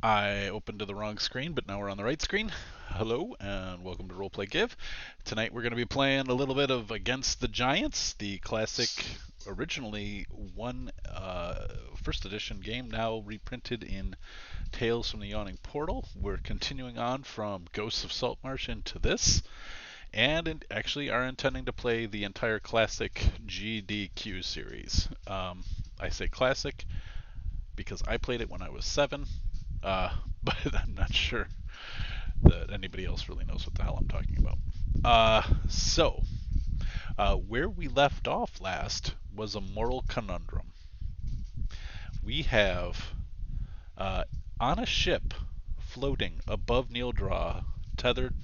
I opened to the wrong screen, but now we're on the right screen. Hello, and welcome to Roleplay Give. Tonight we're going to be playing a little bit of Against the Giants, the classic, originally one first edition game, now reprinted in Tales from the Yawning Portal. We're continuing on from Ghosts of Saltmarsh into this, and actually are intending to play the entire classic GDQ series. I say classic because I played it when I was 7, but I'm not sure that anybody else really knows what the hell I'm talking about. Where we left off last was a moral conundrum. We have, on a ship floating above Neildraw, tethered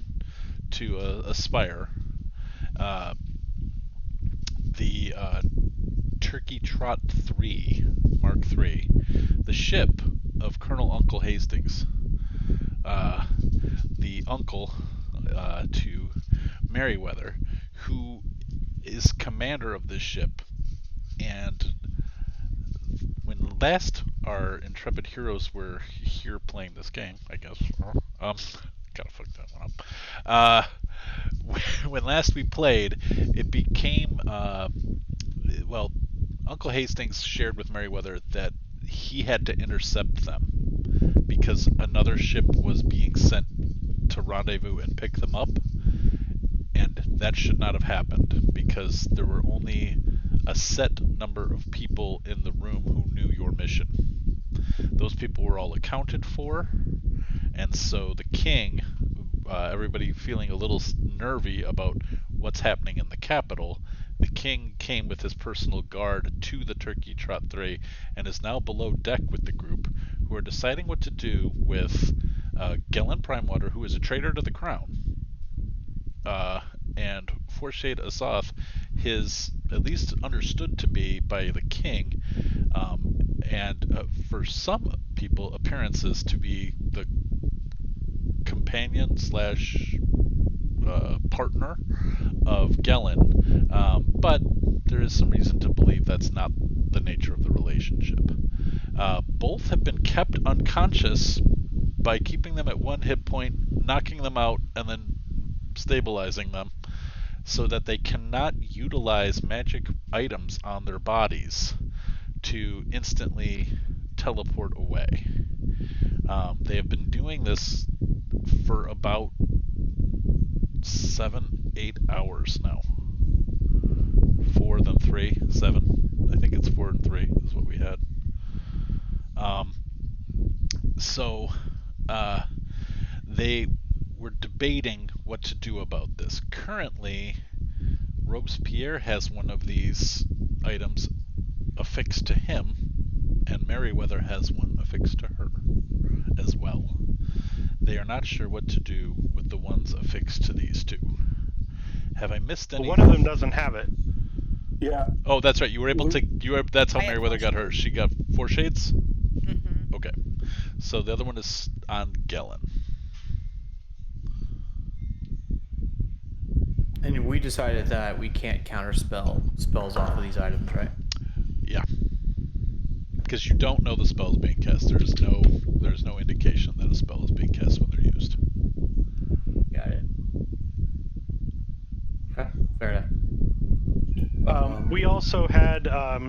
to a spire, uh, the Turkey Trot 3, Mark 3, the ship of Colonel Uncle Hastings, the uncle to Merryweather, who is commander of this ship. And when last our intrepid heroes were here playing this game, I guess, gotta fuck that one up. When last we played, it became, well, Uncle Hastings shared with Merryweather that he had to intercept them because another ship was being sent to rendezvous and pick them up, and that should not have happened because there were only a set number of people in the room who knew your mission. Those people were all accounted for, and so the king, everybody feeling a little nervy about what's happening in the capital, the king came with his personal guard to the Turkey Trot 3 and is now below deck with the group, who are deciding what to do with Gellin Primewater, who is a traitor to the crown, and Forshade Azoth, his at least understood to be by the king, and for some people, appearances to be the companion slash partner of Gellin, but there is some reason to believe that's not the nature of the relationship. Both have been kept unconscious by keeping them at one hit point, knocking them out, and then stabilizing them so that they cannot utilize magic items on their bodies to instantly teleport away. They have been doing this for about 7-8 hours now. 4 then 3, 7. I think it's 4 and 3 is what we had. So they were debating what to do about this. Currently, Robespierre has one of these items affixed to him, and Merryweather has one affixed to her as well. They are not sure what to do with the ones affixed to these two. Have I missed any? One of them doesn't have it. Yeah. Oh, that's right. You were able to. That's how Merryweather got hers. She got 4 shades. Mm-hmm. Okay. So the other one is on Gellin. And we decided that we can't counterspell spells off of these items, right? Yeah. Because you don't know the spell's being cast. There's no indication that a spell is being cast when they're used. Got it. Okay, fair enough. We also had,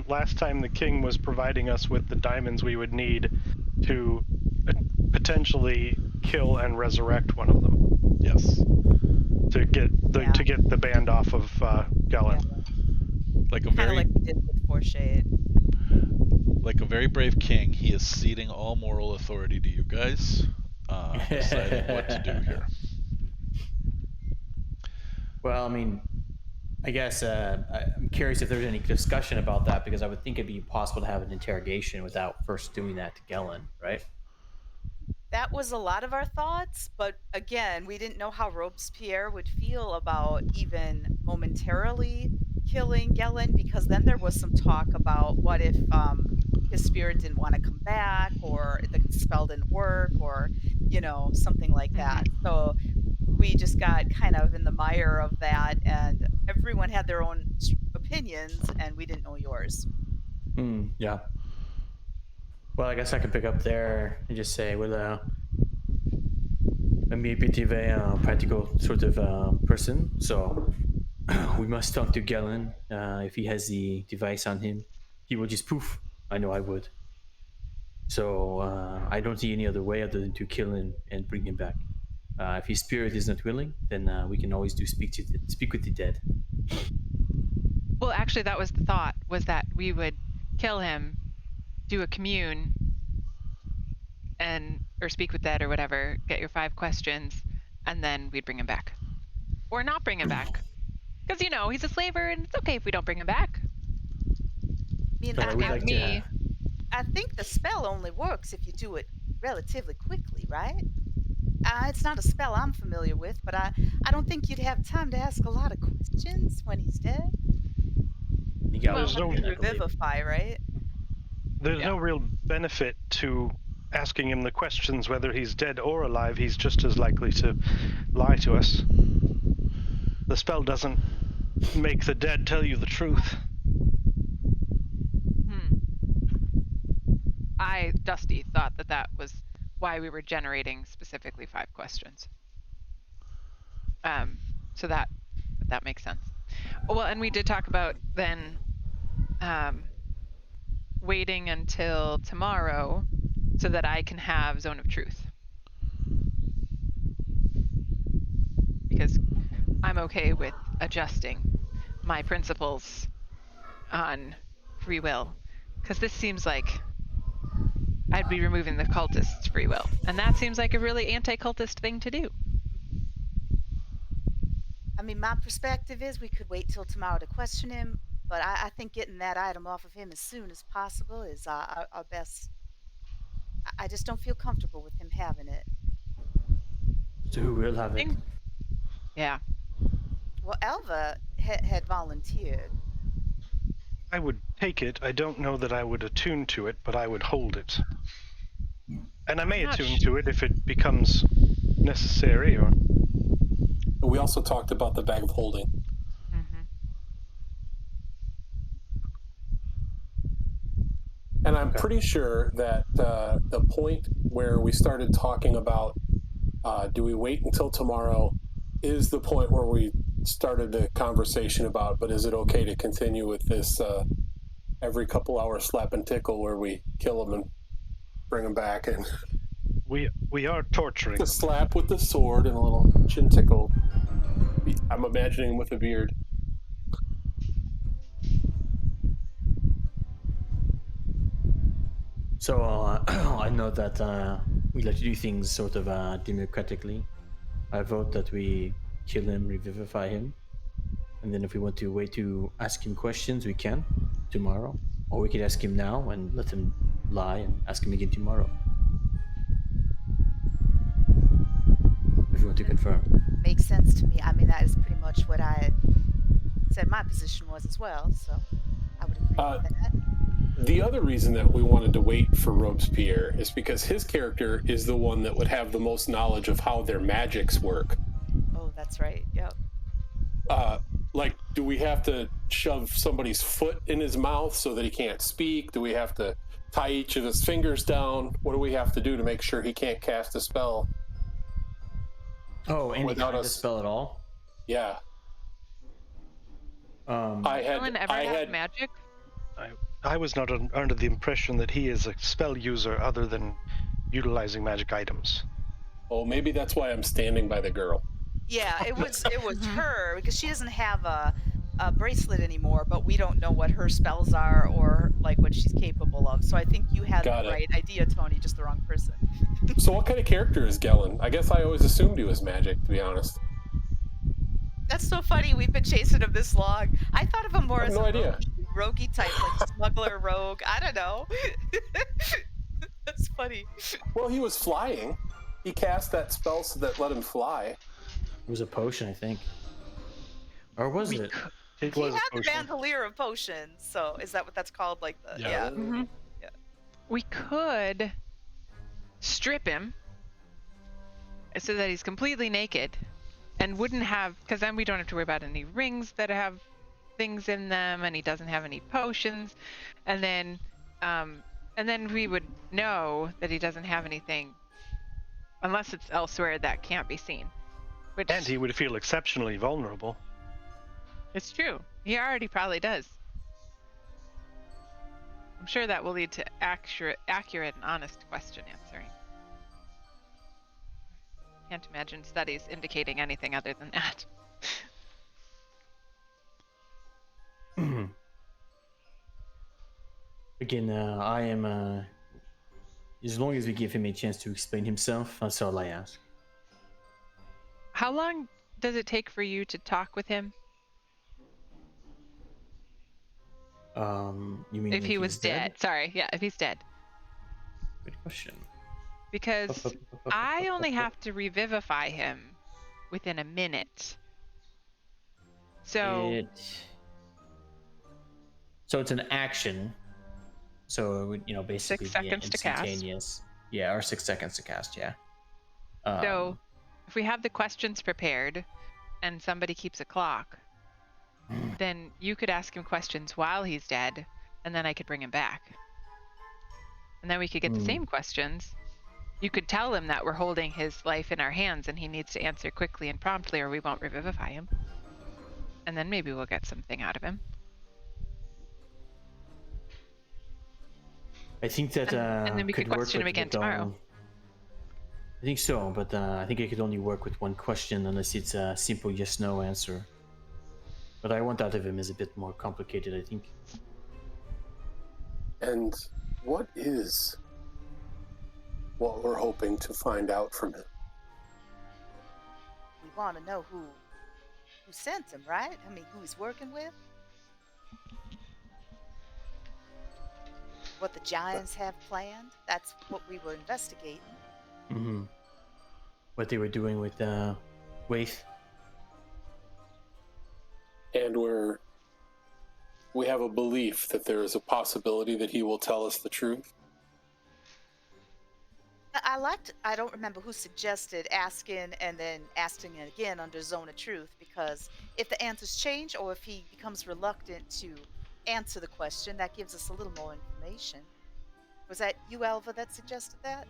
last time the king was providing us with the diamonds we would need to potentially kill and resurrect one of them. Yes. To get the band off of Gellin. Like a Kind of very like we did with Forshade. like a very brave king, he is ceding all moral authority to you guys, deciding what to do here. Well, I mean, I guess I'm curious if there's any discussion about that, because I would think it'd be possible to have an interrogation without first doing that to Gellin, right? That was a lot of our thoughts, but again, we didn't know how Robespierre would feel about even momentarily killing Gellin, because then there was some talk about what if his spirit didn't want to come back, or the spell didn't work, or something like that. So we just got kind of in the mire of that, and everyone had their own opinions, and we didn't know yours. Yeah. Well, I guess I could pick up there and just say, well, I'm a bit of a practical sort of person, so we must talk to Galen. If he has the device on him, he will just poof. I know I would. So I don't see any other way other than to kill him and bring him back. If his spirit is not willing, then we can always speak with the dead. Well, actually, that was the thought, was that we would kill him, do a commune, or speak with dead or whatever, get your 5 questions, and then we'd bring him back. Or not bring him back. Because, he's a slaver, and it's okay if we don't bring him back. I mean, But I would like to have. I think the spell only works if you do it relatively quickly, right? It's not a spell I'm familiar with, but I don't think you'd have time to ask a lot of questions when he's dead. There's no Revivify, right? There's no real benefit to asking him the questions whether he's dead or alive. He's just as likely to lie to us. The spell doesn't make the dead tell you the truth. Dusty, thought that was why we were generating specifically 5 questions. So that makes sense. Well, and we did talk about then waiting until tomorrow so that I can have Zone of Truth. Because I'm okay with adjusting my principles on free will. Because this seems like I'd be removing the cultist's free will. And that seems like a really anti-cultist thing to do. I mean, my perspective is we could wait till tomorrow to question him, but I think getting that item off of him as soon as possible is our best. I just don't feel comfortable with him having it. So who will have it? Yeah. Well, Elva had volunteered. I would take it. I don't know that I would attune to it, but I would hold it. And I may attune to it if it becomes necessary, or... We also talked about the bag of holding. Mm-hmm. And I'm pretty sure that the point where we started talking about do we wait until tomorrow is the point where we started the conversation about, but is it okay to continue with this every couple hours slap and tickle where we kill them and bring them back, and we are torturing the them. slap with the sword and a little chin tickle. I'm imagining him with a beard. So I know that we like to do things sort of democratically. I vote that we kill him, revivify him, and then if we want to wait to ask him questions, we can tomorrow, or we could ask him now and let him lie and ask him again tomorrow. If you want to confirm. Makes sense to me. I mean, that is pretty much what I said my position was as well, so I would agree with that. The other reason that we wanted to wait for Robespierre is because his character is the one that would have the most knowledge of how their magics work. Oh, that's right. Yep. Like, do we have to shove somebody's foot in his mouth so that he can't speak? Do we have to tie each of his fingers down? What do we have to do to make sure he can't cast a spell? Oh, any without kind of us? spell at all? Yeah. I had magic? I was not under the impression that he is a spell user other than utilizing magic items. Oh, maybe that's why I'm standing by the girl. Yeah, it was her, because she doesn't have a bracelet anymore, but we don't know what her spells are or like what she's capable of. So I think you had Got the it. right idea, Tony, just the wrong person. So what kind of character is Gellin? I guess I always assumed he was magic, to be honest. That's so funny. We've been chasing him this long. I thought of him more I have as no a idea. roguey type, like smuggler, rogue. I don't know. That's funny. Well, he was flying. He cast that spell so that let him fly. It was a potion, I think. Or was it? It He was had a the potion. bandolier of potions, so is that what that's called? Like the Yeah. Mm-hmm. Yeah. We could strip him so that he's completely naked and wouldn't have, because then we don't have to worry about any rings that have things in them, and he doesn't have any potions, and then And then we would know that he doesn't have anything, unless it's elsewhere that can't be seen. Which And he would feel exceptionally vulnerable. it's true. He already probably does. I'm sure that will lead to accurate and honest question answering. Can't imagine studies indicating anything other than that. Again, I am. As long as we give him a chance to explain himself, that's all I ask. How long does it take for you to talk with him? You mean If he was he's dead? Sorry, yeah, if he's dead. Good question. Because I only have to revivify him within a minute. So So it's an action. So it would, basically 6 be seconds to cast. instantaneous. Yeah, or 6 seconds to cast. Yeah. So if we have the questions prepared, and somebody keeps a clock, then you could ask him questions while he's dead, and then I could bring him back. And then we could get the same questions. You could tell him that we're holding his life in our hands and he needs to answer quickly and promptly or we won't revivify him. And then maybe we'll get something out of him. I think that and then we could question him again tomorrow. I think so, but I think I could only work with one question unless it's a simple yes/no answer. But I want out of him is a bit more complicated, I think. And what is what we're hoping to find out from him? We want to know who sent him, right? I mean, who he's working with? What the Giants have planned? That's what we were investigating. Mm-hmm. What they were doing with Waith. And we have a belief that there is a possibility that he will tell us the truth. I don't remember who suggested asking and then asking it again under Zone of Truth, because if the answers change or if he becomes reluctant to answer the question, that gives us a little more information. Was that you, Elva, that suggested that?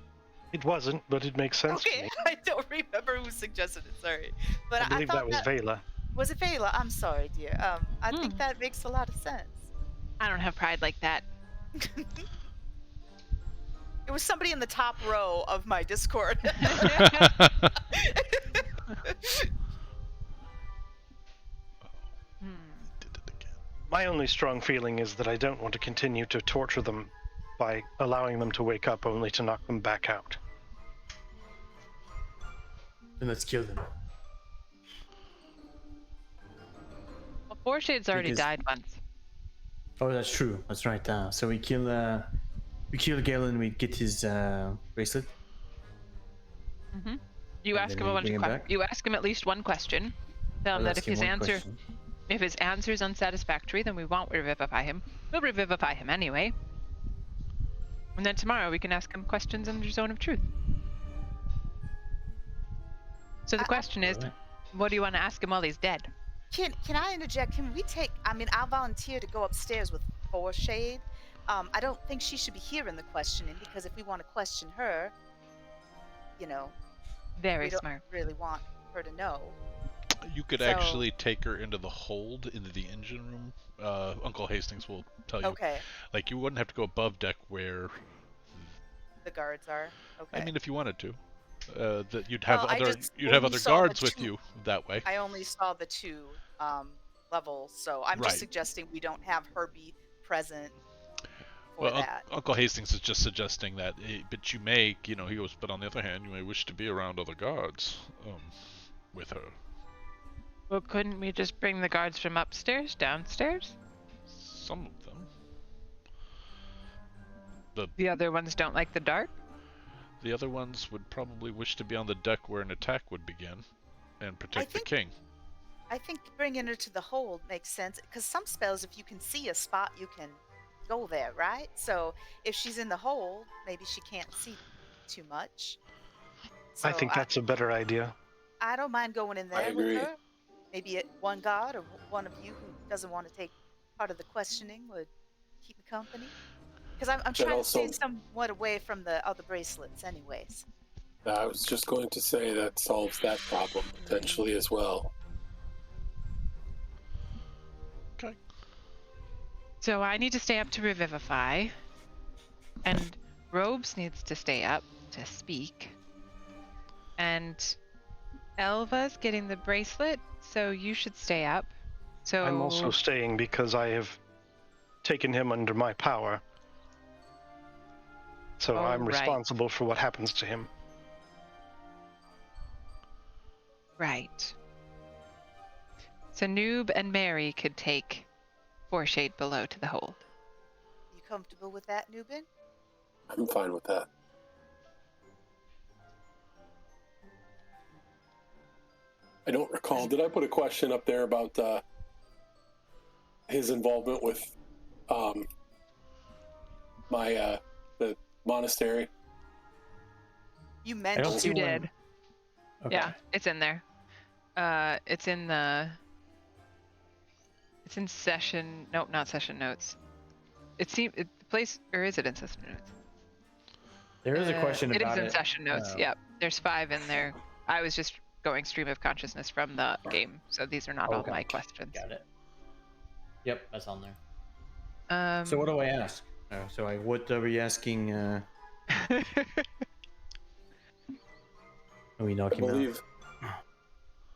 It wasn't, but it makes sense to me. I don't remember who suggested it, sorry. But I believe thought that was Vela. Was it Vela? I'm sorry, dear. I think that makes a lot of sense. I don't have pride like that. It was somebody in the top row of my Discord. My only strong feeling is that I don't want to continue to torture them by allowing them to wake up only to knock them back out. Then let's kill them. Well, Four Shades already died once. Oh, that's true. That's right. So we kill Galen. We get his bracelet. Mm-hmm. You ask him a bunch of questions. You ask him at least one question. Tell him that if his answer is unsatisfactory, then we won't revivify him. We'll revivify him anyway. And then tomorrow we can ask him questions under Zone of Truth. So the question is, what do you want to ask him while he's dead? Can I interject? Can we take? I mean, I'll volunteer to go upstairs with Four Shade. I don't think she should be hearing the questioning, because if we want to question her, very we smart. Don't really want her to know. You could actually take her into the hold, into the engine room. Uncle Hastings will tell you. Okay. Like, you wouldn't have to go above deck where the guards are. Okay. I mean, if you wanted to, that you'd have other saw guards with you that way. I only saw the two levels, so I'm just suggesting we don't have her be present for that. Uncle Hastings is just suggesting that, but you may, he goes, but on the other hand, you may wish to be around other guards with her. Well, couldn't we just bring the guards from upstairs downstairs? Some of them. The other ones don't like the dark? The other ones would probably wish to be on the deck where an attack would begin and protect the king. I think bringing her to the hold makes sense, because some spells, if you can see a spot, you can go there, right? So if she's in the hold, maybe she can't see too much. So I think that's a better idea. I don't mind going in there with her. Maybe one guard or one of you who doesn't want to take part of the questioning would keep me company. Because I'm trying to stay somewhat away from the other bracelets, anyways. I was just going to say that solves that problem potentially as well. Okay. So I need to stay up to revivify, and Robes needs to stay up to speak, and Elva's getting the bracelet, so you should stay up. So I'm also staying because I have taken him under my power. So I'm responsible for what happens to him. Right. So Noob and Mary could take Foreshade below to the hold. You comfortable with that, Nubin? I'm fine with that. I don't recall. Did I put a question up there about his involvement with the monastery? You mentioned You did. Okay. Yeah, it's in there. It's in session. Nope, not session notes. The place, or is it in session notes? There is a question about it. It is in session notes. Yep, there's 5 in there. I was just going stream of consciousness from the game, so these are not all my questions. Got it. Yep, that's on there. So what do I ask? What are we asking? Are we knocking out?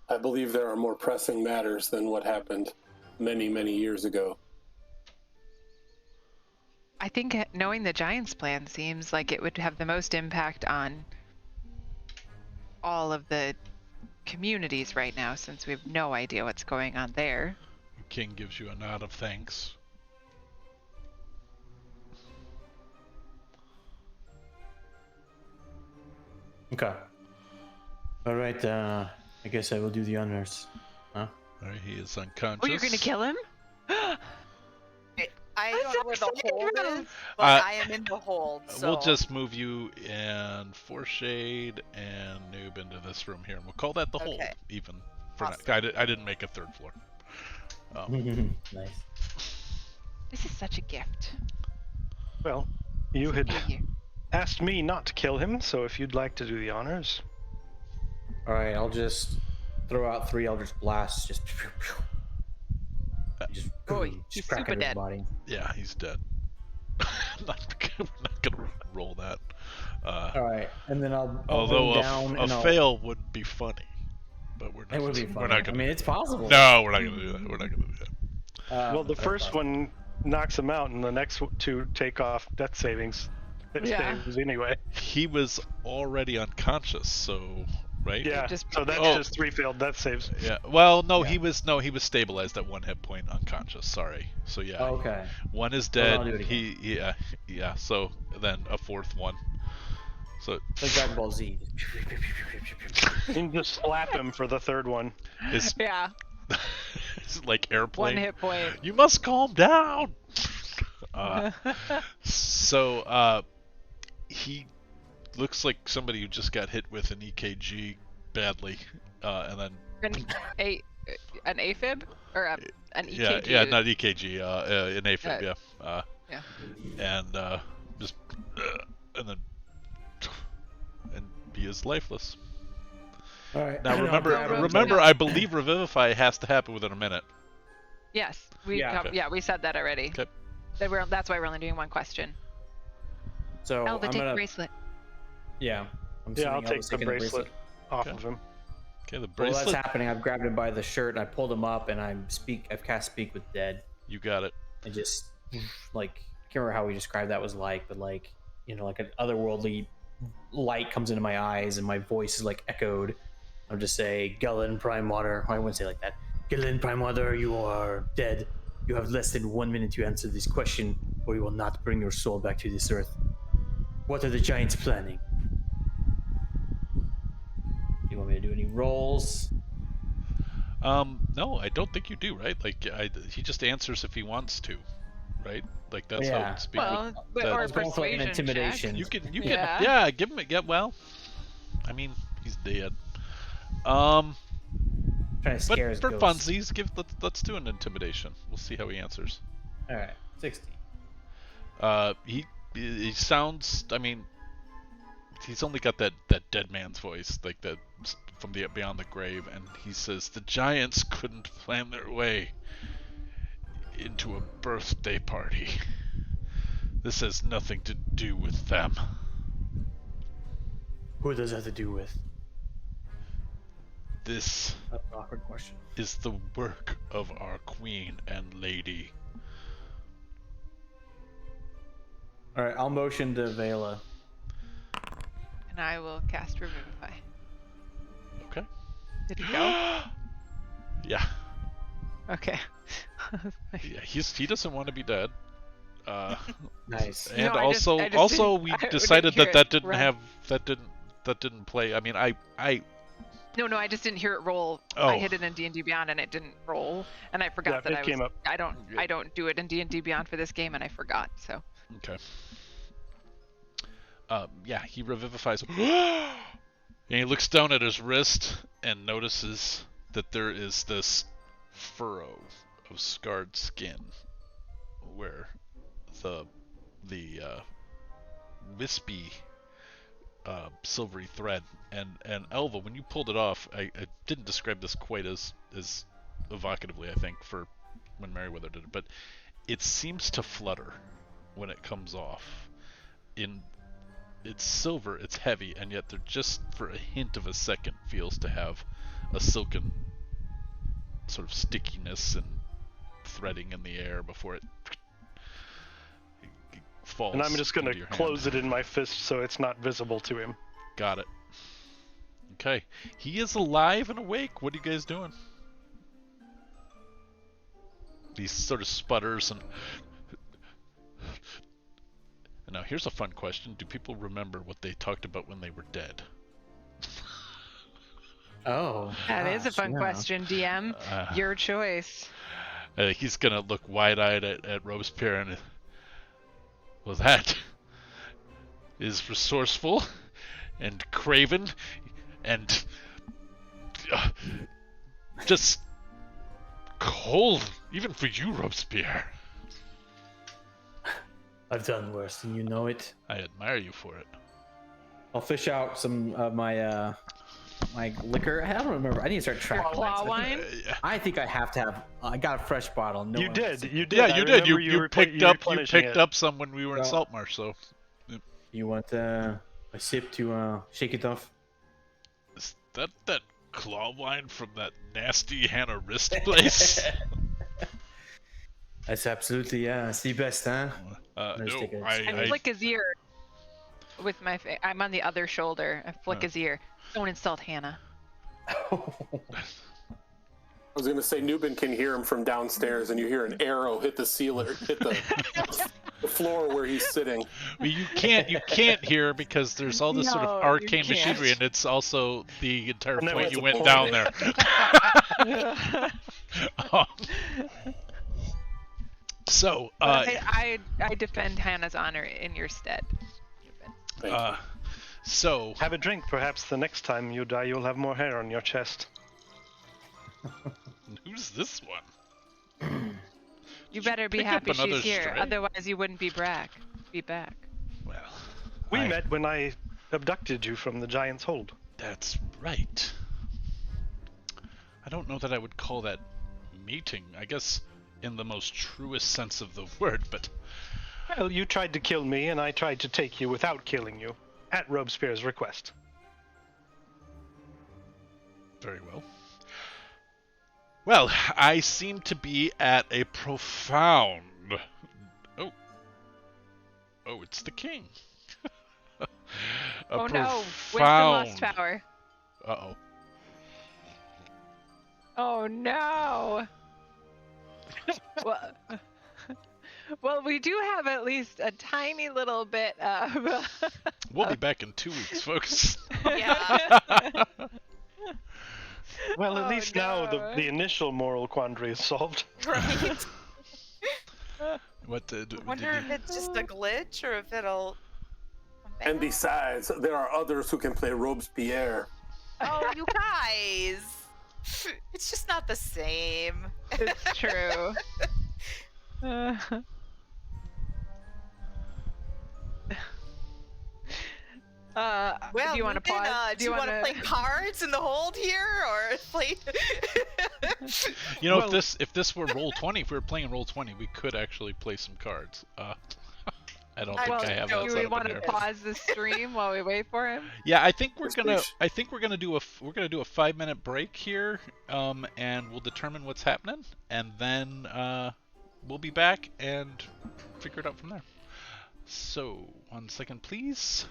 I believe there are more pressing matters than what happened many, many years ago. I think knowing the Giants plan seems like it would have the most impact on all of the communities right now, since we have no idea what's going on there. King gives you a nod of thanks. Okay. All right. I guess I will do the honors. Huh? All right, he is unconscious. Oh, you're gonna kill him? I don't know where the hold is, but I am in the hold. So. We'll just move you and Foreshade and Noob into this room here, and we'll call that the hold, even for now. I didn't make a 3rd floor. Nice. This is such a gift. Well, you had asked me not to kill him, so if you'd like to do the honors. All right, I'll just throw out 3 Eldritch Blasts. Just he's crack super his dead. body. Yeah, he's dead. We're not gonna roll that. All right, and then I'll although down a fail would be funny, but we're not. It would be funny. We're not gonna. I mean, it's possible. No, we're not gonna do that. We're not gonna do that. Well, the first one knocks him out, and the next 2 take off death savings. Saves anyway. He was already unconscious, so right? Yeah. So that's just 3 failed death saves. Yeah. Well, no, he was stabilized at 1 hit point, unconscious. Sorry. So yeah. Okay. 1 is dead. Well, I'll do it again. Yeah. So then a 4th one. So. Like Dragon Ball Z. You can just slap him for the 3rd one. Yeah. It's like airplane. 1 hit point. You must calm down. He looks like somebody who just got hit with an EKG badly, and then an AFib or an EKG. Yeah, not EKG, an AFib, yeah. And just and then he is lifeless. All right. Now remember, I believe Revivify has to happen within a minute. Yes, we said that already. Okay. That's why we're only doing 1 question. So Elva, take the bracelet. Yeah. I'll take the bracelet off of him. Okay, the bracelet. Well, that's happening. I've grabbed him by the shirt and I pulled him up and I've cast Speak with Dead. You got it. And just like, I can't remember how we described that was like, but like, like an otherworldly light comes into my eyes and my voice is like echoed. I'll just say, Galen Prime Water. I wouldn't say like that. Galen Prime Water, you are dead. You have less than 1 minute to answer this question, or you will not bring your soul back to this earth. What are the Giants planning? Do you want me to do any rolls? No, I don't think you do, right? Like, he just answers if he wants to, right? Like, that's how it speaks. Well, or persuasion, intimidation. You can, give him a well. I mean, he's dead. Trying to scare his for ghost. funsies, let's do an intimidation. We'll see how he answers. All right, 16. he sounds. I mean, he's only got that dead man's voice, like that from the beyond the grave, and he says the giants couldn't plan their way into a birthday party. This has nothing to do with them. Who does that have to do with? This That's an awkward question. is the work of our queen and lady. All right, I'll motion to Vela. And I will cast Revivify. Okay. Did he go? Yeah. Okay. Yeah, he doesn't want to be dead. Nice. And No, I just also didn't- we I didn't decided hear that it didn't run. have that didn't play. I mean, I No, I just didn't hear it roll. Oh. I hit it in D&D Beyond and it didn't roll, and I forgot Yeah, that it came up. I don't do it in D&D Beyond for this game, and I forgot. So okay. Yeah, he revivifies him. And he looks down at his wrist and notices that there is this furrow of scarred skin where the wispy silvery thread and Elva, when you pulled it off, I didn't describe this quite as evocatively, I think, for when Merryweather did it, but it seems to flutter when it comes off. It's silver, it's heavy, and yet there just for a hint of a second feels to have a silken sort of stickiness and threading in the air before it falls. And I'm just going into to your close hand. it in my fist so it's not visible to him. Got it. Okay. He is alive and awake. What are you guys doing? He sort of sputters and now here's a fun question. Do people remember what they talked about when they were dead? Oh. that is a gosh, fun yeah. question, DM. Your choice. He's gonna look wide-eyed at Robespierre and well, that is resourceful and craven and just cold, even for you, Robespierre. I've done worse, and you know it. I admire you for it. I'll fish out some of my my liquor. I don't remember. I need to start tracking. Claw that. wine. Yeah. I think I have to have. I got a fresh bottle. No You one did. else. You did. Yeah, I you did. You remember picked you up replenishing it. some when we were in Well- Saltmarsh. So You want a sip to shake it off? is that claw wine from that nasty Hannah Wrist place? That's absolutely it's the best, huh? No, Let's take a- I flick his ear with my I'm on the other shoulder. I flick his ear. Don't insult Hannah. I was going to say, Newbin can hear him from downstairs, and you hear an arrow hit the the floor where he's sitting. Well, you can't hear because there's all this sort of No, you arcane can't. machinery, and it's also the entire And that point was you a went point. down there. So, I defend Hannah's honor in your stead. Thank you. so Have a drink. Perhaps the next time you die, you'll have more hair on your chest. who's this one? You better be pick up happy another she's here. stray? Otherwise, you wouldn't be back. Well, We I- met when I abducted you from the giant's hold. That's right. I don't know that I would call that meeting. I guess in the most truest sense of the word, but Well, you tried to kill me, and I tried to take you without killing you, at Robespierre's request. very well. Well, I seem to be at a profound. Oh, it's the king. Oh no! Winston lost power. Uh-oh. Oh no! well, we do have at least a tiny little bit of. We'll be back in 2 weeks, folks. Yeah. Well, at Oh, least now no. the initial moral quandary is solved. Right. What I wonder if it's just a glitch or if it'll come back. And besides, there are others who can play Robespierre. Oh, you guys. It's just not the same. It's true. Well, do you want to Lupin, pause? do you want to play cards in the hold here, or play? You know, Well- if this were Roll20, if we were playing Roll20, we could actually play some cards. I don't think Well, I have do that we set up want in to here. pause the stream while we wait for him? Yeah, I think we're Yes, gonna. please. I think we're gonna do a 5-minute break here, and we'll determine what's happening, and then we'll be back and figure it out from there. So, 1 second, please.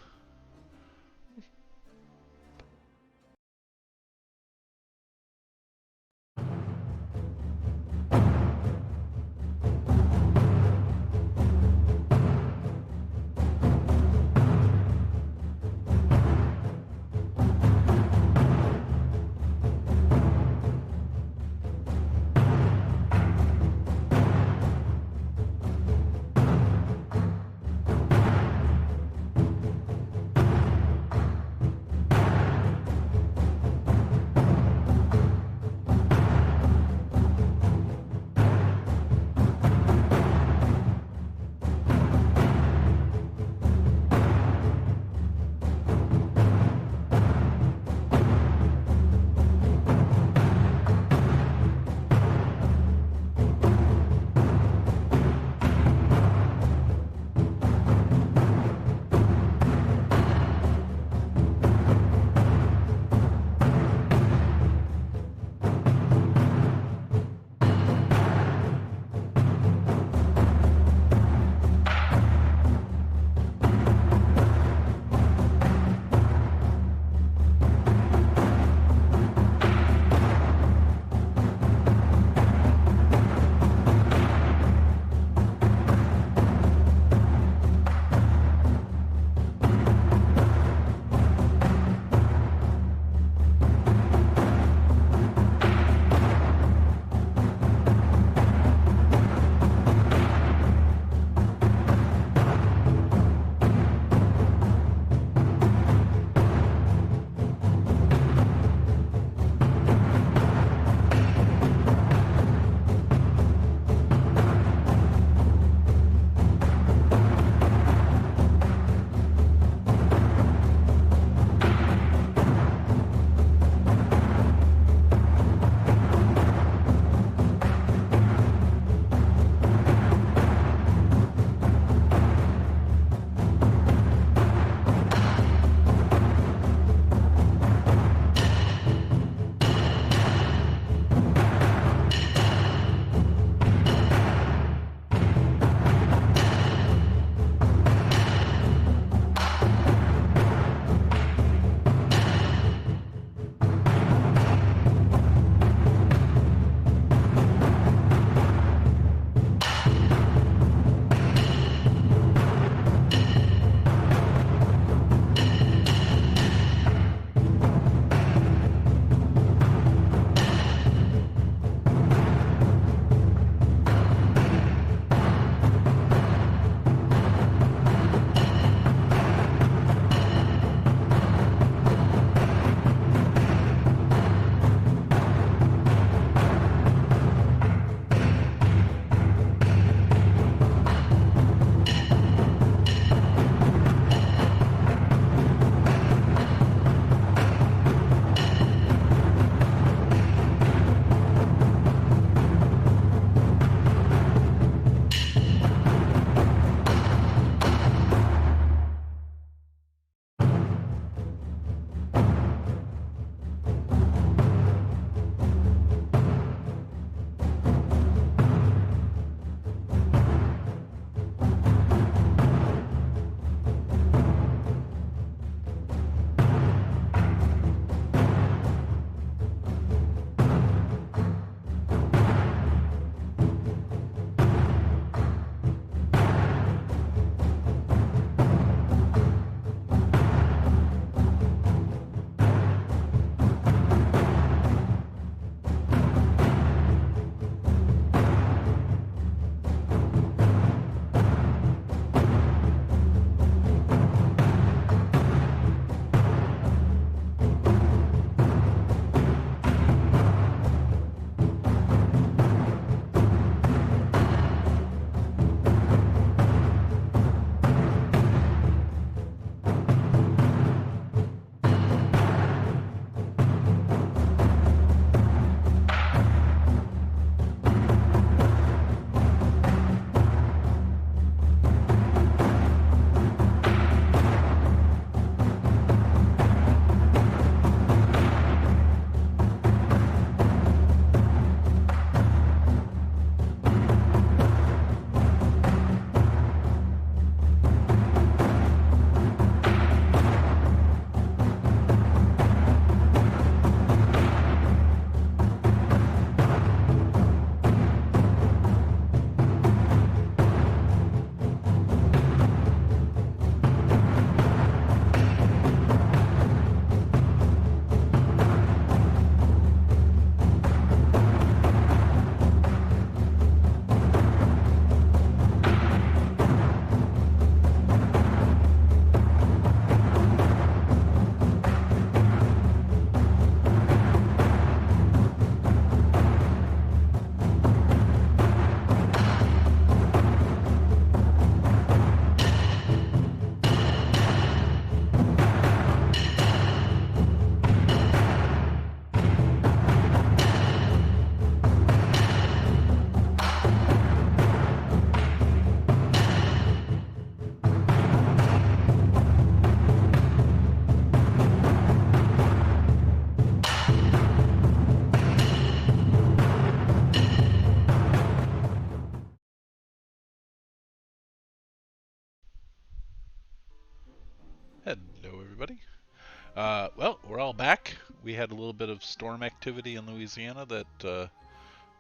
Well, we're all back. We had a little bit of storm activity in Louisiana that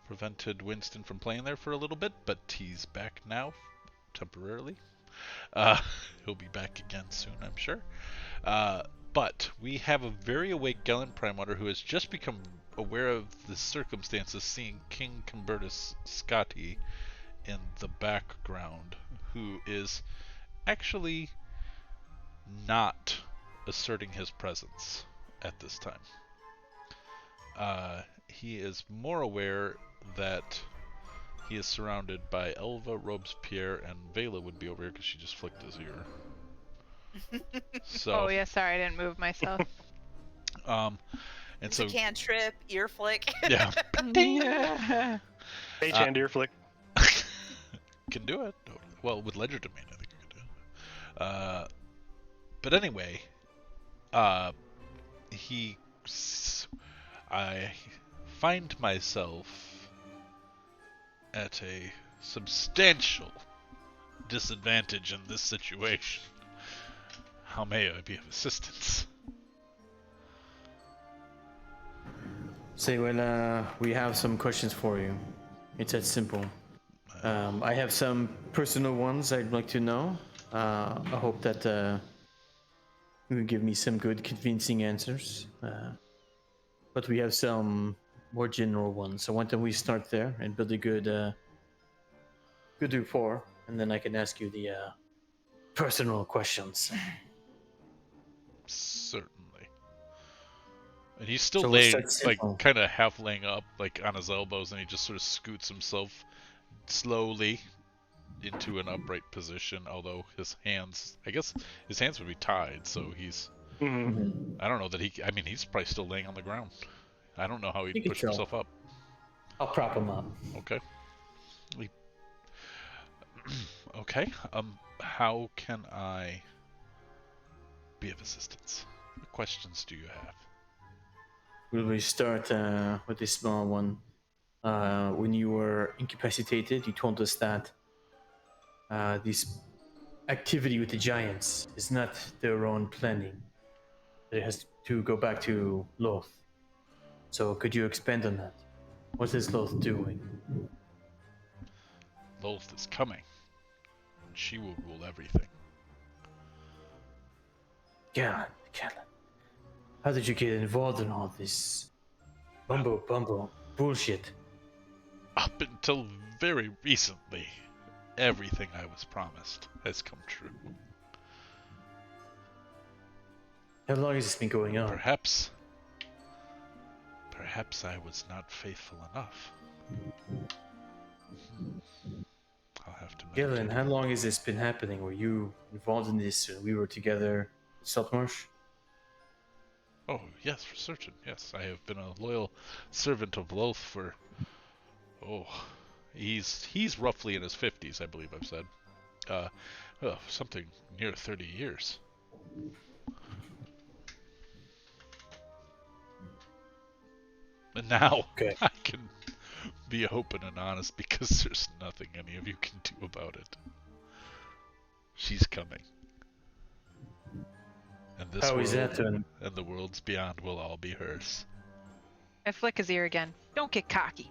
prevented Winston from playing there for a little bit, but he's back now, temporarily. Uh, he'll be back again soon, I'm sure. But we have a very awake Gellin Primewater who has just become aware of the circumstances, seeing King Combertus Scotti in the background, who is actually not asserting his presence at this time. He is more aware that he is surrounded by Elva, Robespierre, and Vela would be over here because she just flicked his ear. So, Oh yeah, sorry, I didn't move myself. and It's so a cantrip, ear flick. yeah, H-hand ear flick. can do it. Well, with Ledger Domain, I think you can do it. But anyway, I find myself at a substantial disadvantage in this situation. How may I be of assistance? Say, well, we have some questions for you. It's that simple. I have some personal ones I'd like to know. I hope that you will give me some good, convincing answers. But we have some more general ones. So why don't we start there and build a good rapport, and then I can ask you the personal questions. Certainly. And he's still So we'll laying, start like, simple. kind of half laying up, like, on his elbows, and he just sort of scoots himself slowly into an upright position, although his hands, I guess his hands would be tied, so he's, Mm-hmm. I don't know that he's probably still laying on the ground. I don't know how he You can pushed chill. himself up. I'll prop him up. Okay. Okay, how can I be of assistance? What questions do you have? Will we start with this small one? When you were incapacitated, you told us that this activity with the giants is not their own planning. It has to go back to Loth. So could you expand on that? What is Loth doing? Lolth is coming. And she will rule everything. God, how did you get involved in all this bumbo bullshit? Up until very recently, everything I was promised has come true. How long has this been going on? Perhaps I was not faithful enough. I'll have to meditate. Gillen, how long has this been happening? Were you involved in this when we were together in Saltmarsh? Oh, yes, for certain. Yes, I have been a loyal servant of Loth for... Oh, he's roughly in his 50s, I believe I've said. Something near 30 years. And now Okay. I can be open and honest because there's nothing any of you can do about it. She's coming. And this How world is that then? and the worlds beyond will all be hers. I flick his ear again. Don't get cocky.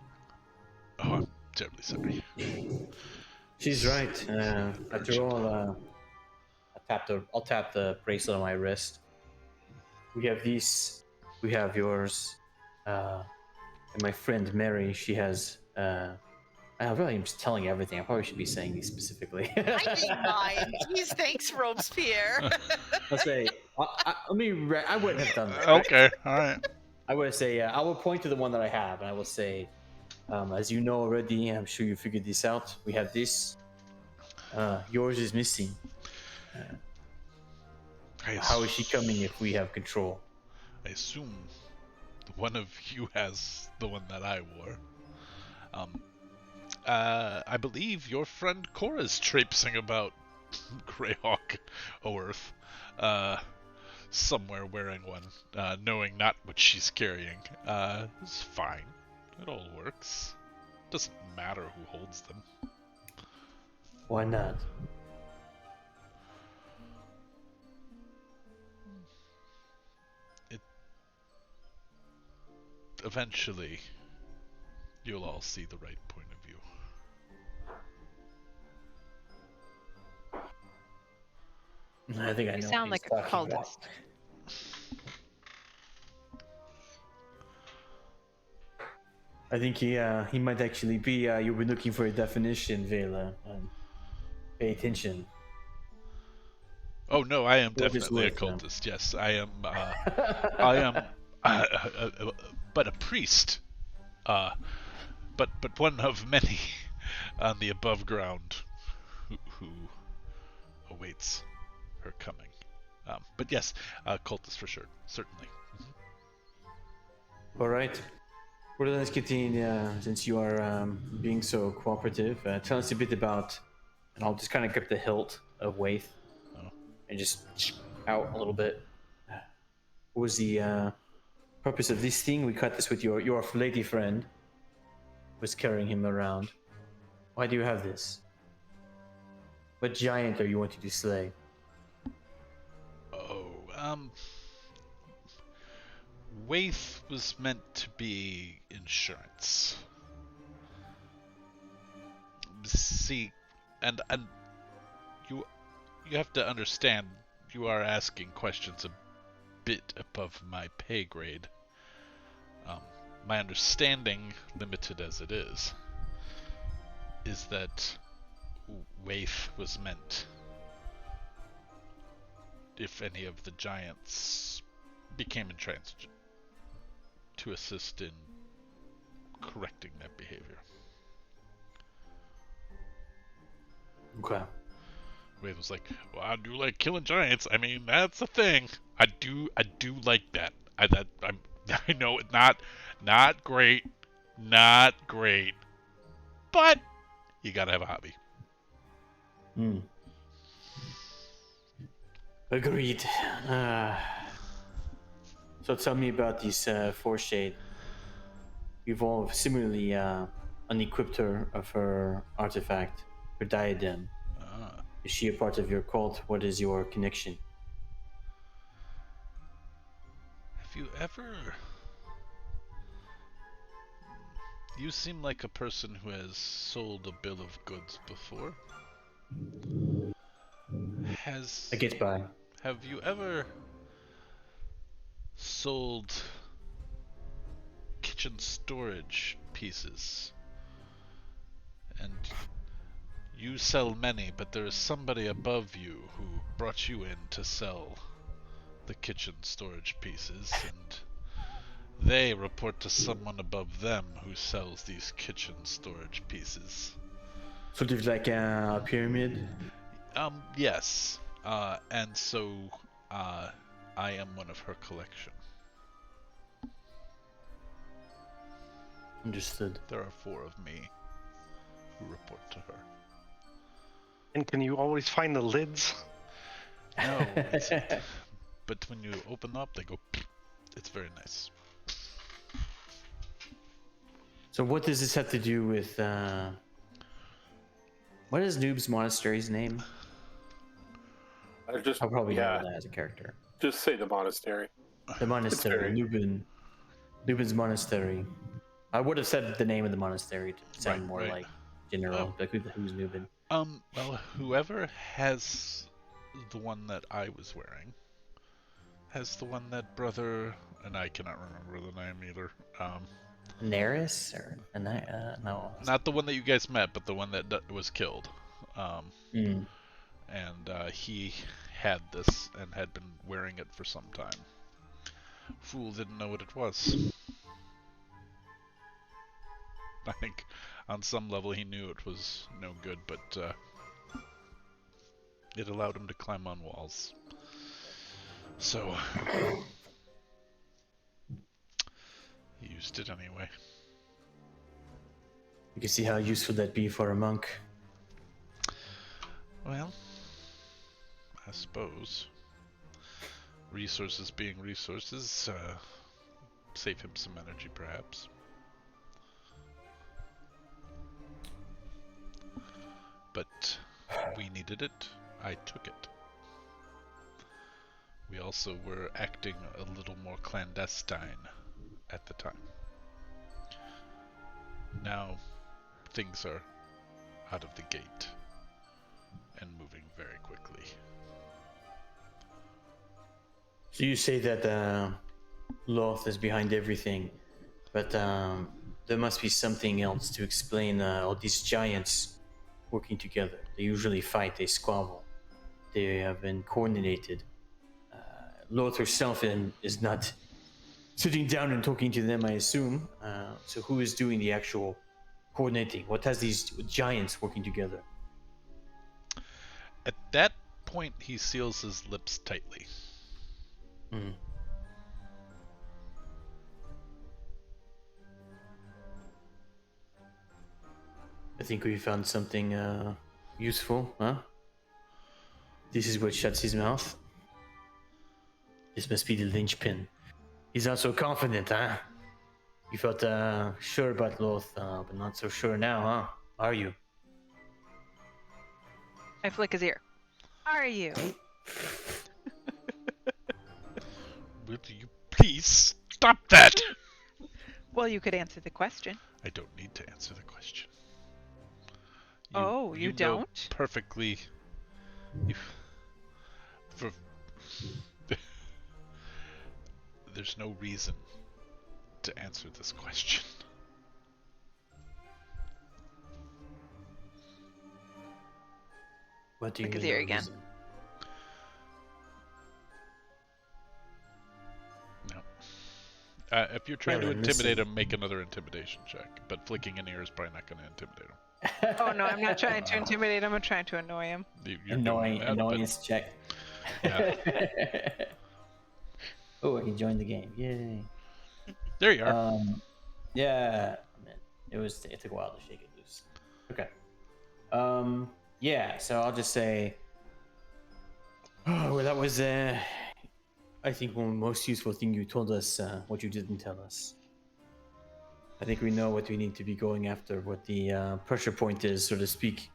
Oh, I'm terribly sorry. She's right. After all, I'll tap the bracelet on my wrist. We have these. We have yours. And my friend Mary, she has. I really am just telling everything. I probably should be saying these specifically. I need mine. Jeez, thanks, Robespierre. I'll say. I wouldn't have done that. Okay, alright. I would say. I will point to the one that I have, and I will say, as you know already, I'm sure you figured this out. We have this. Yours is missing. How is she coming if we have control? I assume one of you has the one that I wore. I believe your friend Cora's traipsing about Greyhawk Oerth, somewhere wearing one, knowing not what she's carrying. It's fine. It all works. Doesn't matter who holds them. Why not? eventually you'll all see the right point of view. I think I know. You what sound he's like a talking about. cultist. I think he might actually be. You've been looking for a definition, Vela. Pay attention. Oh no, I am What is definitely a with them? cultist. Yes, I am. I am, but a priest. But one of many on the above ground who awaits her coming. But yes, cultist for sure, certainly. All right. Well, let's continue. Since you are being so cooperative, tell us a bit about, and I'll just kind of grip the hilt of Waith and just out a little bit. What was the purpose of this thing? We cut this with your lady friend. Was carrying him around. Why do you have this? What giant are you wanting to slay? Oh, Waith was meant to be insurance. See, and you have to understand, you are asking questions a bit above my pay grade. My understanding, limited as it is that Waith was meant, if any of the giants became entranced, to assist in correcting that behavior. Okay. Waith was like, "Well, I do like killing giants. I mean, that's a thing. I do like that. I know it's not great, but you gotta have a hobby." Agreed. So tell me about this Foreshade. You've all similarly unequipped her of her artifact, her diadem. Is she a part of your cult? What is your connection? Have you ever... You seem like a person who has sold a bill of goods before. I get by. Have you ever sold kitchen storage pieces? And you sell many, but there is somebody above you who brought you in to sell the kitchen storage pieces, and they report to someone above them who sells these kitchen storage pieces. Sort of like a pyramid? Yes. And so, I am one of her collection. Understood. There are 4 of me who report to her. And can you always find the lids? No, but when you open up, they go. It's very nice. So what does this have to do with? What is Noob's monastery's name? I'll probably know that as a character. Just say the monastery. The monastery, very... Nubin's monastery. I would have said the name of the monastery to sound more like general. Like who's Nubin? Well, whoever has the one that I was wearing has the one that brother, and I cannot remember the name either. Neris or no? Not the one that you guys met, but the one that was killed. And he had this and had been wearing it for some time. Fool didn't know what it was. I think on some level he knew it was no good, but it allowed him to climb on walls. So he used it anyway. You can see how useful that'd be for a monk. Well, I suppose. Resources being resources, save him some energy perhaps. But we needed it, I took it. We also were acting a little more clandestine at the time. now things are out of the gate and moving very quickly. So you say that Loth is behind everything, but there must be something else to explain all these giants working together. They usually fight, they squabble, they have been coordinated. Loth herself is not sitting down and talking to them, I assume. So who is doing the actual coordinating? What has these giants working together? At that point, he seals his lips tightly. Mm. I think we found something useful, huh? This is what shuts his mouth. This must be the linchpin. He's not so confident, huh? You felt sure about Loth, but not so sure now, huh? Are you? I flick his ear. Are you? Will you please stop that? Well, you could answer the question. I don't need to answer the question. You know don't? perfectly. For there's no reason to answer this question. What do you Flick mean? his ear No again. reason? No. If you're trying to Galen, intimidate listen. him, make another intimidation check. But flicking an ear is probably not going to intimidate him. Oh no, I'm not trying to intimidate him. I'm trying to annoy him. You're doing that, Annoyance check. Yeah. Oh, I can join the game. Yay. There you are. Yeah, man. It took a while to shake it loose. Okay. Yeah, so I'll just say well, that was I think one of the most useful thing you told us, what you didn't tell us. I think we know what we need to be going after, what the pressure point is, so to speak.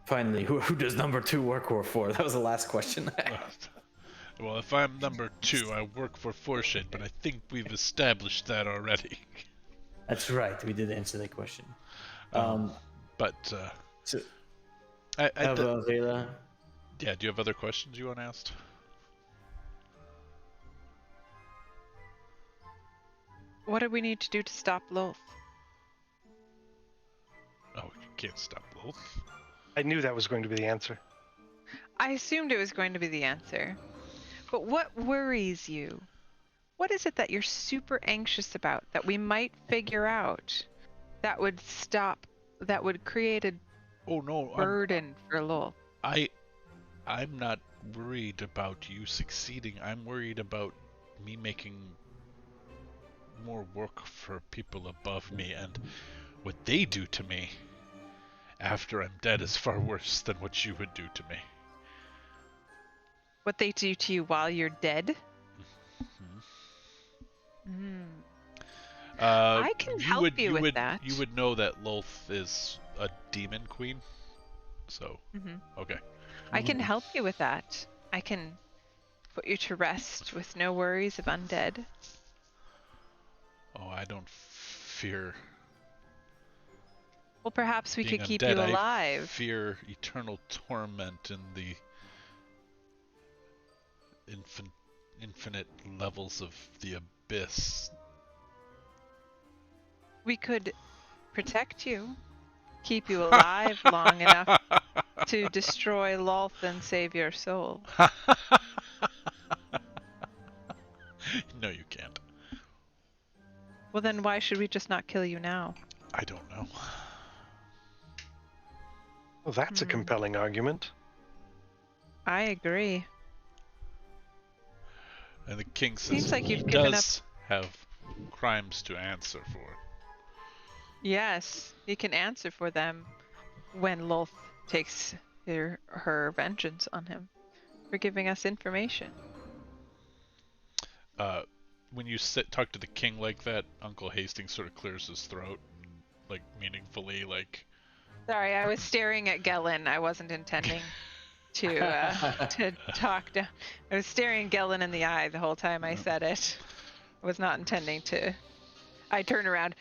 Finally, who does number 2 work for? That was the last question. Well, if I'm number 2, I work for Forshade, but I think we've established that already. That's right, we did answer that question. But So, Vela. Yeah, do you have other questions you want asked? What do we need to do to stop Loth? Oh, you can't stop Loth. I knew that was going to be the answer. I assumed it was going to be the answer. But what worries you? What is it that you're super anxious about that we might figure out that would stop, that would create a burden for Loth? I'm not worried about you succeeding. I'm worried about me making more work for people above me, and what they do to me after I'm dead is far worse than what you would do to me. What they do to you while you're dead? I can help you with that. You would know that Loth is a demon queen, so okay. I can help you with that. I can put you to rest with no worries of undead. Oh, I don't fear. Well, perhaps we could keep you undead. alive. I fear eternal torment in the infinite levels of the abyss. We could protect you, keep you alive long enough to destroy Loth and save your soul. No, you can't. Well, then why should we just not kill you now? I don't know. Well, that's a compelling argument. I agree. And the king says Seems like he you've given does have crimes to answer for. Yes, he can answer for them when Loth takes her vengeance on him for giving us information. When you talk to the king like that, Uncle Hastings sort of clears his throat, and, like meaningfully, like. Sorry, I was staring at Gellin. I wasn't intending to talk down. I was staring Gellin in the eye the whole time I said it. I was not intending to I turn around.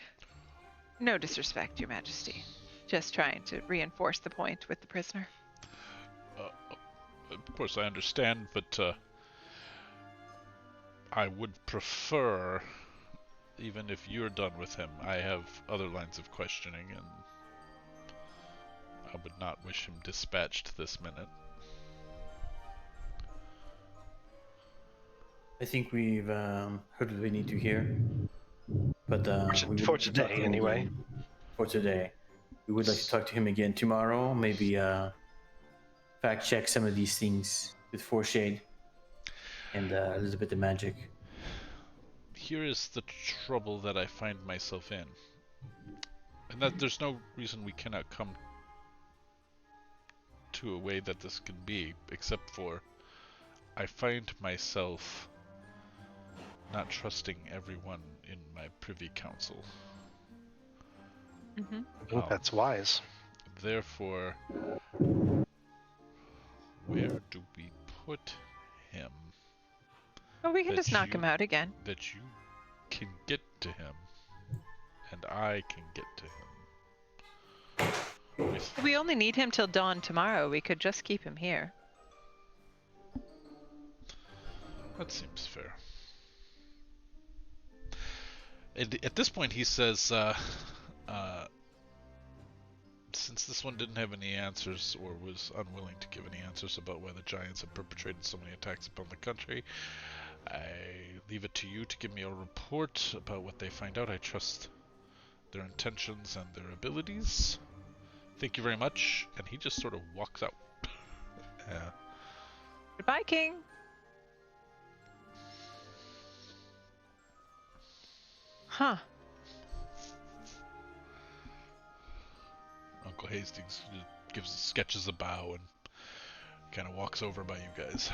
No disrespect, Your Majesty. Just trying to reinforce the point with the prisoner. Of course, I understand, but I would prefer, even if you're done with him, I have other lines of questioning, and I would not wish him dispatched this minute. I think we've heard what we need to hear. But we would For like to talk to today, him anyway. again. For today. We would like to talk to him again tomorrow. Maybe fact check some of these things with Foreshade and a little bit of magic. Here is the trouble that I find myself in. And that there's no reason we cannot come to a way that this can be, except for I find myself not trusting everyone in my privy council. Mm-hmm. I think that's wise. Therefore, where do we put him? Well, we can That just knock him you- out again. That you can get to him, and I can get to him. With We only need him till dawn tomorrow. We could just keep him here. That seems fair. At this point, he says, since this one didn't have any answers, or was unwilling to give any answers about why the Giants had perpetrated so many attacks upon the country, I leave it to you to give me a report about what they find out. I trust their intentions and their abilities. Thank you very much. And he just sort of walks out. Goodbye, King. Huh. Uncle Hastings gives sketches a bow and kind of walks over by you guys.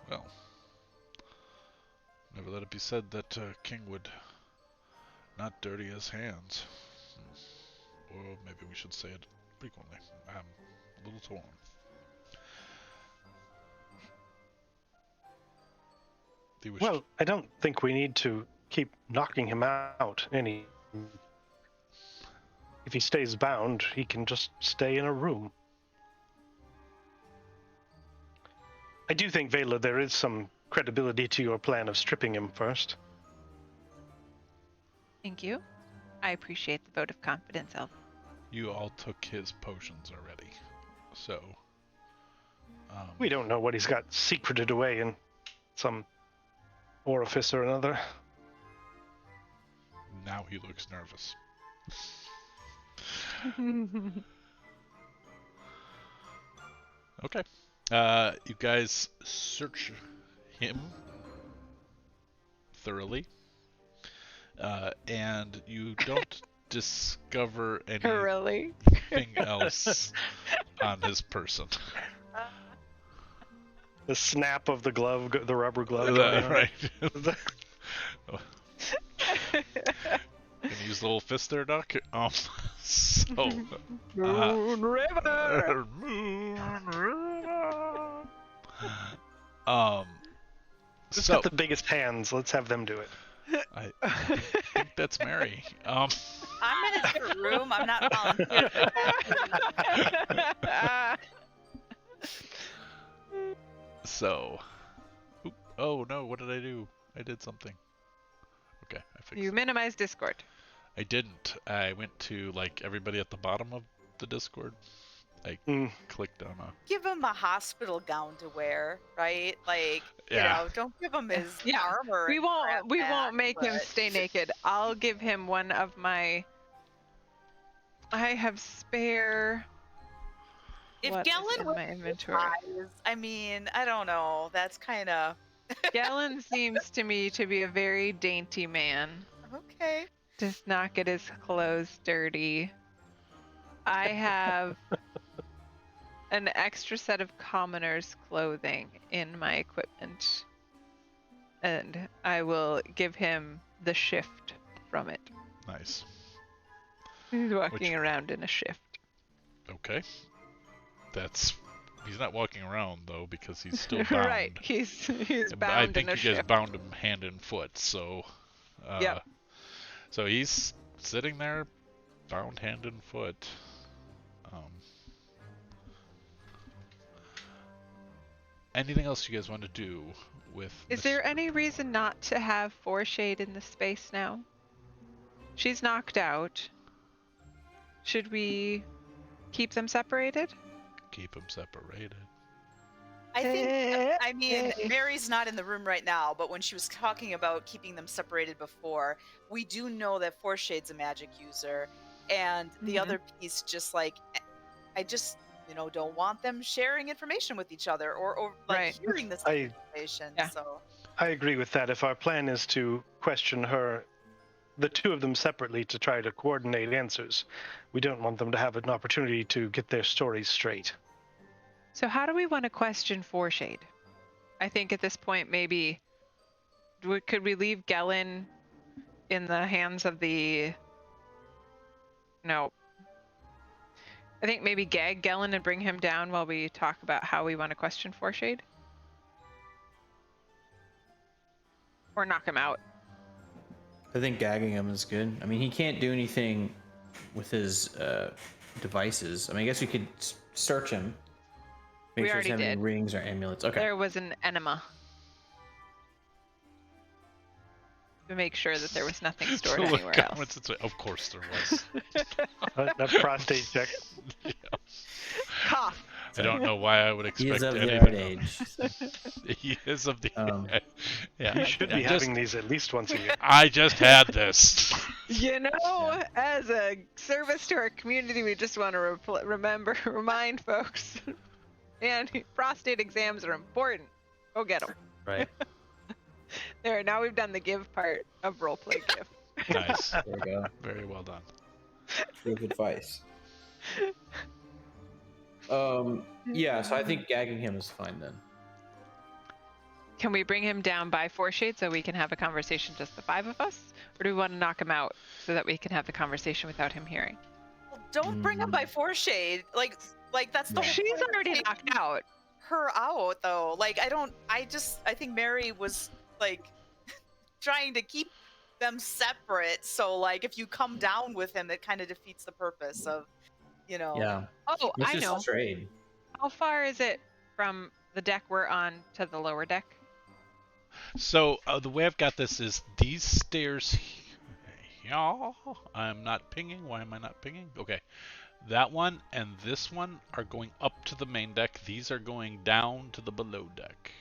Well, never let it be said that King would not dirty his hands. Or maybe we should say it frequently. I'm a little torn. Well, I don't think we need to keep knocking him out any. If he stays bound, he can just stay in a room. I do think, Vela, there is some credibility to your plan of stripping him first. Thank you. I appreciate the vote of confidence, Elf. You all took his potions already, so... We don't know what he's got secreted away in some orifice or another. Now he looks nervous. Okay. You guys search him thoroughly, and you don't discover Really? anything else on his person. The snap of the glove, the rubber glove. going on. Right. Can you use the little fist there, Doc? So... Moon River! Moon River. Who's So got the biggest hands? Let's have them do it. I think that's Mary. I'm in a different room. I'm not volunteering. So, oh no, what did I do? I did something. Okay, I fixed You it. minimize Discord. I didn't. I went to like everybody at the bottom of the Discord. I clicked on a. Give him a hospital gown to wear, right? Like, Yeah. you know, don't give him his Yeah, armor. We and won't. crap We back, won't make him but- stay naked. I'll give him one of my. I have spare. If what is Gellin in was my inventory? eyes, I mean, I don't know. That's kind of Gellin seems to me to be a very dainty man. okay. Does not get his clothes dirty. I have an extra set of commoner's clothing in my equipment, and I will give him the shift from it. Nice. He's walking Which- around in a shift. Okay. He's not walking around though because he's still bound. Right, he's But bound I think in a you guys shift. bound him hand and foot, so. Yep. So he's sitting there, bound hand and foot. Anything else you guys want to do with? Is there any reason not to have Foreshade in the space now? She's knocked out. Should we keep them separated? Keep them separated. I think, I mean, Hey. Mary's not in the room right now, but when she was talking about keeping them separated before, we do know that Foreshade's a magic user. And the other piece, just like, I just, don't want them sharing information with each other or like Right. hearing this information. Yeah. So I agree with that. If our plan is to question her, the two of them separately, to try to coordinate answers, we don't want them to have an opportunity to get their stories straight. So how do we want to question Foreshade? I think at this point, maybe could we leave Gellin in the hands of the? No. I think maybe gag Gellin and bring him down while we talk about how we want to question Foreshade. Or knock him out. I think gagging him is good. I mean, he can't do anything with his devices. I mean, I guess we could search him. Make We sure already he's having did. rings or amulets. Okay. There was an enema. To make sure that there was nothing stored Look, anywhere else. Of course there was. That prostate check. Yeah. Cough. I don't know why I would He expect is of the anything right else. age. He is of the. Yeah. You should be having these at least once a year. I just had this. You know, as a service to our community, we just want to remind folks, and prostate exams are important. Go get them. Right. There, now we've done the give part of roleplay give. Nice. There we go. Very well done. Good advice. Yeah, so I think gagging him is fine then. Can we bring him down by Foreshade so we can have a conversation, just the five of us? Or do we want to knock him out so that we can have the conversation without him hearing? well, don't bring him by Foreshade. Like that's the whole She's point of already taking knocked out. her out though. Like I think Mary was like trying to keep them separate. So like if you come down with him, it kind of defeats the purpose of, Yeah. Oh, Let's I just know. trade. How far is it from the deck we're on to the lower deck? So the way I've got this is these stairs. Yeah, I'm not pinging. Why am I not pinging? Okay, that one and this one are going up to the main deck. These are going down to the below deck.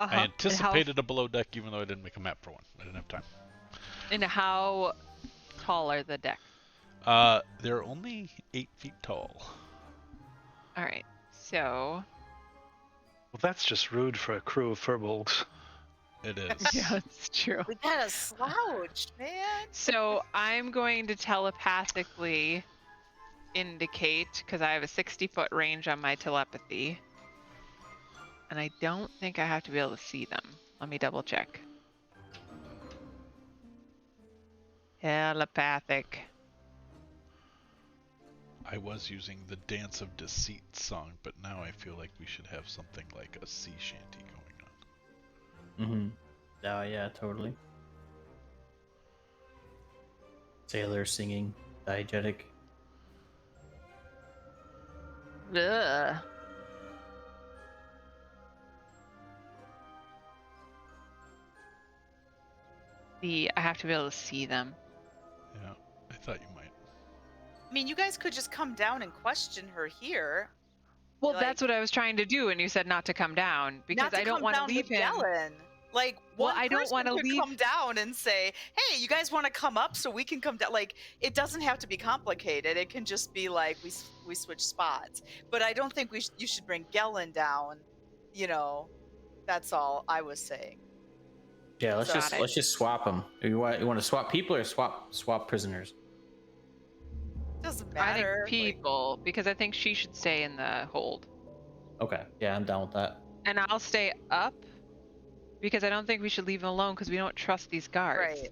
Uh-huh. I anticipated a below deck, even though I didn't make a map for one. I didn't have time. And how tall are the decks? They're only 8 feet tall. All right, so Well, that's just rude for a crew of furbolgs. It is. yeah, it's true. we gotta slouch, man. So I'm going to telepathically indicate, because I have a 60-foot range on my telepathy, and I don't think I have to be able to see them. Let me double check. Telepathic. I was using the Dance of Deceit song, but now I feel like we should have something like a sea shanty going on. Mm-hmm. Oh yeah, totally. Sailor singing, diegetic. Ugh. I have to be able to see them. Yeah, I thought you might. I mean, you guys could just come down and question her here. Well, Like- that's what I was trying to do, and you said not to come down because Not to I don't come want to down leave with him. Gellin. Like Well, one I don't person wanna could leave- come down and say, "Hey, you guys want to come up so we can come down?" Like it doesn't have to be complicated. It can just be like we switch spots. But I don't think you should bring Gellin down. That's all I was saying. Yeah, let's Got it. just swap them. You want to swap people or swap prisoners? Doesn't I matter. think people, because I think she should stay in the hold. Okay, yeah, I'm down with that. And I'll stay up because I don't think we should leave him alone because we don't trust these guards. Right.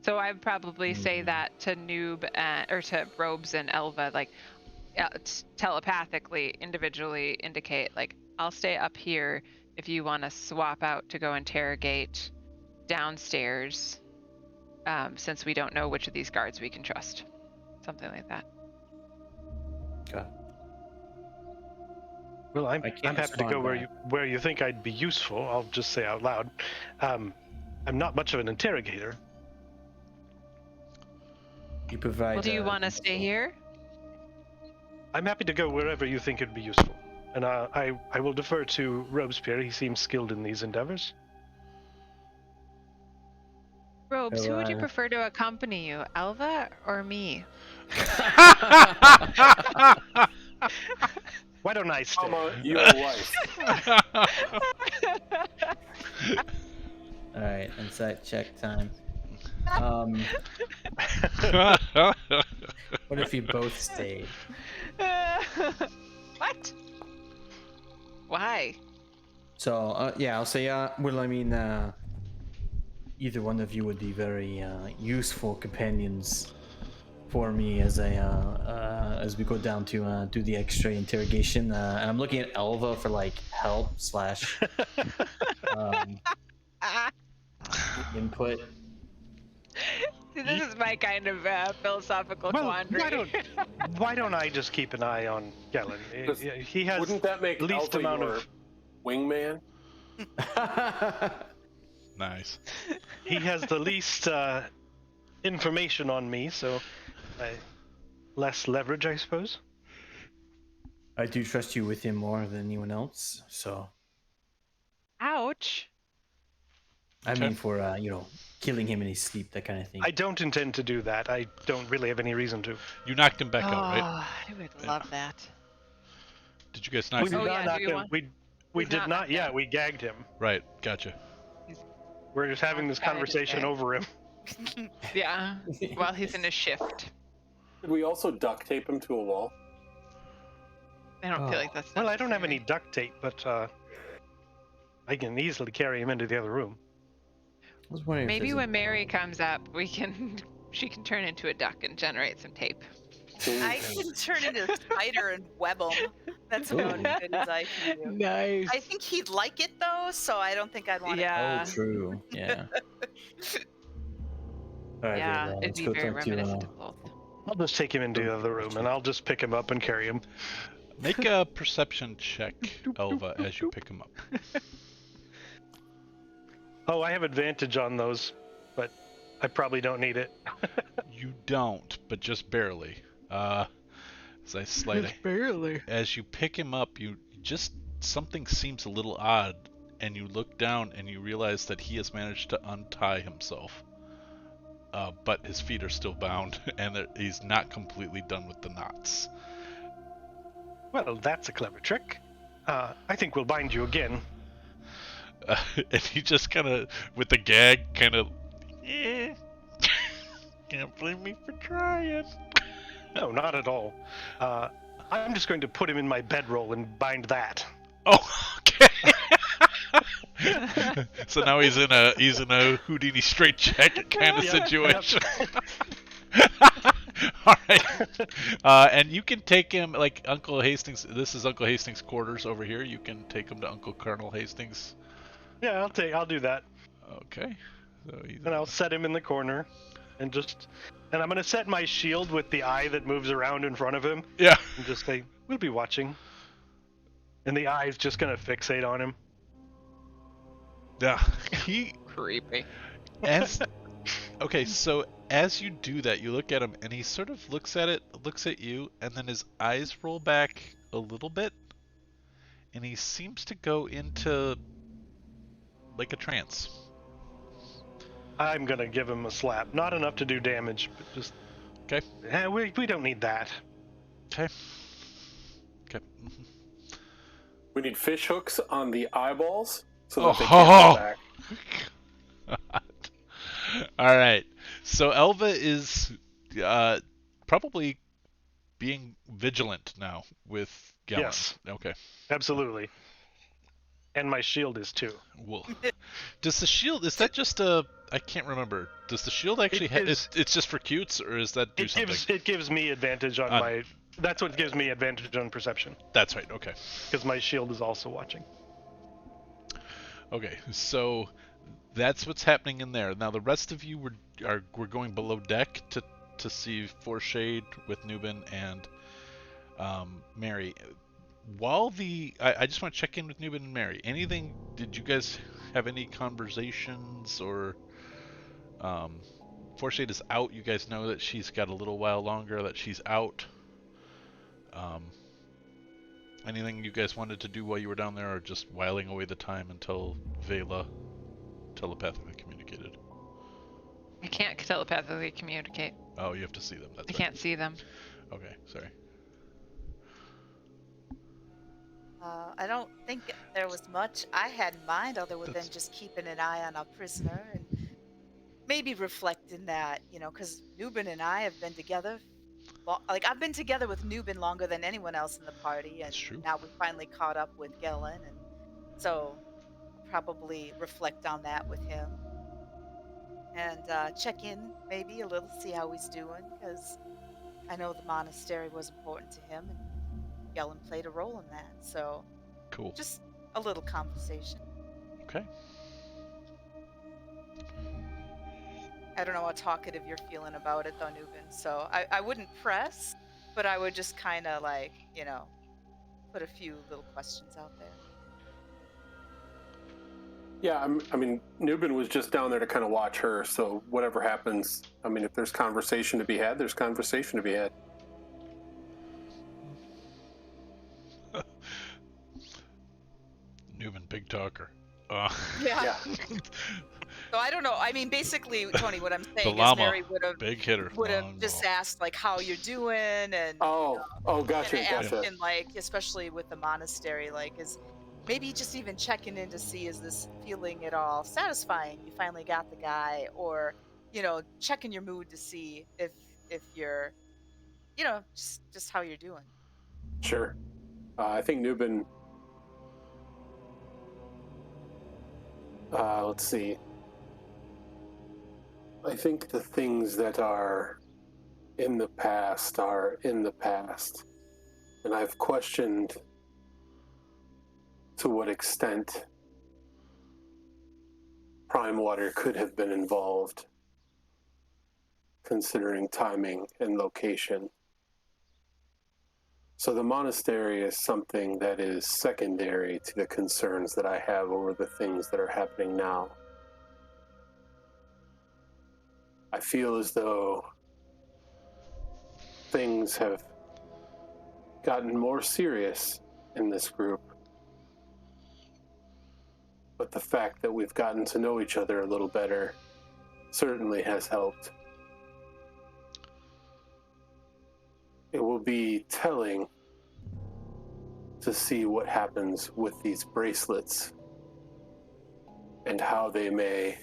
So I'd probably say that to Noob or to Robes and Elva, like telepathically, individually indicate, like, I'll stay up here if you want to swap out to go interrogate downstairs. since we don't know which of these guards we can trust. Something like that. Okay. Well, I'm I can't happy to go respond where you think I'd be useful. I'll just say out loud. I'm not much of an interrogator. You provide. Well, do you want to stay here? I'm happy to go wherever you think it'd be useful. And I will defer to Robespierre. He seems skilled in these endeavors. Robes, who would you prefer to accompany you, Elva or me? Why don't I stay? Your wife. All right, insight check time. What if you both stayed? What? Why? So yeah, I'll say well, I mean, either one of you would be very useful companions for me as I as we go down to do the X-ray interrogation. And I'm looking at Elva for like help slash input. See, this is my kind of philosophical quandary. Why don't I just keep an eye on Gellin? He has Wouldn't that make least Alpha amount your of wingman? Nice. he has the least information on me, so less leverage, I suppose. I do trust you with him more than anyone else, so Ouch. I mean for killing him in his sleep, that kind of thing. I don't intend to do that. I don't really have any reason to. You knocked him back out, right? I would love that. Did you guys knock We him? did Oh, not yeah, knock do you him. want- We He's did not not. knocked Yeah, out. we gagged him. Right, gotcha. We're just having this Outside of conversation bed. over him. Yeah, while he's in a shift. Could we also duct tape him to a wall? I don't feel like that's Well, I don't have any necessary. duct tape, but I can easily carry him into the other room. I was wondering if Maybe there's a- when Mary comes up, she can turn into a duck and generate some tape. I can turn into a spider and web him. That's about as good as I can do. Nice. I think he'd like it though, so I don't think I'd want Yeah. Oh, true. Yeah. All right, Yeah, well, it'd let's be go very talk to reminiscent of both. I'll just take him into the other room, and I'll just pick him up and carry him. Make a perception check, Elva, as you pick him up. Oh, I have advantage on those, but I probably don't need it. You don't, but just barely. As I slide barely. as you pick him up, you just something seems a little odd, and you look down and you realize that he has managed to untie himself. But his feet are still bound, and he's not completely done with the knots. Well, that's a clever trick. I think we'll bind you again. And he just kind of, with the gag, kind of, can't blame me for trying. No, not at all. I'm just going to put him in my bedroll and bind that. Oh, okay. So now he's in a Houdini straitjacket kind of Yep, situation. All right. And you can take him, like Uncle Hastings. This is Uncle Hastings' quarters over here. You can take him to Uncle Colonel Hastings. Yeah, I'll do that. Okay. So he's And I'll set him in the corner, and I'm gonna set my shield with the eye that moves around in front of him, yeah. and just say, "We'll be watching." And the eye's just gonna fixate on him. Yeah. He Creepy. Okay, so as you do that, you look at him, and he sort of looks at you, and then his eyes roll back a little bit, and he seems to go into like a trance. I'm gonna give him a slap. Not enough to do damage, but just. Okay. We don't need that. Okay. Okay. We need fish hooks on the eyeballs so that Oh, they can't go back. All right. So Elva is probably being vigilant now with Gellin. Yes. Okay. Absolutely. And my shield is too. Well, does the shield, is that just I can't remember. Does the shield actually it's just for cutes, or is that do something? It gives me advantage on my. That's what gives me advantage on perception, That's right. Okay. because my shield is also watching. Okay. So that's what's happening in there. Now the rest of you were we're going below deck to see Foreshade with Nubin and Mary. While I just want to check in with Nubin and Mary. Anything? Did you guys have any conversations or? Foreshade is out. You guys know that she's got a little while longer that she's out. Anything you guys wanted to do while you were down there, or just whiling away the time until Vela telepathically communicated? I can't telepathically communicate. Oh, you have to see them. That's I right. can't see them. Okay, sorry. I don't think there was much I had in mind other than just keeping an eye on our prisoner and maybe reflecting that, because Nubin and I have been together. Like, I've been together with Nubin longer than anyone else in the party, and That's true. now we finally caught up with Gellin, and so I'll probably reflect on that with him and check in maybe a little, see how he's doing, because I know the monastery was important to him, and Gellin played a role in that. So Cool. just a little conversation. Okay. I don't know how talkative you're feeling about it, though, Nubin. So I wouldn't press, but I would just kind of put a few little questions out there. Yeah, I mean, Nubin was just down there to kind of watch her. So whatever happens, I mean, if there's conversation to be had, there's conversation to be had. Newman, big talker. Yeah. So I don't know. I mean, basically, Tony, what I'm The saying is llama, Mary big hitter. would have Long just ball. asked how you're doing, and Gotcha. asking especially with the monastery, is maybe just even checking in to see, is this feeling at all satisfying? You finally got the guy, or checking your mood to see if you're just how you're doing. Sure. I think Nubin. Let's see. I think the things that are in the past are in the past. And I've questioned to what extent Prime Water could have been involved, considering timing and location. So the monastery is something that is secondary to the concerns that I have over the things that are happening now. I feel as though things have gotten more serious in this group. But the fact that we've gotten to know each other a little better certainly has helped. It will be telling to see what happens with these bracelets and how they may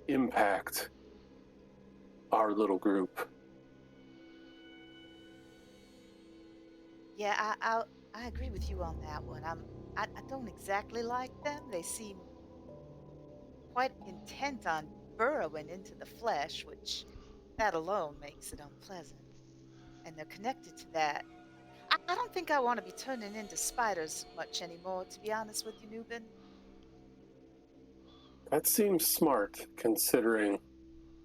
impact our little group. Yeah, I agree with you on that one. I don't exactly like them. They seem quite intent on burrowing into the flesh, which that alone makes it unpleasant. And they're connected to that. I don't think I want to be turning into spiders much anymore, to be honest with you, Nubin. That seems smart, considering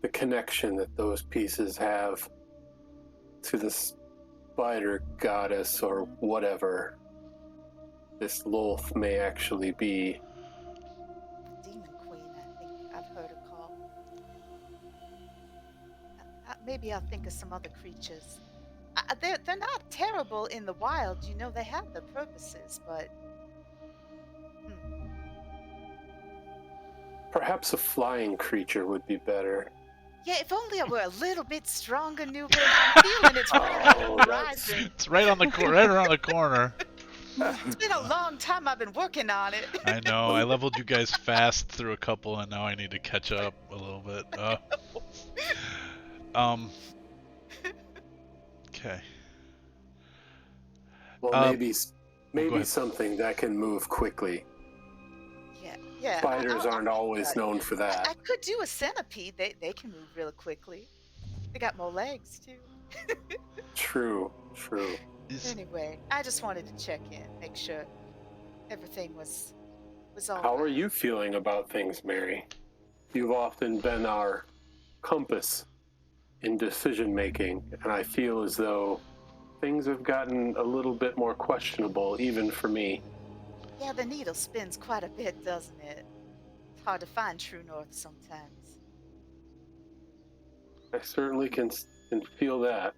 the connection that those pieces have to the spider goddess or whatever this Lolth may actually be. Demon Queen, I think I've heard her called. Maybe I'll think of some other creatures. They're not terrible in the wild. They have their purposes, but... Perhaps a flying creature would be better. Yeah, if only I were a little bit stronger, Nubin. I'm feeling it's right on the horizon. It's right on the right around the corner. It's been a long time I've been working on it. I know. I leveled you guys fast through a couple, and now I need to catch up a little bit. Okay. Well, maybe go ahead. something that can move quickly. Yeah. Spiders aren't always known for that. I could do a centipede. They can move real quickly. They got more legs too. True. Anyway, I just wanted to check in, make sure everything was all How are right. you feeling about things, Mary? You've often been our compass in decision making, and I feel as though things have gotten a little bit more questionable, even for me. Yeah, the needle spins quite a bit, doesn't it? It's hard to find true north sometimes. I certainly can feel that.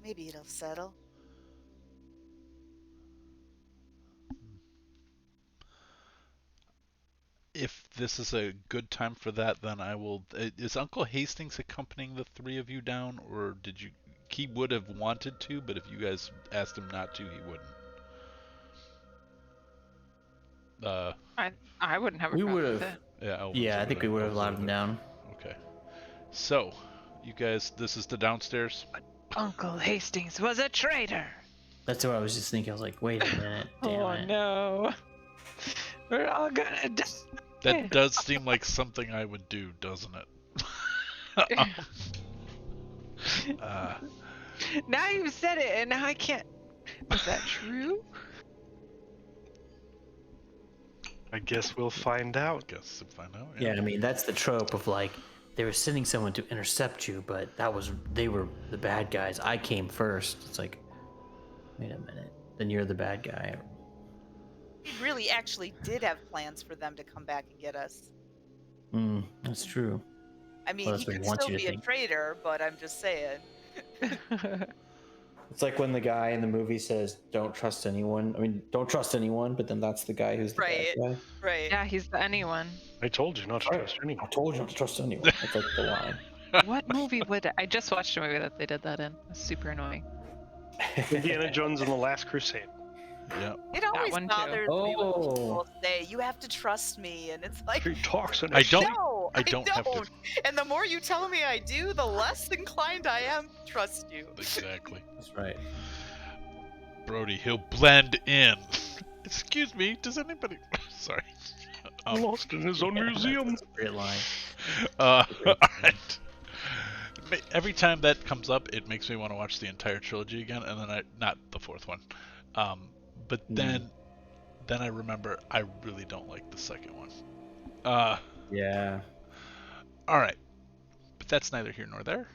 Maybe it'll settle. If this is a good time for that, then I will. Is Uncle Hastings accompanying the three of you down, or did you? He would have wanted to, but if you guys asked him not to, he wouldn't. I wouldn't have a We problem would with have. it. Yeah, Elvin's Yeah, I over think there. we would have Elvin's allowed over him there. down. Okay. So, you guys, this is the downstairs. Uncle Hastings was a traitor. That's what I was just thinking. I was like, wait a minute. Damn it. No. We're all gonna die. That does seem like something I would do, doesn't it? Now you've said it, and now I can't. Was that true? I guess we'll find out. Guess we'll find out. Yeah, I mean, that's the trope of like, they were sending someone to intercept you, but they were the bad guys. I came first. It's like, wait a minute. Then you're the bad guy. We really actually did have plans for them to come back and get us. That's true. I mean, Well, he that's what he could wants still you to be a think. traitor, but I'm just saying. It's like when the guy in the movie says, "Don't trust anyone." I mean, don't trust anyone, but then that's the guy who's the Right. bad guy. Right. Yeah, he's the anyone. I told you not to trust anyone. I told you not to trust anyone. That's like the line. What movie would I just watched a movie that they did that in? It was super annoying. Indiana Jones and the Last Crusade. Yeah. It always one too. bothers me when Oh. people say, you have to trust me. And it's like, He talks in I a don't- no, I don't have to. And the more you tell me I do, the less inclined I am to trust you. Exactly. That's right. Brody, he'll blend in. Excuse me, does anybody... Sorry. lost in his own museum. That's a great line. Alright. Every time that comes up, it makes me want to watch the entire trilogy again, and then not the fourth one. But then I remember I really don't like the second one. Yeah. Alright. But that's neither here nor there.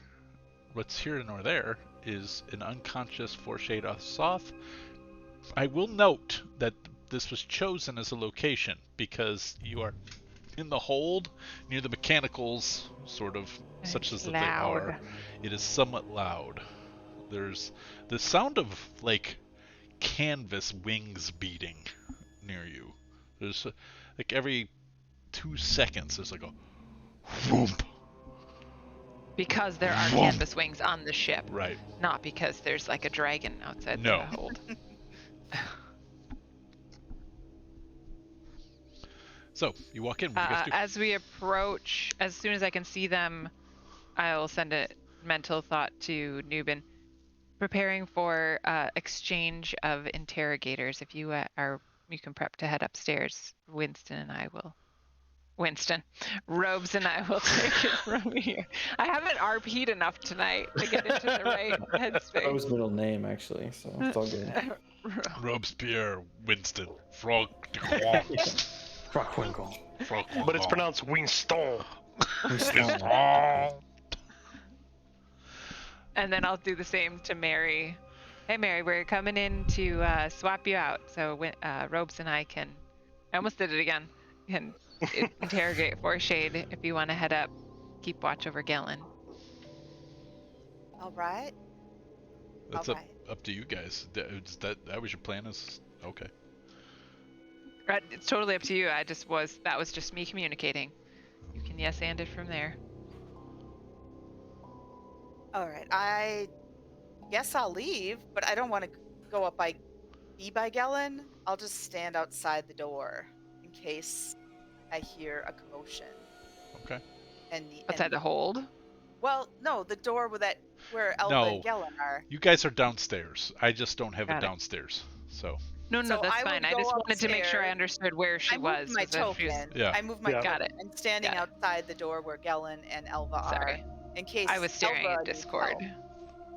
What's here nor there is an unconscious Forshade Soth. I will note that this was chosen as a location because you are in the hold near the mechanicals, sort of, such as that they are. It is somewhat loud. There's the sound of like canvas wings beating near you. There's like every 2 seconds there's like a whoomp. Because there are Whoa. canvas wings on the ship, Right. not because there's like a dragon outside No. the hold. So you walk in. What do you guys do? As we approach, as soon as I can see them, I'll send a mental thought to Nubin, preparing for exchange of interrogators. If you you can prep to head upstairs. Robes and I will take it from here. I haven't RP'd enough tonight to get into the right That was headspace. middle name, actually, so it's all good. Robespierre, Winston, Frog de Croix. Rockwinkle. But it's pronounced Winston. And then I'll do the same to Mary. Hey, Mary, we're coming in to swap you out. So Robes and I can. I almost did it again. Can interrogate Forshade if you want to head up. Keep watch over Gellin. All right. That's All right. up to you guys. That was your plan? Is okay. It's totally up to you. That was just me communicating. You can yes and it from there. All right. I guess I'll leave, but I don't want to go up by Gellin. I'll just stand outside the door in case I hear a commotion. Okay. Outside the hold. Well, no, the door where Elva No. and Gellin are. You guys are downstairs. I just don't have Got it it. downstairs. So No, So that's I would fine. I go just wanted to make sure I upstairs. understood where she I was. moved my 'cause if she was- token. Yeah. I moved my Yeah. token. Got it. I'm standing Got it. outside the door where Gellin and Elva Sorry. are. In case I was staring Elva at needs Discord. help.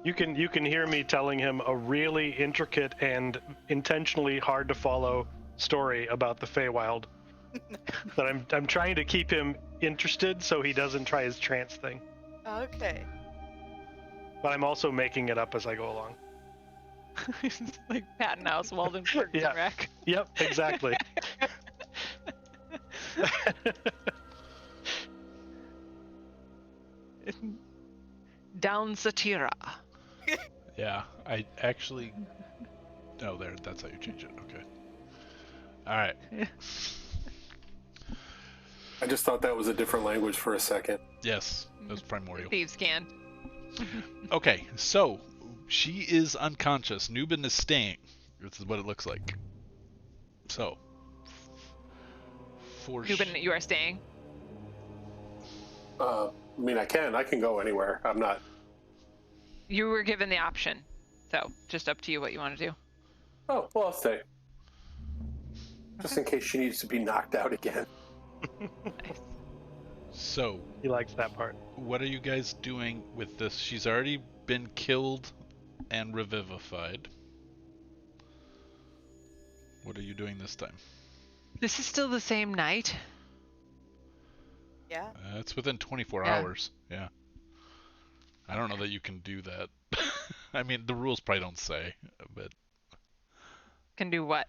You can hear me telling him a really intricate and intentionally hard to follow story about the Feywild But I'm trying to keep him interested so he doesn't try his trance thing. Okay. But I'm also making it up as I go along. It's like Patton House, Walden Park, Yeah. Rec. Yep, exactly. Down Satira. Yeah, I actually. Oh, there. That's how you change it. Okay. All right. I just thought that was a different language for a second. Yes, that's primordial. Thieves can. Okay, so she is unconscious. Nubin is staying. This is what it looks like. So, for Nubin, you are staying. I mean, I can go anywhere. I'm not. You were given the option, so just up to you what you want to do. Oh, well, I'll stay. Just in case she needs to be knocked out again. Nice. So, He likes that part. what are you guys doing with this? She's already been killed and revivified. What are you doing this time? This is still the same night. Yeah. It's within 24 Yeah. hours. Yeah. I don't know that you can do that. I mean, the rules probably don't say, but Can do what?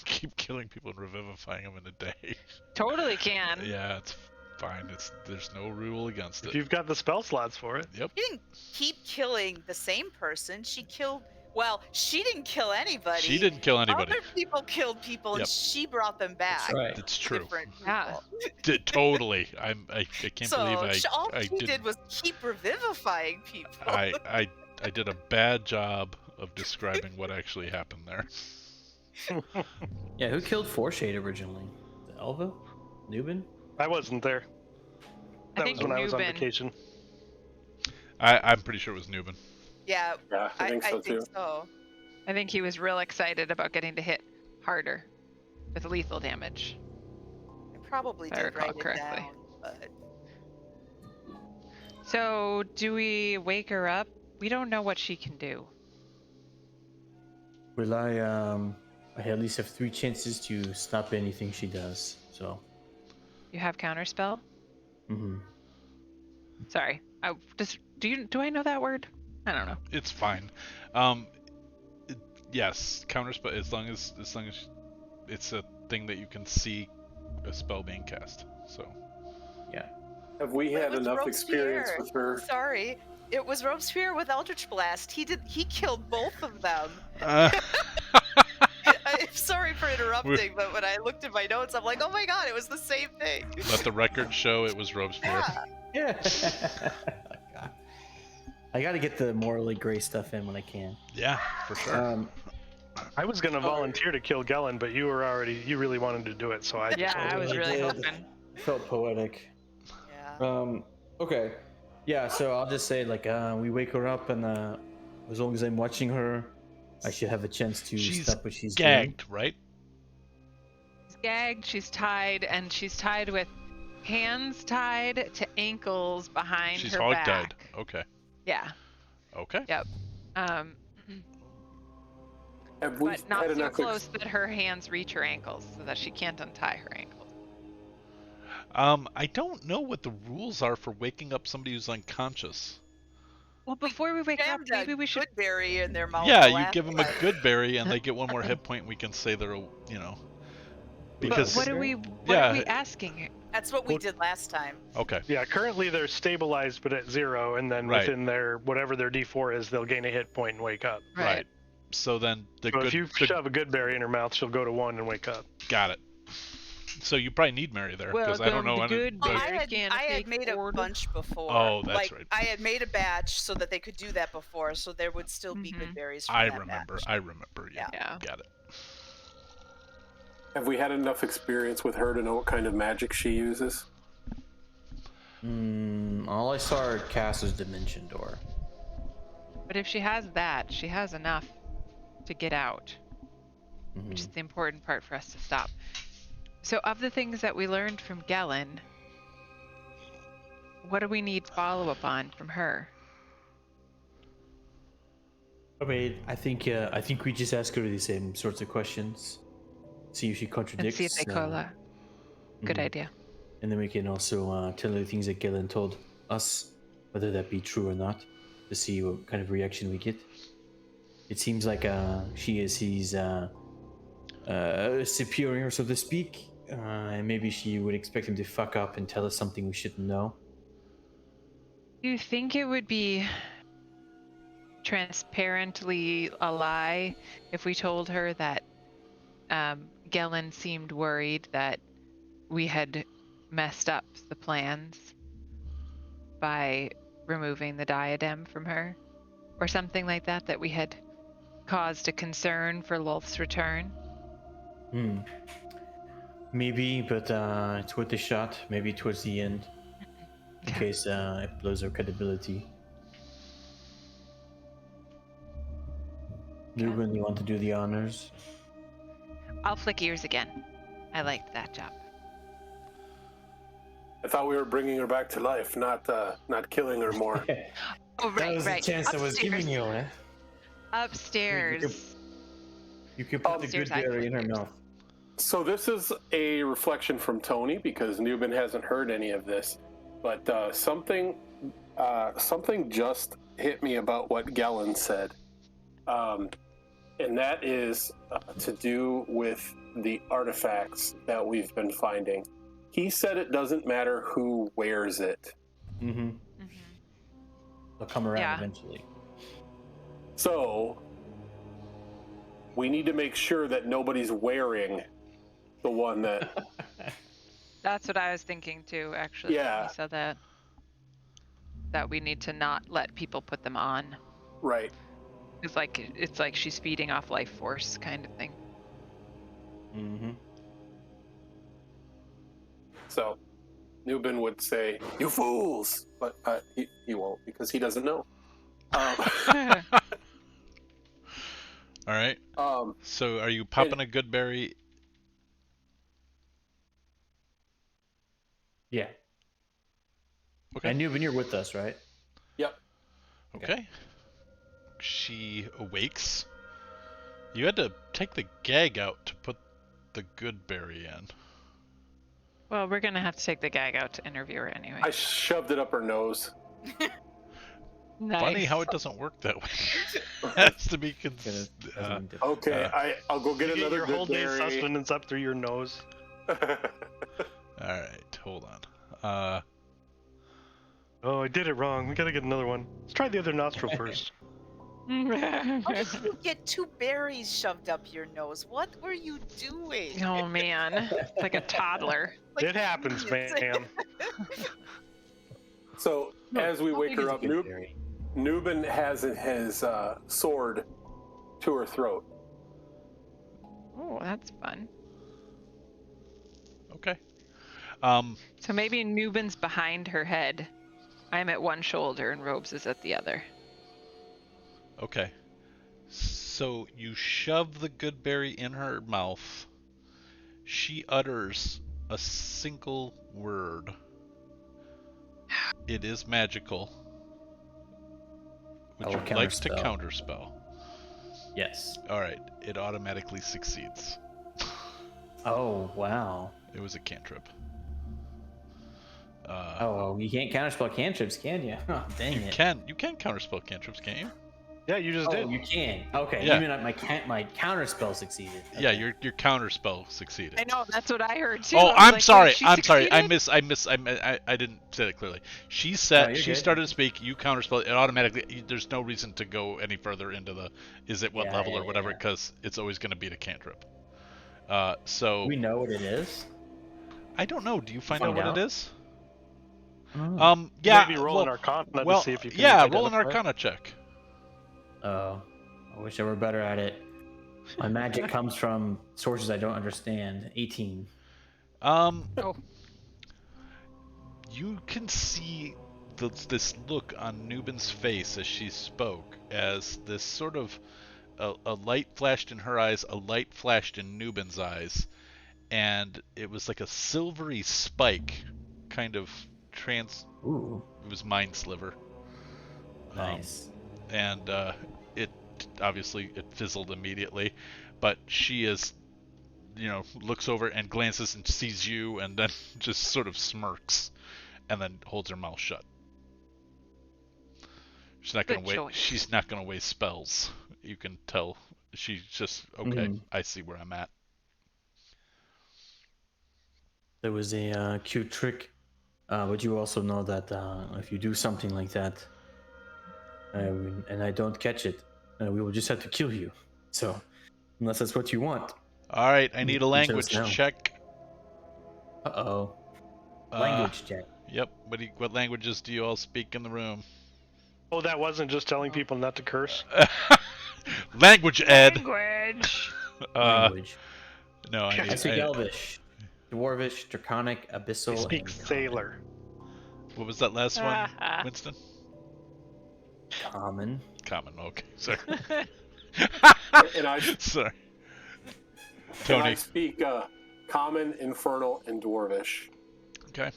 keep killing people and revivifying them in a day. Totally can. Yeah, it's fine. There's no rule against If it. you've got the spell slots for it. Yep. She didn't keep killing the same person. She killed. Well, she didn't kill anybody. She didn't kill anybody. Other people killed people, Yep. and she brought them back. That's right. It's true. Different Yeah. people. Totally. I can't So believe all I she did. did was keep revivifying people. I did a bad job of describing what actually happened there. Yeah, who killed Foreshade originally? Elva? Nubin? I wasn't there. I That think was when I was on Nubin. vacation. I'm pretty sure it was Nubin. Yeah, Yeah, I think so too. so. I think he was real excited about getting to hit harder with lethal damage. I probably If I did recall write it correctly. down, but So, do we wake her up? We don't know what she can do. Will I at least have 3 chances to stop anything she does, so. You have counterspell? Mm-hmm. Sorry. Do I know that word? I don't know. It's fine. Yes, counterspell as long as it's a thing that you can see a spell being cast. So Yeah. Have we But it had was enough experience Robespierre. with her? Sorry, it was Robespierre with Eldritch Blast. He killed both of them. I'm sorry for interrupting, but when I looked at my notes, I'm like, oh my god, it was the same thing. let the record show it was Robespierre. Yeah. Yeah. I gotta get the morally gray stuff in when I can. Yeah, for sure. I was gonna volunteer to kill Gellin, but you really wanted to do it, so I Yeah, I was really did. hoping. Felt poetic. Yeah. Okay. Yeah, so I'll just say like we wake her up and as long as I'm watching her, I should have a chance to She's stop what she's Gagged, right? She's gagged, she's tied, and she's tied with hands tied to ankles behind She's her hog-tied. back. Okay. Yeah. Okay. Yep. Have we But not had so enough? close that her hands reach her ankles, so that she can't untie her ankles. I don't know what the rules are for waking up somebody who's unconscious. Well, before we wake up, Jammed maybe a we should. good berry in their mouth. Yeah, the you last give them a time. good berry and they get one more hit point. And we can say they're, because What are we yeah. asking? That's what we did last time. Okay. Yeah, currently they're stabilized but at 0, and then Right. within their whatever their D4 is, they'll gain a hit point and wake up. Right. So then the So good. if you shove a good berry in her mouth, she'll go to 1 and wake up. Got it. So you probably need Mary there because I don't know. Welcome to any- good Well, berry. I had made a bunch before. Oh, that's like, right. I had made a batch so that they could do that before, so there would still be good Mhm. berries. From I that remember. batch. I remember. Yeah. Yeah. Got it. Have we had enough experience with her to know what kind of magic she uses? All I saw her cast was Dimension Door. But if she has that, she has enough to get out, which is the important part for us to stop. So, of the things that we learned from Gellin, what do we need follow-up on from her? I mean, I think we just ask her the same sorts of questions. See if she And contradicts. see if they cola. Good idea. And then we can also tell her the things that Galen told us, whether that be true or not, to see what kind of reaction we get. It seems like she is his superior, so to speak, and maybe she would expect him to fuck up and tell us something we shouldn't know. Do you think it would be transparently a lie if we told her that Gelen seemed worried that we had messed up the plans by removing the diadem from her? Or something like that, that we had caused a concern for Lolth's return? Maybe, but it's worth a shot. Maybe towards the end, in Okay. case it blows our credibility. Ruben, you want to do the honors? I'll flick ears again. I liked that job. I thought we were bringing her back to life, not killing her more. Oh, right, That was right. the chance I was giving you, eh? Upstairs. You could put the Upstairs, good I berry in her flick ears. mouth. So this is a reflection from Tony because Newbin hasn't heard any of this, but something just hit me about what Galen said, and that is to do with the artifacts that we've been finding. He said it doesn't matter who wears it. Mm-hmm. Mhm. They'll come around Yeah. eventually. So we need to make sure that nobody's wearing the one that. That's what I was thinking too, actually. Yeah. When you said that. That we need to not let people put them on. Right. It's like she's feeding off life force kind of thing. Mm-hmm. So Newbin would say, "You fools!" But he won't because he doesn't know. All right. Um, So are you popping a good berry? Yeah. Okay. And Newbin, you're with us, right? yep. Okay. She awakes. You had to take the gag out to put the good berry in. Well, we're gonna have to take the gag out to interview her anyway. I shoved it up her nose. Nice. Funny how it doesn't work that way. Has to be Okay, I'll go get You get another your good whole day's berry. sustenance up through your nose. All right, hold on. Oh, I did it wrong. We gotta get another one. Let's try the other nostril first. How did you get 2 berries shoved up your nose? What were you doing? Oh man, it's like a toddler. Like It happens, idiots. man. So as we wake her up, Noob. Newbin has his sword to her throat. Oh, that's fun. Okay. So maybe Newbin's behind her head. I'm at one shoulder and Robes is at the other. Okay. So you shove the good berry in her mouth. She utters a single word. It is magical. Would you like to counterspell? Yes. Alright, it automatically succeeds. Oh, wow. It was a cantrip. Oh, you can't counterspell cantrips, can you? Oh, dang You it. can counterspell cantrips, can't you? Yeah, you just Oh, did. you can. Okay, Yeah. you mean my counterspell succeeded. Yeah, Okay. your counterspell succeeded. I know, that's what I heard too. Oh, I was I'm like, sorry. wait, she I'm sorry. succeeded? I didn't say that clearly. She No, said you're she good. started to speak. You counterspell it automatically. There's no reason to go any further into the is it what Yeah, level yeah, or whatever yeah. because it's always going to beat a cantrip. So We know what it is. I don't know. Do you find Find out what out. it is? Oh. Yeah. Maybe roll an Arcana well, to see if you can yeah. Roll an identify it. Arcana check. Oh, I wish I were better at it. My magic comes from sources I don't understand. 18. Oh. You can see this look on Newbin's face as she spoke, as this sort of a light flashed in her eyes, a light flashed in Newbin's eyes, and it was like a silvery spike, kind of Ooh, It was Mind Sliver. nice. And it obviously it fizzled immediately, but she is looks over and glances and sees you, and then just sort of smirks, and then holds her mouth shut. She's not Good gonna wait. choice. She's not gonna waste spells. You can tell. She's just okay. Mhm. I see where I'm at. There was a cute trick, but you also know that if you do something like that, and I don't catch it, we will just have to kill you. So, unless that's what you want. All right, I need a You language chose no. check. Uh-oh. Language check. Yep. What languages do you all speak in the room? Oh, that wasn't just telling people not to curse? Language, Ed. Language. Language. No, I speak Elvish, Dwarvish, Draconic, Abyssal, I speak and Common. sailor. What was that last one, Winston? Common. Common. Okay, sorry. And I, Sorry. and Tony. I speak Common, Infernal, and Dwarvish. Okay.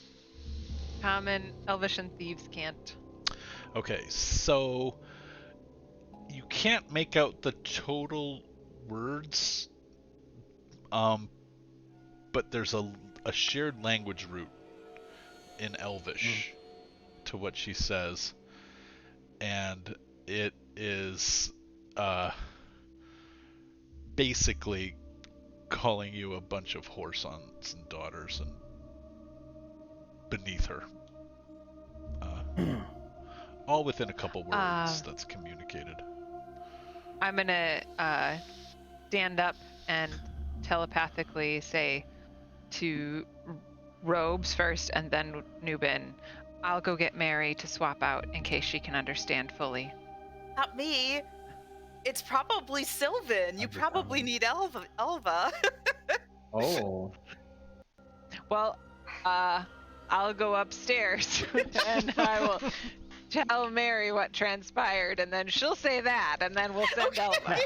Common, Elvish, and Thieves can't. Okay, so you can't make out the total words, but there's a shared language root in Elvish to what she says, and it is basically calling you a bunch of whore sons and daughters and beneath her. All within a couple words that's communicated. I'm gonna stand up and telepathically say to Robes first and then Nubin, I'll go get Mary to swap out in case she can understand fully. Not me. It's probably Sylvan. You probably need Elva. Oh. Well, I'll go upstairs and I will tell Mary what transpired, and then she'll say that, and then we'll send Elva.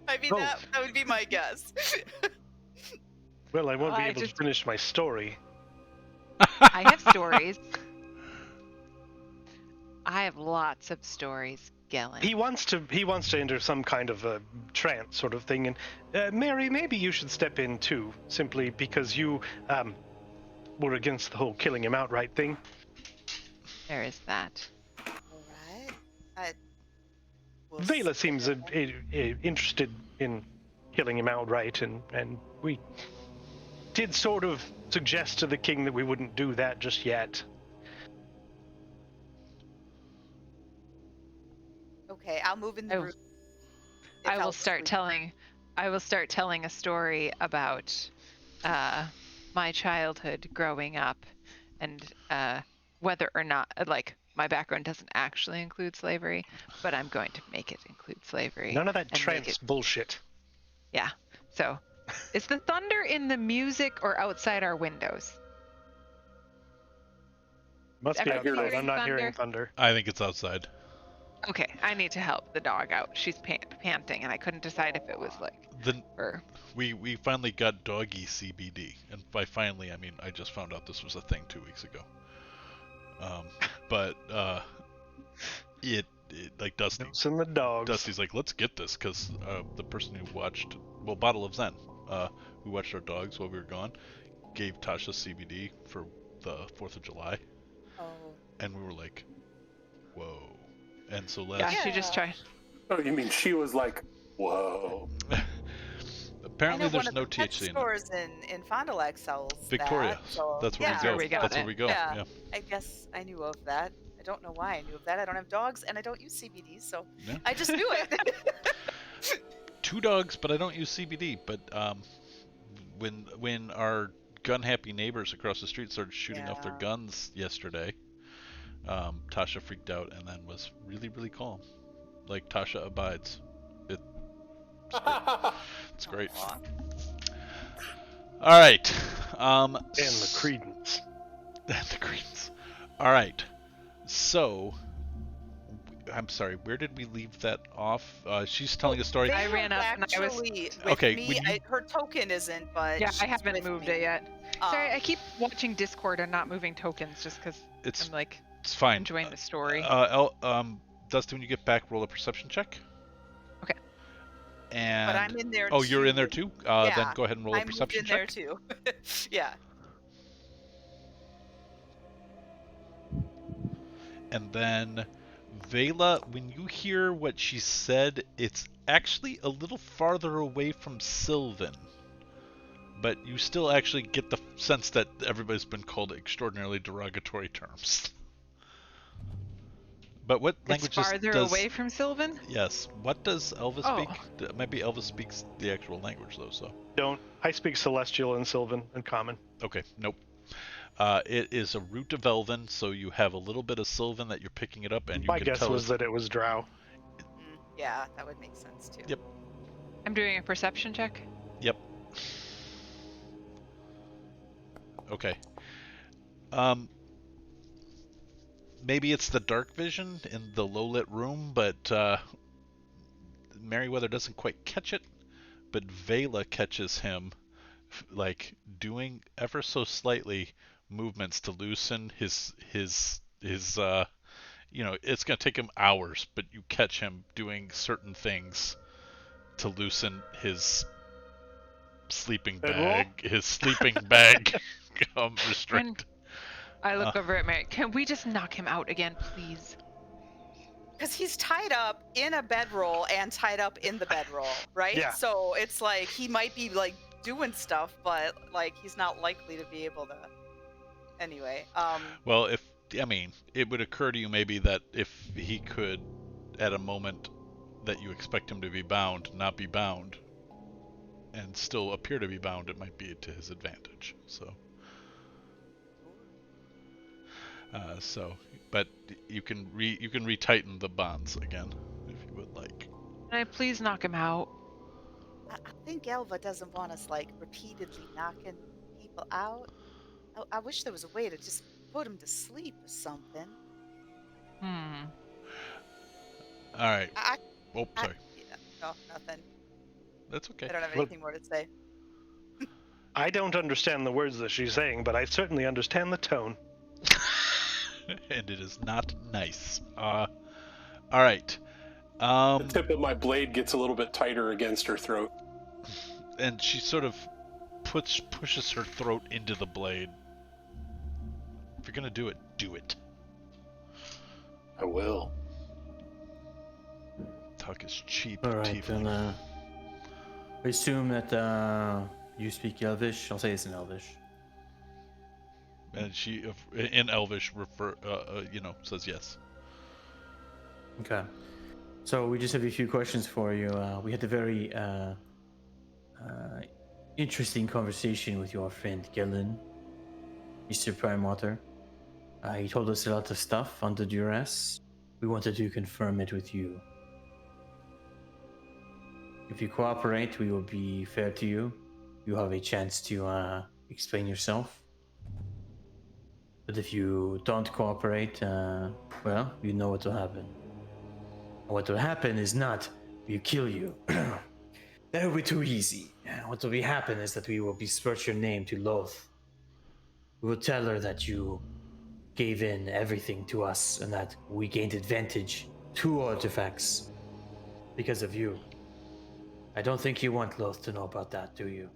I mean, that would be my guess. Well, I won't be I able just- to finish my story. I have stories. I have lots of stories, Gellin. He wants to enter some kind of a trance sort of thing, and Mary, maybe you should step in too, simply because you were against the whole killing him outright thing. There is that. Alright. Vela seems interested in killing him outright, and we did sort of suggest to the king that we wouldn't do that just yet. Okay, I'll move in the room. I will start telling a story about my childhood growing up, and whether or not, like, my background doesn't actually include slavery, but I'm going to make it include slavery. None of that and make trance bullshit. Yeah. So, is the thunder in the music or outside our windows? Must be Everybody outside. I'm not hearing hearing thunder. I think it's outside. Okay, I need to help the dog out. She's panting, and I couldn't decide if it was like her. We finally got doggy CBD, and by finally I mean I just found out this was a thing 2 weeks ago. But it like Dusty. And the dogs. Dusty's like, let's get this, because the person who watched, Bottle of Zen, who watched our dogs while we were gone, gave Tasha CBD for the 4th of July. Oh. And we were like, whoa. And so Yeah, she just tried. Oh, you mean she was like, whoa. Apparently there's one of no the pet THC in it. stores in Fond du Lac sells Victoria. that, so That's where yeah. we go. That's where we go. Yeah. Yeah. I guess I knew of that. I don't know why I knew of that. I don't have dogs and I don't use CBD, so Yeah. I just knew it. 2 dogs, but I don't use CBD. But when our gun-happy neighbors across the street started shooting off their guns yesterday, Tasha freaked out and then was really, really calm. Like Tasha abides. It's great. All right. And the credence. And the credence. All right. So, I'm sorry. Where did we leave that off? She's telling a story. I ran up and I was with okay. Me, her token isn't, but yeah, I she's haven't with moved me. it yet. Sorry, I keep watching Discord and not moving tokens just because I'm like it's fine. enjoying the story. Dusty, when you get back, roll a perception check. Okay. And But I'm in there oh, you're in there too. too. Then Yeah, go ahead and roll a I moved perception in there check. too. Yeah. And then Vela, when you hear what she said, it's actually a little farther away from Sylvan. But you still actually get the sense that everybody's been called extraordinarily derogatory terms. But what It's languages farther does... away from Sylvan? Yes. What does Elvis Oh. speak? Maybe Elvis speaks the actual language, though, so... I speak Celestial and Sylvan and Common. Okay, nope. It is a root of Elven, so you have a little bit of Sylvan that you're picking it up, and you My can guess tell was us... that it was Drow. Yeah, that would make sense too. Yep. I'm doing a perception check. Yep. Okay. Maybe it's the dark vision in the low-lit room, but Merryweather doesn't quite catch it. But Vela catches him, like doing ever so slightly movements to loosen his it's gonna take him hours, but you catch him doing certain things to loosen his sleeping bag, restraint. I look over at Mary. Can we just knock him out again, please? Because he's tied up in a bedroll and tied up in the bedroll, right? Yeah. So it's like he might be like doing stuff, but like he's not likely to be able to. Anyway. Well, it would occur to you maybe that if he could, at a moment that you expect him to be bound, not be bound, and still appear to be bound, it might be to his advantage. But you can retighten the bonds again if you would like. Can I please knock him out? I think Elva doesn't want us like repeatedly knocking people out. I wish there was a way to just put him to sleep or something. Hmm. All right. Sorry. No, nothing. That's okay. I don't have anything more to say. I don't understand the words that she's saying, but I certainly understand the tone. And it is not nice. All right. The tip of my blade gets a little bit tighter against her throat. And she sort of pushes her throat into the blade. If you're gonna do it, do it. I will. Talk is cheap. All right, tiefling. then I assume that you speak Elvish. I'll say it's in Elvish. And she, in Elvish, says yes. Okay. So we just have a few questions for you. We had a very interesting conversation with your friend Gillen, Mr. Primewater. He told us a lot of stuff under duress. We wanted to confirm it with you. If you cooperate, we will be fair to you. You have a chance to explain yourself. But if you don't cooperate, well, you know what will happen. What will happen is not we kill you. That will be too easy. What will happen is that we will besmirch your name to Loth. We will tell her that you gave in everything to us and that we gained advantage to artifacts because of you. I don't think you want Loth to know about that, do you?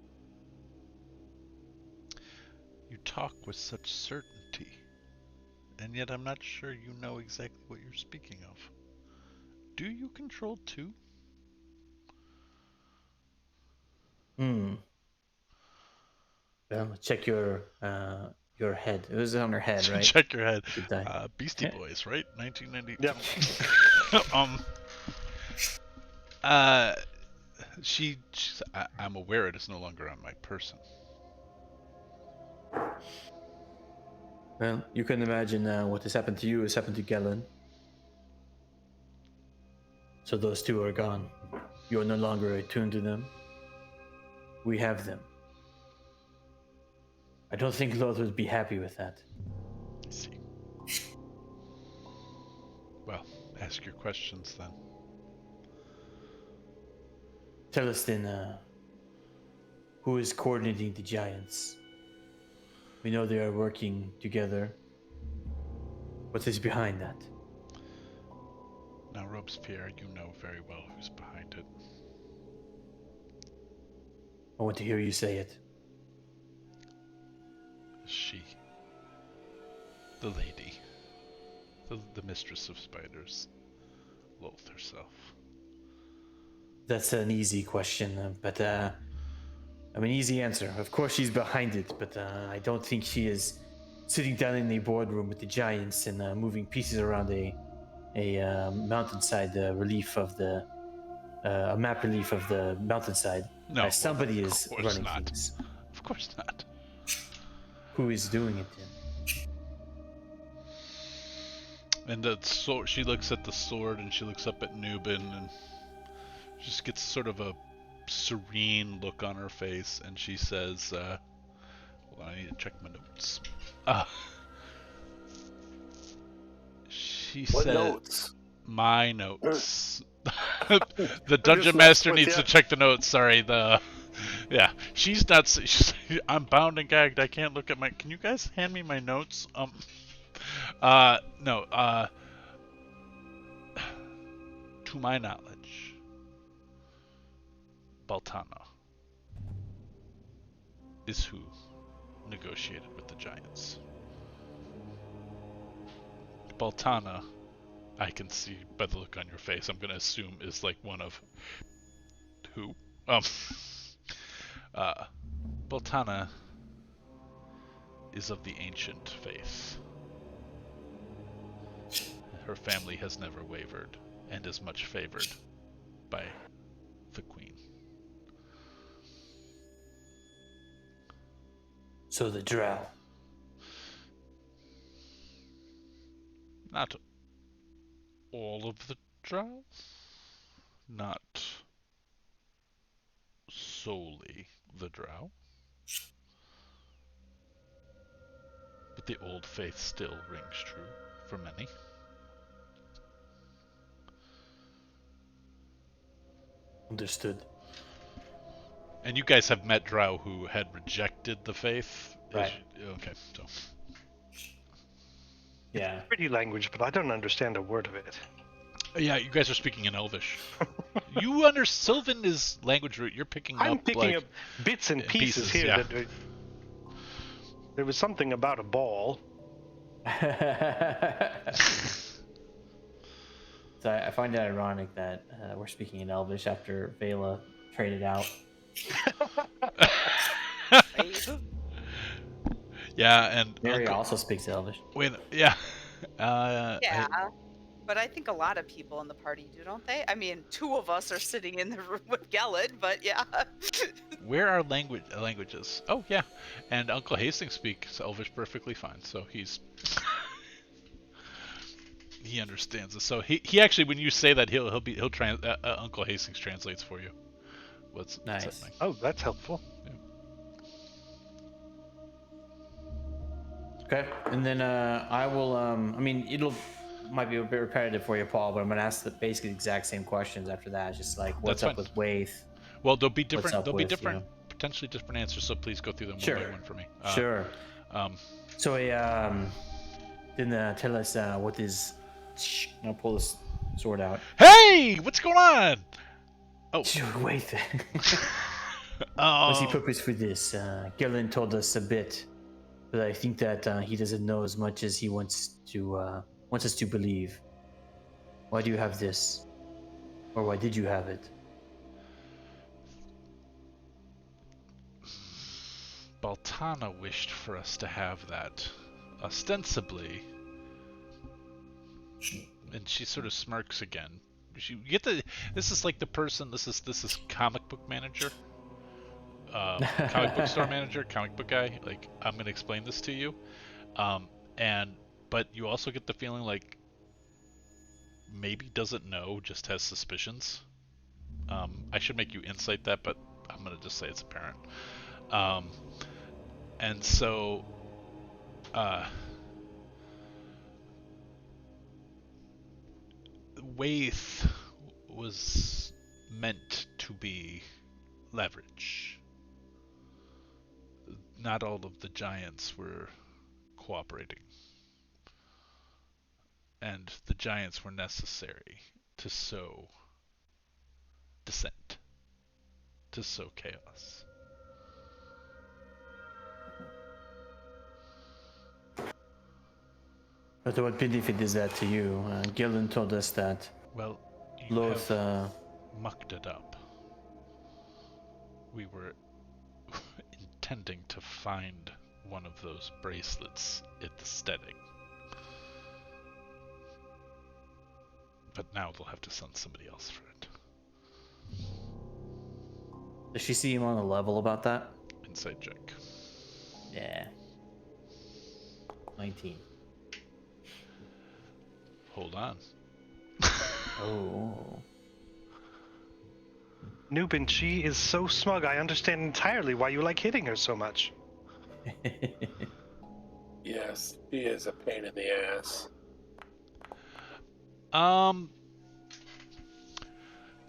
You talk with such certainty, and yet I'm not sure you know exactly what you're speaking of. Do you control two? Well, check your head. It was on her head, right? Check your head. Good die. Beastie Boys, right? 1990. Yep. I'm aware it is no longer on my person. Well, you can imagine what has happened to you has happened to Galen. So those two are gone. You are no longer attuned to them. We have them. I don't think Loth would be happy with that. I see. Well, ask your questions then. Tell us then, who is coordinating the giants? We know they are working together. What is behind that? Now, Robespierre, you know very well who's behind it. I want to hear you say it. She, the lady, the mistress of spiders, Loth herself. That's an easy question, but I mean, easy answer. Of course, she's behind it, but I don't think she is sitting down in a boardroom with the giants and moving pieces around a mountainside relief of the a map relief of the mountainside. No, Somebody of is course running not. things. Of course not. Who is doing it then? And she looks at the sword and she looks up at Nubin and just gets sort of a serene look on her face and she says, hold on, I need to check my notes. She What said, notes? my notes. The dungeon master needs to check the notes. Sorry, yeah, she's not. I'm bound and gagged. I can't look at my. Can you guys hand me my notes? No. To my knowledge, Baltana is who negotiated with the giants. Baltana, I can see by the look on your face, I'm gonna assume is like one of who? Baltana is of the ancient faith. Her family has never wavered and is much favored by the queen. So the drow. Not all of the drow. Not solely the drow. But the old faith still rings true for many. Understood. And you guys have met drow who had rejected the faith? Right. Okay, so. Yeah. Pretty language, but I don't understand a word of it. Yeah, you guys are speaking in Elvish. Sylvan is language root. You're picking I'm up picking up bits and pieces here. yeah. That there was something about a ball. So I find it ironic that we're speaking in Elvish after Vela traded out. Yeah, and Mary also speaks Elvish. Yeah. Yeah, but I think a lot of people in the party do, don't they? I mean, two of us are sitting in the room with Gellid, but yeah. Where are languages? Oh yeah, and Uncle Hastings speaks Elvish perfectly fine, so he understands it. So he actually, when you say that, Uncle Hastings translates for you. What's nice? Happening. Oh, that's helpful. Yeah. Okay, and then I will. I mean, might be a bit repetitive for you, Paul, but I'm gonna ask basically the exact same questions after that. Just like what's up with Waith? Well, there'll be different. Potentially different answers. So please go through them one by one for me. Sure. So then tell us what is. I'll pull this sword out. Hey, what's going on? Oh, Waith. What's the purpose for this? Gillen told us a bit, but I think that he doesn't know as much as he wants us to believe. Why do you have this? Or why did you have it? Baltana wished for us to have that, ostensibly. And she sort of smirks again. This is like the person. This is comic book manager, comic book store manager, comic book guy. Like, I'm gonna explain this to you, but you also get the feeling like maybe doesn't know, just has suspicions. I should make you insight that, but I'm gonna just say it's apparent. And so, Waith was meant to be leverage. Not all of the giants were cooperating. And the giants were necessary to sow dissent, to sow chaos. But what benefit is that to you? Gillen told us that Well, you Loth. have mucked it up. We were intending to find one of those bracelets at the steading. But now they'll have to send somebody else for it. Does she see him on a level about that? Insight check. Yeah. 19. Hold on. Oh. Nubin, she is so smug. I understand entirely why you like hitting her so much. Yes, he is a pain in the ass.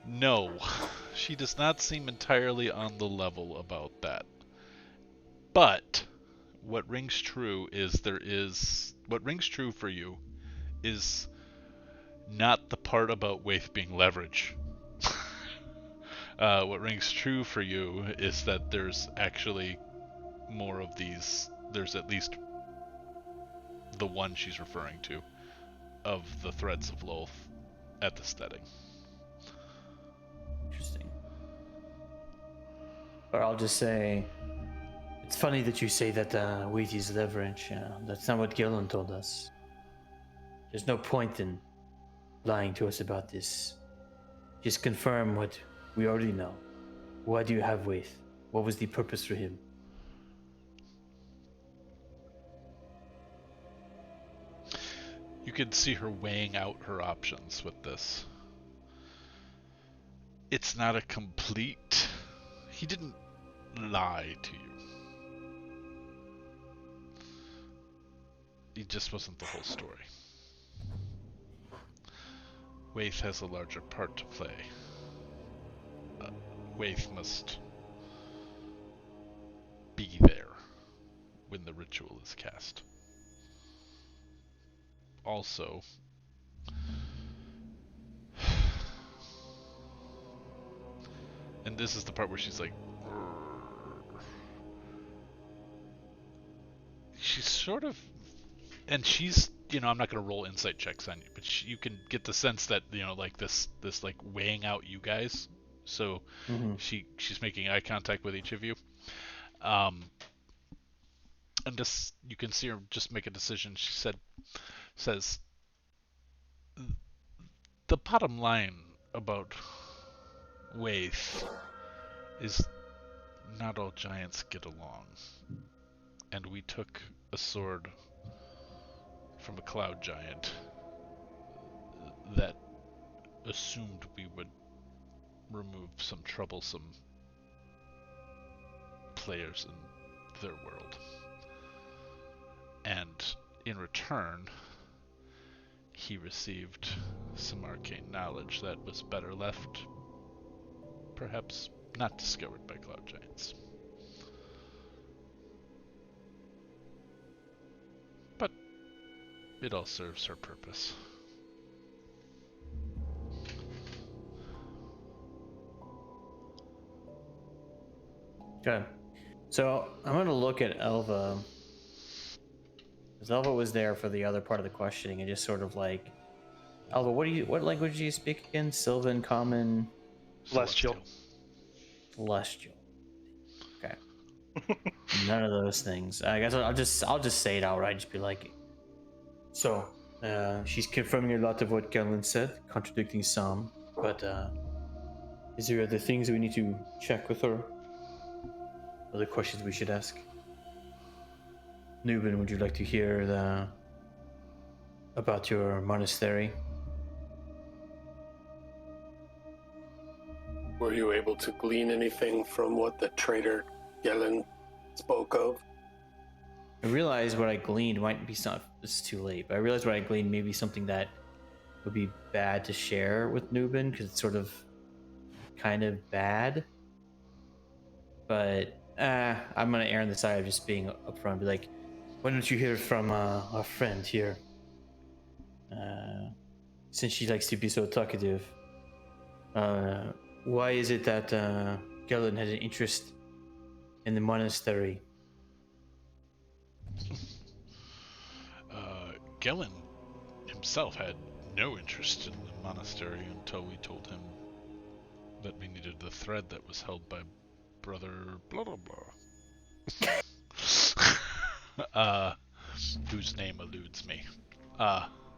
No. She does not seem entirely on the level about that. But what rings true what rings true for you is not the part about Waith being leverage. What rings true for you is that there's actually more of these. There's at least the one she's referring to of the threads of Loth at the steading. Interesting. Or I'll just say, it's funny that you say that wheat is leverage. That's not what Gillen told us. There's no point in lying to us about this. Just confirm what we already know. Why do you have Waith? What was the purpose for him? You could see her weighing out her options with this. It's not a complete... He didn't lie to you. It just wasn't the whole story. Waith has a larger part to play. Waith must be there when the ritual is cast. Also, and this is the part where she's like, she's sort of, and she's, I'm not going to roll insight checks on you, but you can get the sense that, like this like weighing out you guys. So she's making eye contact with each of you. And just, you can see her just make a decision. She says, the bottom line about Waith is not all giants get along. And we took a sword from a cloud giant that assumed we would remove some troublesome players in their world. And in return, he received some arcane knowledge that was better left, perhaps not discovered by cloud giants. But it all serves her purpose. Okay. So I'm going to look at Elva. Because Elva was there for the other part of the questioning and just sort of like, Elva, what language do you speak again? Sylvan, Common? Celestial. Celestial. Okay. None of those things. I guess I'll just say it outright. Just be like, so she's confirming a lot of what Galen said, contradicting some. But is there other things we need to check with her? Other questions we should ask? Nubin, would you like to hear about your monastery? Were you able to glean anything from what the traitor Gelen spoke of? I realized what I gleaned might be something. It's too late, but I realized what I gleaned may be something that would be bad to share with Nubin because it's sort of kind of bad. But I'm gonna err on the side of just being upfront. Be like, why don't you hear from our friend here? Since she likes to be so talkative. Why is it that Gelen had an interest in the monastery? Gelen himself had no interest in the monastery until we told him that we needed the thread that was held by brother blah blah blah. Whose name eludes me.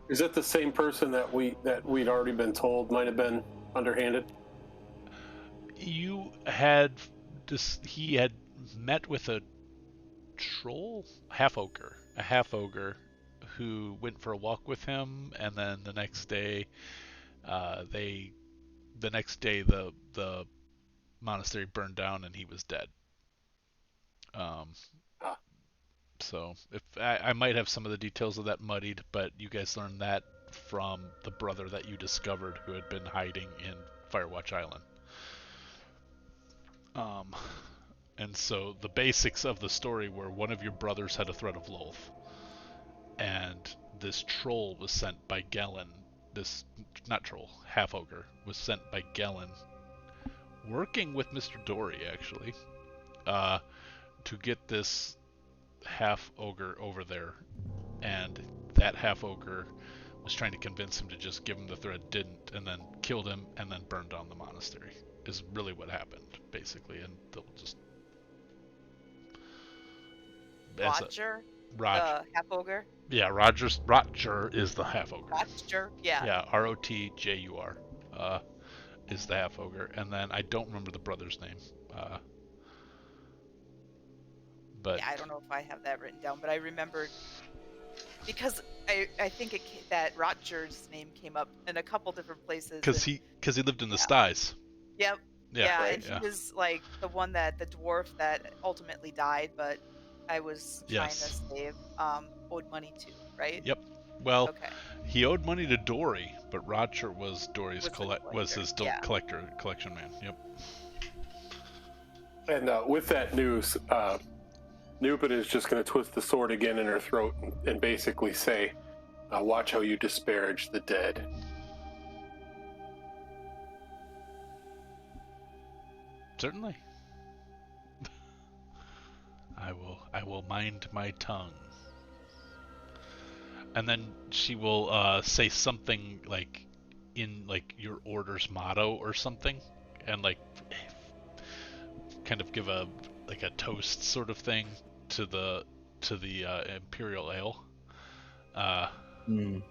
Is it the same person that we'd already been told might have been underhanded? He had met with a troll, a half ogre, who went for a walk with him, and then the next day, the monastery burned down and he was dead. So if I might have some of the details of that muddied, but you guys learned that from the brother that you discovered who had been hiding in Firewatch Island. And so the basics of the story were one of your brothers had a thread of Lolth, and this troll was sent by Gellin. This, not troll, half ogre, was sent by Gellin, working with Mr. Dory actually, to get this half ogre over there, and that half ogre was trying to convince him to just give him the thread, didn't, and then killed him, and then burned down the monastery. Is really what happened, basically, and they'll just. Roger, Roger, half ogre. Yeah, Roger is the half ogre. Roger, yeah. Yeah, Rotjur, is the half ogre, and then I don't remember the brother's name. But yeah, I don't know if I have that written down, but I remembered because I think that Roger's name came up in a couple different places. Because he lived in the styes. Yep. Yeah, right, and he was like the one that the dwarf that ultimately died, but I was trying to save owed money to, right? Yep. Well, okay. He owed money to Dory, but Roger was Dory's his collection man. Yep. And with that news, Nubin is just going to twist the sword again in her throat and basically say, "Watch how you disparage the dead." Certainly. I will mind my tongue. And then she will say something like in like your order's motto or something, and like kind of give a toast sort of thing to the imperial ale, and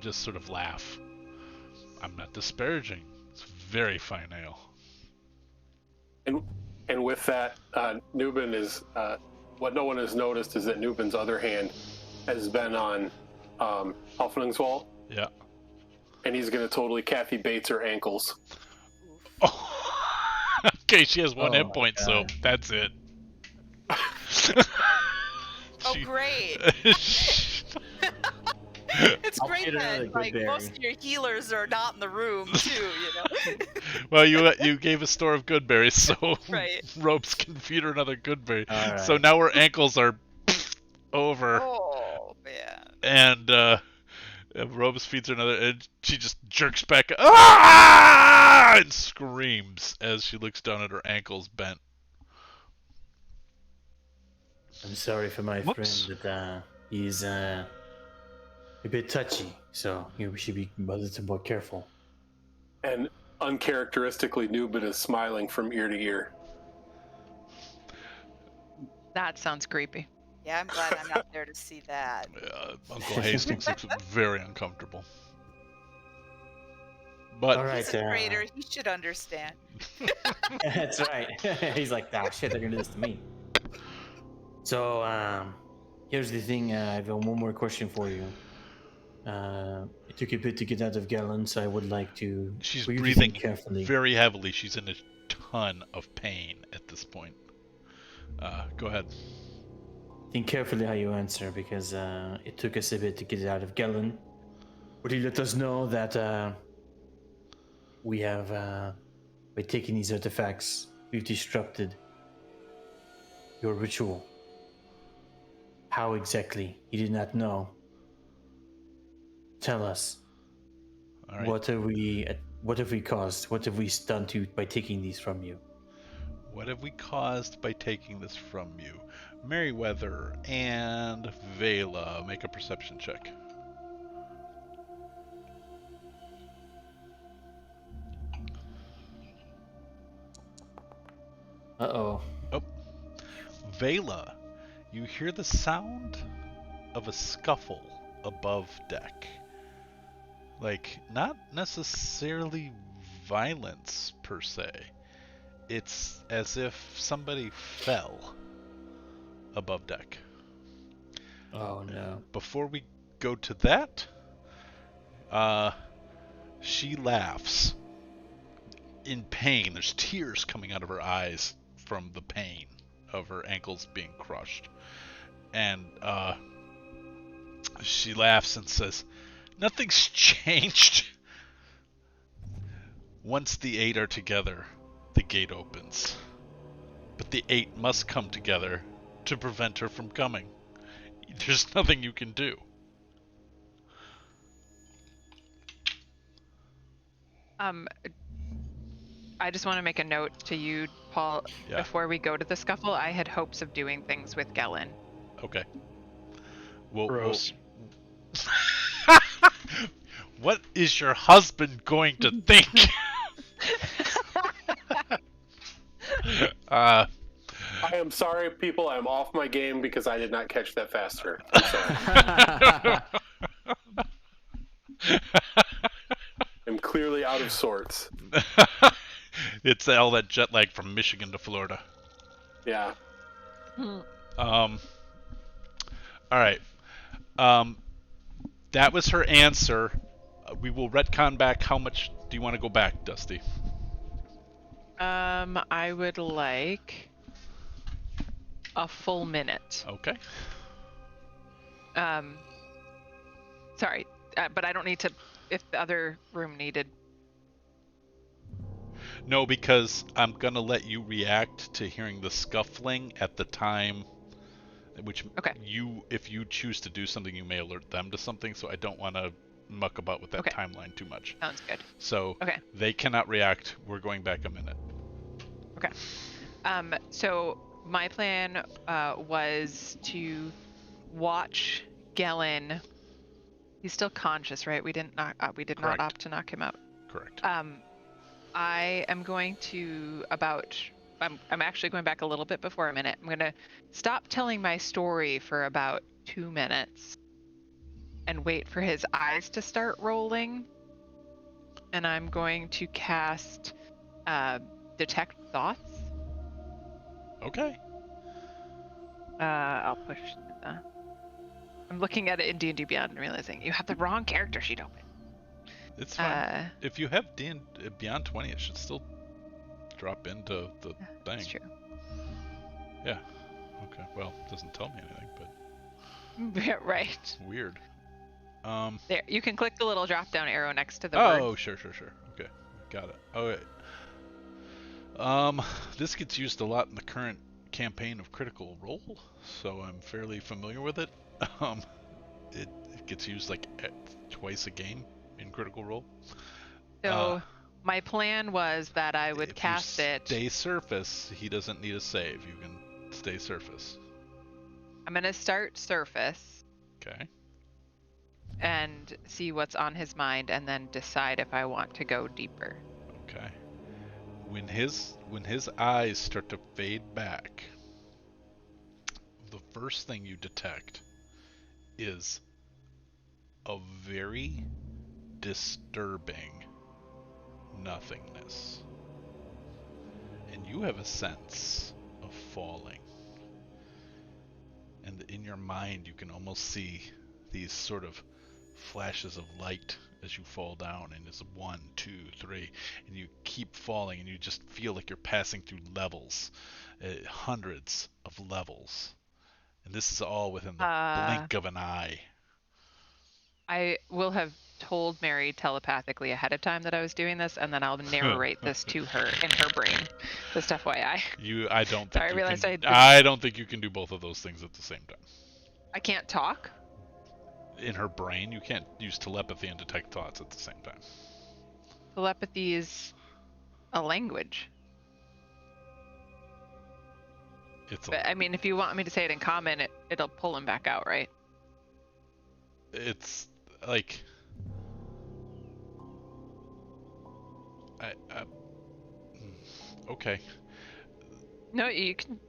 just sort of laugh. I'm not disparaging. It's very fine ale. And with that, Nubin is what no one has noticed is that Nubin's other hand has been on Halfling's wall. Yeah. And he's going to totally Kathy Bates her ankles. Oh. Okay, she has one hit point, so that's it. Oh, great. It's great that like most of your healers are not in the room too, you know. Well, you gave a store of good berries, so right. Ropes can feed her another good berry. Right. So now her ankles are over. Oh man. And Ropes feeds her another, and she just jerks back and screams as she looks down at her ankles bent. I'm sorry for my friend that he's a bit touchy, so we should be a little more careful. And uncharacteristically, Nubin is smiling from ear to ear. That sounds creepy. Yeah, I'm glad I'm not there to see that. Uncle Hastings looks very uncomfortable. But all right, he's a traitor. He should understand. That's right. He's like, shit, they're gonna do this to me. So, here's the thing. I have one more question for you. It took a bit to get out of Gallon, so I would like to... She's breathing carefully. Very heavily. She's in a ton of pain at this point. Go ahead. Think carefully how you answer, because it took us a bit to get out of Gallon. Would you let us know that we have, by taking these artifacts, we've disrupted your ritual? How exactly? You did not know. Tell us. All right. What have we caused? What have we done by taking these from you? What have we caused by taking this from you? Merryweather and Vela, make a perception check. Vela, you hear the sound of a scuffle above deck. Like, not necessarily violence per se. It's as if somebody fell above deck. Oh no. Before we go to that, she laughs in pain. There's tears coming out of her eyes from the pain of her ankles being crushed. And she laughs and says, "Nothing's changed." Once the 8 are together, the gate opens. But the 8 must come together to prevent her from coming. There's nothing you can do. I just want to make a note to you, Paul. Yeah. Before we go to the scuffle, I had hopes of doing things with Gellin. Okay. We'll, Gross. What is your husband going to think? I am sorry, people. I'm off my game because I did not catch that faster. I'm sorry. I'm clearly out of sorts. It's all that jet lag from Michigan to Florida. Yeah. All right. That was her answer. We will retcon back. How much do you want to go back, Dusty? I would like a full minute. Okay. Sorry, but I don't need to. If the other room needed. No, because I'm gonna let you react to hearing the scuffling at the time, which Okay. if you choose to do something, you may alert them to something. So I don't want to muck about with that Okay. timeline too much. Sounds good. So Okay. they cannot react. We're going back a minute. Okay. So my plan was to watch Gellin. He's still conscious, right? We did not Correct. opt to knock him out. Correct. I am going to I'm actually going back a little bit before a minute. I'm going to stop telling my story for about 2 minutes and wait for his eyes to start rolling. And I'm going to cast Detect Thoughts. Okay. I'll push the... I'm looking at it in D&D Beyond and realizing you have the wrong character sheet open. It's fine. If you have Beyond 20, it should still drop into the thing. That's true. Yeah. Okay. Well, it doesn't tell me anything, but Yeah, right. weird. There, you can click the little drop-down arrow next to the word. Oh, sure. Okay. Got it. Okay. This gets used a lot in the current campaign of Critical Role, so I'm fairly familiar with it. It gets used like twice a game in Critical Role. So my plan was that I would cast it. Stay surface. He doesn't need a save. You can stay surface. I'm gonna start surface Okay. and see what's on his mind, and then decide if I want to go deeper. Okay. When his eyes start to fade back, the first thing you detect is a very disturbing nothingness. And you have a sense of falling. And in your mind, you can almost see these sort of flashes of light as you fall down, and it's 1, 2, 3, and you keep falling, and you just feel like you're passing through levels, hundreds of levels. And this is all within the blink of an eye. I will have told Mary telepathically ahead of time that I was doing this, and then I'll narrate this to her in her brain. Just FYI. I don't think Sorry, I realized I don't think you can do both of those things at the same time. I can't talk? In her brain, you can't use telepathy and detect thoughts at the same time. Telepathy is a language. But I mean, if you want me to say it in common, it'll pull him back out, right? It's like okay. No, you can.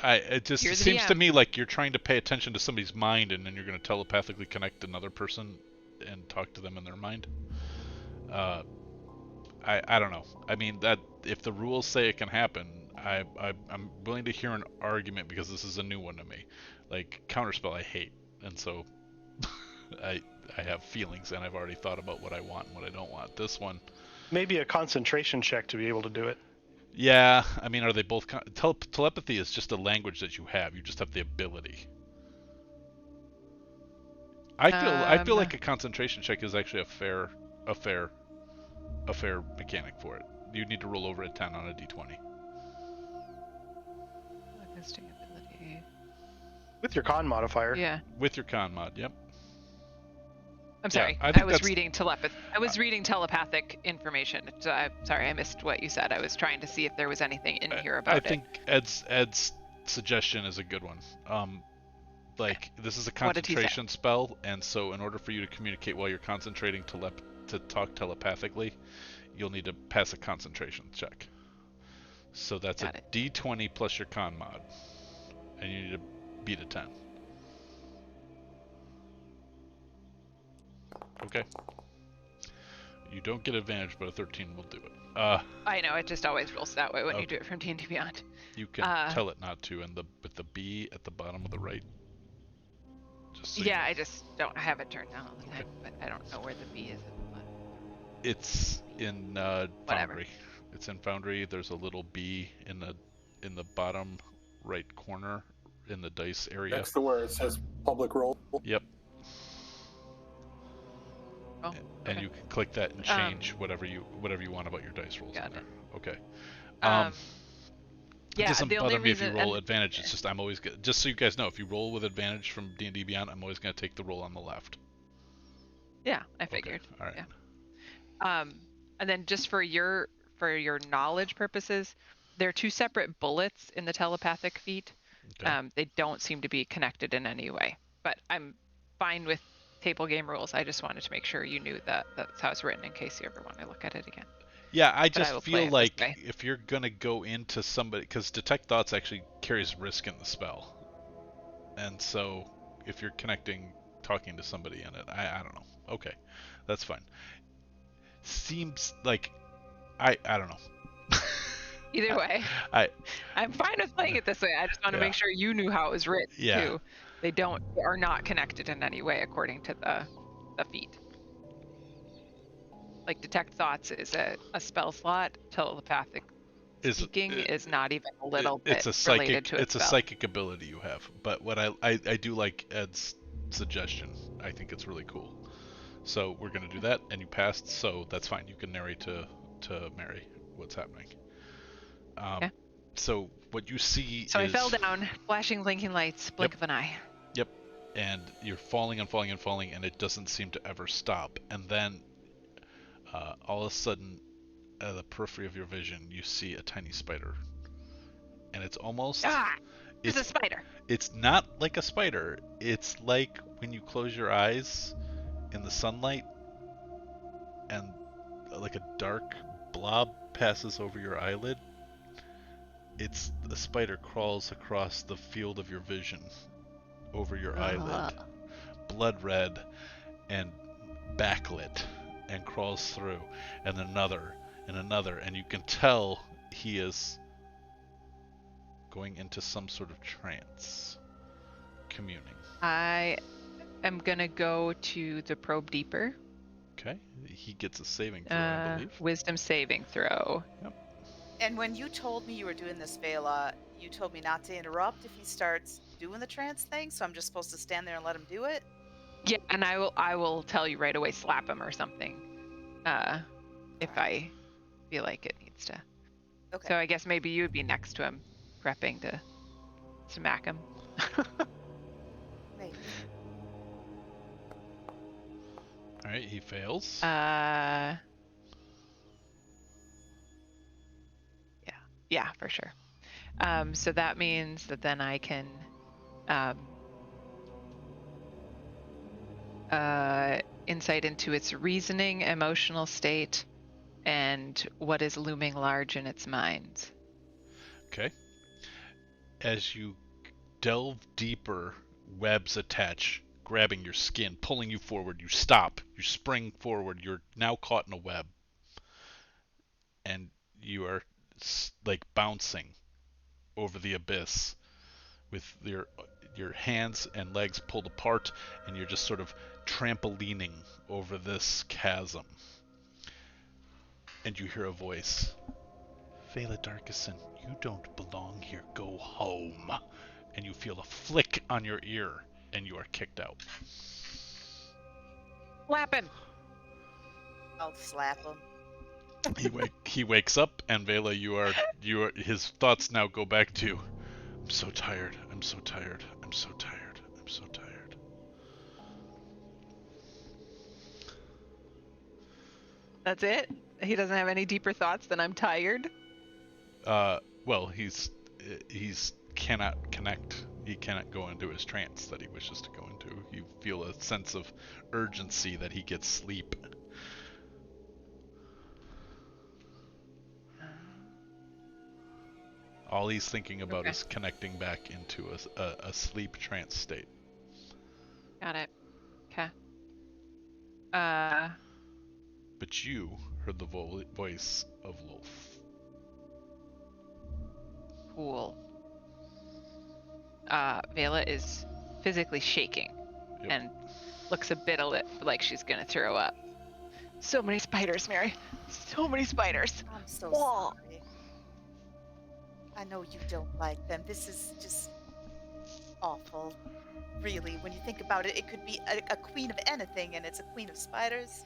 It just You're the seems to DM. me like you're trying to pay attention to somebody's mind, and then you're going to telepathically connect another person and talk to them in their mind. I don't know. I mean, that if the rules say it can happen, I'm willing to hear an argument because this is a new one to me. Like counterspell, I hate, and so I I have feelings, and I've already thought about what I want and what I don't want. This one, Maybe a concentration check to be able to do it. yeah. I mean, are they both? Telepathy is just a language that you have. You just have the ability. I feel like a concentration check is actually a fair mechanic for it. You need to roll over a 10 on a d20. Linguistic ability. With your con modifier. Yeah. With your con mod, yep. I'm sorry. I think I was that's- reading reading telepathic information. So I'm sorry, I missed what you said. I was trying to see if there was anything in here about I think Ed's suggestion is a good one. Like this is a What did he say? concentration spell, and so in order for you to communicate while you're concentrating to talk telepathically, you'll need to pass a concentration check. So that's Got a it. d20 plus your con mod, and you need to beat a 10. Okay. You don't get advantage, but a 13 will do it. I know, it just always rolls that way when you Okay. do it from D&D Beyond. You can tell it not to, and with the B at the bottom of the right. Just so you Yeah, know. I just don't have it turned on all the time, but I don't know where the B is at the bottom. It's in Whatever. Foundry. It's in Foundry. There's a little B in the bottom right corner in the dice area. Next to where it says public roll. Yep. Oh, And okay. you can click that and change whatever you want about your dice rolls Got in there. it. Okay. It Yeah, doesn't the only bother me if you reason roll advantage. It's just I'm always good. Just so you guys know, if you roll with advantage from D&D Beyond, I'm always going to take the roll on the left. Yeah, I figured. Okay. All right. Yeah. And then just for your knowledge purposes, there are two separate bullets in the telepathic feat. Okay. They don't seem to be connected in any way, but I'm fine with table game rules. I just wanted to make sure you knew that that's how it's written in case you ever want to look at it again. Yeah, I I just will play feel it this like way. if you're gonna go into somebody, because detect thoughts actually carries risk in the spell, and so if you're talking to somebody in it, I don't know. Okay, that's fine. Seems like I don't know. Either way, I'm fine with playing it this way. I just want to Yeah. make sure you knew how it was written Yeah. too. They are not connected in any way according to the feat. Like detect thoughts is a spell slot. Telepathic speaking is not even a little bit it's a related psychic to a it's a spell. psychic ability you have. But what I do like Ed's suggestion. I think it's really cool. So we're gonna do that, and you passed, so that's fine. You can narrate to Mary what's happening. Okay. So what you see So is I fell down, flashing blinking lights, blink of an eye. Yep. And you're falling and falling and falling, and it doesn't seem to ever stop. And then all of a sudden, at the periphery of your vision, you see a tiny spider. And it's almost... It's a spider. It's not like a spider. It's like when you close your eyes in the sunlight and like a dark blob passes over your eyelid. It's the spider crawls across the field of your vision over your eyelid, blood red and backlit, and crawls through, and another, and you can tell he is going into some sort of trance, communing. I am gonna go to the probe deeper. Okay, he gets a saving throw, I believe. Wisdom saving throw. Yep. And when you told me you were doing this, Vela, you told me not to interrupt if he starts doing the trance thing, so I'm just supposed to stand there and let him do it? Yeah, and I will tell you right away, slap him or something, if I feel like it needs to. Okay. So I guess maybe you would be next to him, prepping to smack him. Maybe. All right, he fails. Yeah, for sure. So that means that then I can insight into its reasoning, emotional state, and what is looming large in its mind. Okay. As you delve deeper, webs attach, grabbing your skin, pulling you forward. You stop. You spring forward. You're now caught in a web. And you are like bouncing over the abyss with your hands and legs pulled apart, and you're just sort of trampolining over this chasm. And you hear a voice. Vela Darkison, you don't belong here. Go home. And you feel a flick on your ear, and you are kicked out. Slap him. I'll slap him. He wakes up, and Vela, you are his thoughts now go back to, I'm so tired. I'm so tired. I'm so tired. I'm so tired. That's it? He doesn't have any deeper thoughts than I'm tired? Well, he's cannot connect. He cannot go into his trance that he wishes to go into. You feel a sense of urgency that he gets sleep. All he's thinking about is connecting back into a sleep trance state. Got it. Okay. But you heard the voice of Lolth. Cool. Vela is physically shaking and looks a bit like she's gonna throw up. So many spiders, Mary. So many spiders. I'm so sorry. I know you don't like them. This is just awful. Really, when you think about it, it could be a queen of anything, and it's a queen of spiders.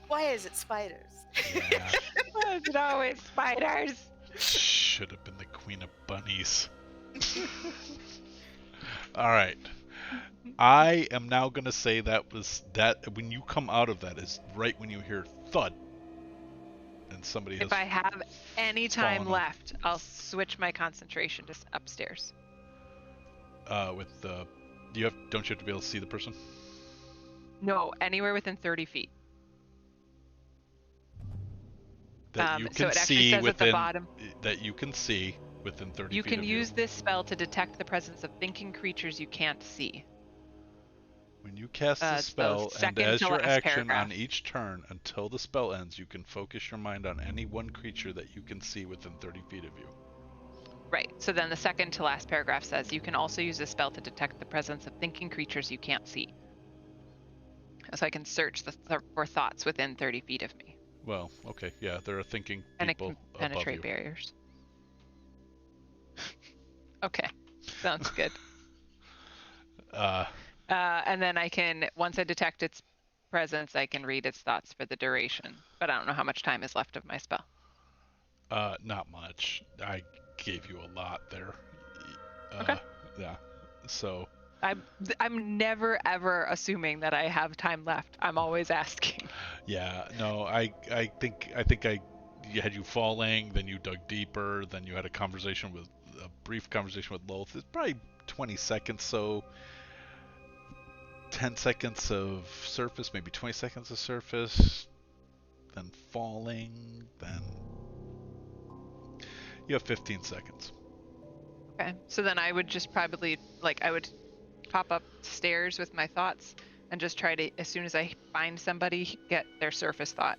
Why is it spiders? Yeah. Why is it always spiders? Should have been the queen of bunnies. All right. I am now going to say that when you come out of that is right when you hear thud. And somebody has... If I have any time left, I'll switch my concentration to upstairs. With the... Don't you have to be able to see the person? No, anywhere within 30 feet. That you can so it actually see says within... at the bottom. That you can see within 30 feet You can of use this spell to detect the presence of thinking creatures you can't see. When you cast the spell, and as your action paragraph. on each turn until the spell ends, you can focus your mind on any one creature that you can see within 30 feet of you. Right. So then the second to last paragraph says you can also use this spell to detect the presence of thinking creatures you can't see. So I can search for thoughts within 30 feet of me. Well, okay, yeah, there are thinking people and it can penetrate above you. barriers. Okay, sounds good. And then I can, once I detect its presence, I can read its thoughts for the duration. But I don't know how much time is left of my spell. Not much. I gave you a lot there. Okay. Yeah. So. I'm never ever assuming that I have time left. I'm always asking. Yeah. No. I think you had you falling, then you dug deeper, then you had a brief conversation with Lolth. It's probably 20 seconds. So. 10 seconds of surface, maybe 20 seconds of surface, then falling, then you have 15 seconds. Okay, so then I would just probably, I would pop upstairs with my thoughts and just try to, as soon as I find somebody, get their surface thought.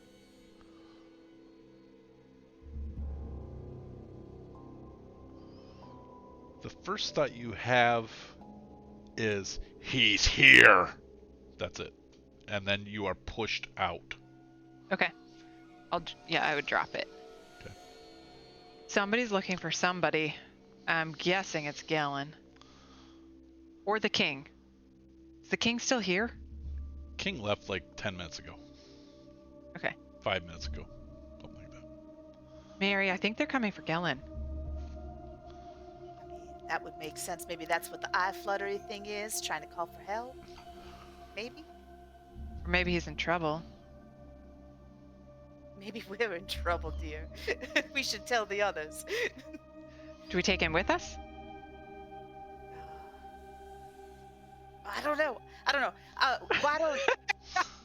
The first thought you have is, he's here. That's it. And then you are pushed out. Okay. I would drop it. Okay. Somebody's looking for somebody. I'm guessing it's Galen. Or the king. Is the king still here? King left like 10 minutes ago. Okay. 5 minutes ago. Something like that. Mary, I think they're coming for Galen. That would make sense. Maybe that's what the eye fluttery thing is, trying to call for help. Maybe. Or maybe he's in trouble. Maybe we're in trouble, dear. We should tell the others. Do we take him with us? I don't know. Why don't...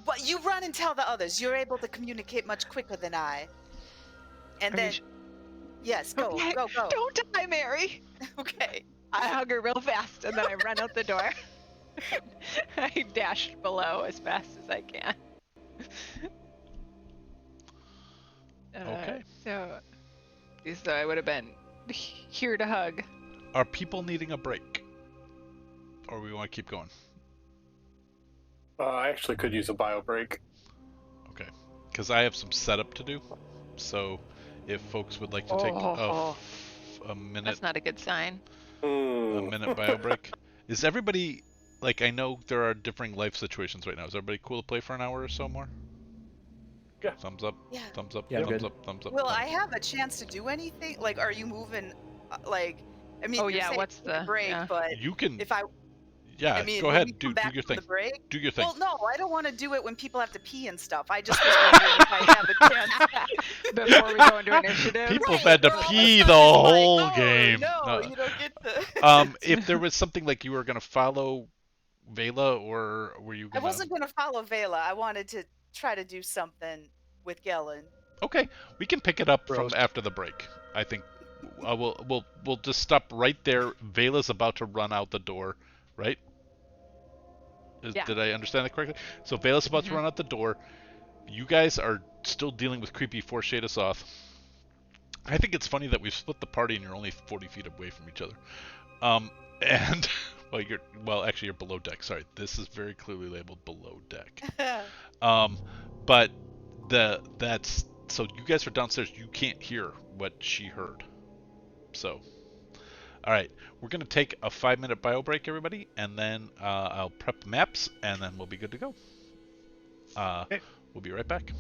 But you run and tell the others. You're able to communicate much quicker than I. And then... Yes, go, Okay. go. Don't die, Mary! Okay. I hug her real fast, and then I run out the door. I dash below as fast as I can. Okay. So I would have been here to hug. Are people needing a break? Or we want to keep going? I actually could use a bio break. Okay. Because I have some setup to do. So if folks would like to take a minute. That's not a good sign. A minute bio break. Is everybody, like, I know there are differing life situations right now. Is everybody cool to play for an hour or so more? Yeah. Thumbs up. Yeah. Thumbs up. Yeah, thumbs good. up. Thumbs up. Will thumbs I up. have a chance to do anything? Like, are you moving? Like, I mean, Oh, you're yeah, saying what's take a the- break, yeah. but You can. if I Go when ahead. we Do come back your from thing. the break. Do your thing. Well, no, I don't want to do it when people have to pee and stuff. I just was wondering if I have a chance. Before we go into initiative. People have Right, had to where all of a pee sudden the it's like, whole oh, game. No, you don't get to. If there was something like you were gonna follow Vela, or were you I gonna? wasn't going to follow Vela. I wanted to try to do something with Gellin. Okay, we can pick it up from Rose. after the break. I think we'll just stop right there. Vela's about to run out the door, right? Yeah. Did I understand that correctly? So Vela's about to Mhm. run out the door. You guys are still dealing with creepy Forshade Asoth. I think it's funny that we've split the party and you're only 40 feet away from each other. And actually you're below deck. Sorry, this is very clearly labeled below deck. But that's so you guys are downstairs. You can't hear what she heard. So, all right, we're gonna take a 5-minute bio break, everybody, and then I'll prep the maps, and then we'll be good to go. Okay. We'll be right back.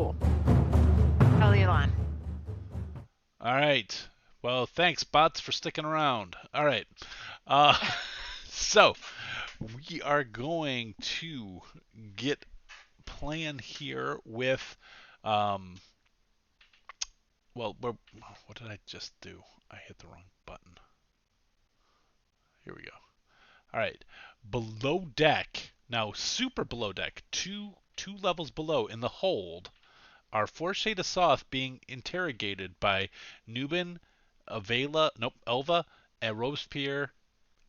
Cool. Elon. All right. Well, thanks, bots, for sticking around. All right. Uh, so we are going to get playing here with, well, what did I just do? I hit the wrong button. Here we go. All right. Below deck, now super below deck, two levels below in the hold, are Forshade Asoth being interrogated by Nubin, Elva, and Robespierre,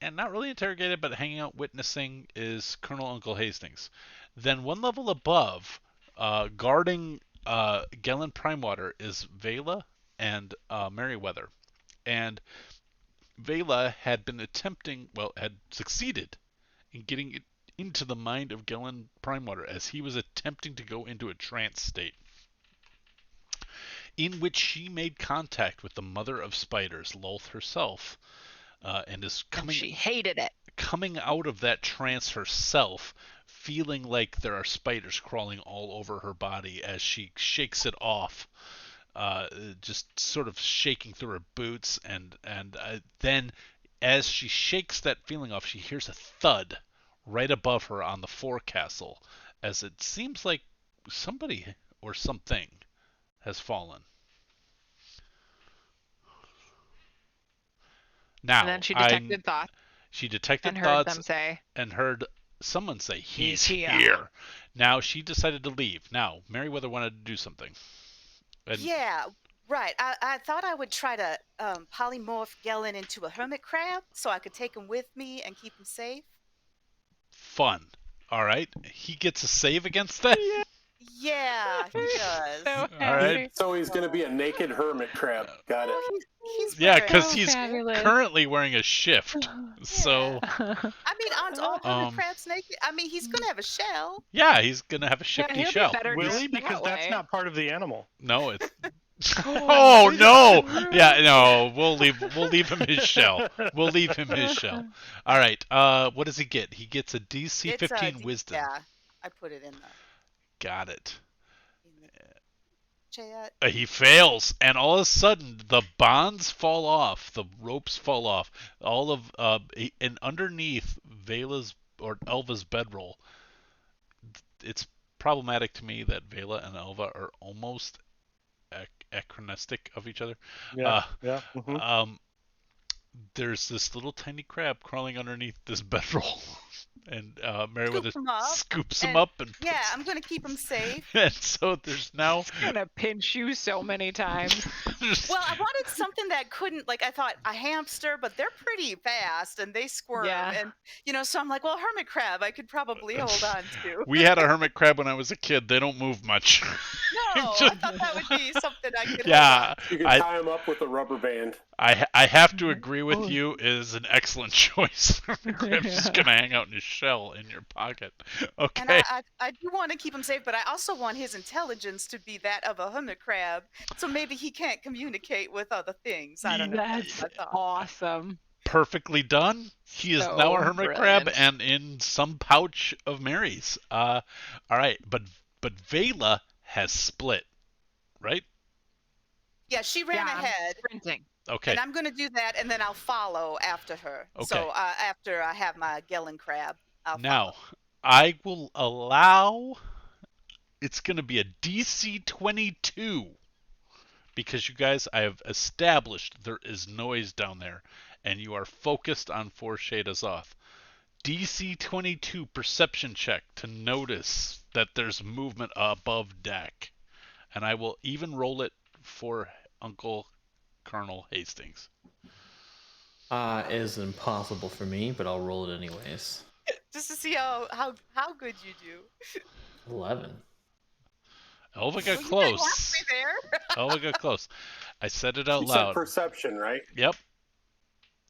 and not really interrogated, but hanging out witnessing is Colonel Uncle Hastings. Then one level above, guarding Gellin Primewater is Vela and Merryweather. And Vela had been had succeeded in getting it into the mind of Gellin Primewater as he was attempting to go into a trance state, in which she made contact with the mother of spiders, Lolth herself, and is And she hated it. coming out of that trance herself, feeling like there are spiders crawling all over her body as she shakes it off, just sort of shaking through her boots, and then as she shakes that feeling off, she hears a thud right above her on the forecastle, as it seems like somebody or something has fallen. Now, And then she detected thoughts she detected and heard thoughts them say, and heard someone say, "He's here." here." Now, she decided to leave. Now, Merryweather wanted to do something. And Yeah, right. I thought I would try to polymorph Gellin into a hermit crab so I could take him with me and keep him safe. fun. All right. He gets a save against that? Yeah, he does. So All happy. right. So he's going to be a naked hermit crab. Got it. Oh, he's Yeah, wearing because So he's fabulous. currently wearing a shift. So, I mean, aren't all hermit Um, crabs naked? I mean, he's gonna have a shell. yeah, he's going to have a Yeah, shifty he'll be shell. better Will dressed he? Because that that's way. not part of the animal. No, it's Oh, Oh no! Yeah, no, we'll leave him his shell. We'll leave him his shell. All right. What does he get? He gets a DC It's 15 wisdom. Yeah, I put it in Got it. the chat. He fails, and all of a sudden the bonds fall off, the ropes fall off. All of and underneath Vela's or Elva's bedroll, it's problematic to me that Vela and Elva are almost anachronistic of each other. Yeah. Yeah. Mhm. There's this little tiny crab crawling underneath this bedroll, and Merryweather Scoop him up, scoops him and- up and Yeah, I'm gonna keep him safe. and so there's now It's gonna pinch you so many times. Well, I wanted something that couldn't, like, I thought a hamster, but they're pretty fast and they squirm. Yeah. And, so I'm like, well, hermit crab, I could probably hold on to. we had a hermit crab when I was a kid. They don't move much. No, I thought that would be something I could Yeah, You can tie him up with a rubber band. I have to agree with you. It is an excellent choice. The crab's just gonna hang out in his shell in your pocket. hold on. Okay. And I do want to keep him safe, but I also want his intelligence to be that of a hermit crab. So maybe he can't communicate with other things. I don't know. That's my thought. awesome. Perfectly done. He is So now a hermit crab brilliant. and in some pouch of Mary's. All right, but Vela has split, right? Yeah, she ran Yeah, I'm ahead. Okay. sprinting. And I'm going to do that, and then I'll follow after her. Okay. So after I have my Gellin crab, I'll Now, follow. I will allow. It's going to be a DC 22 because you guys, I have established there is noise down there, and you are focused on Forshade Azoth. DC 22 perception check to notice that there's movement above deck, and I will even roll it for Uncle Colonel Hastings. It is impossible for me, but I'll roll it anyways. Just to see how good you do. 11. Elva got Well, you got close. halfway there. Elva got close. I said it out You said loud. perception, right? Yep.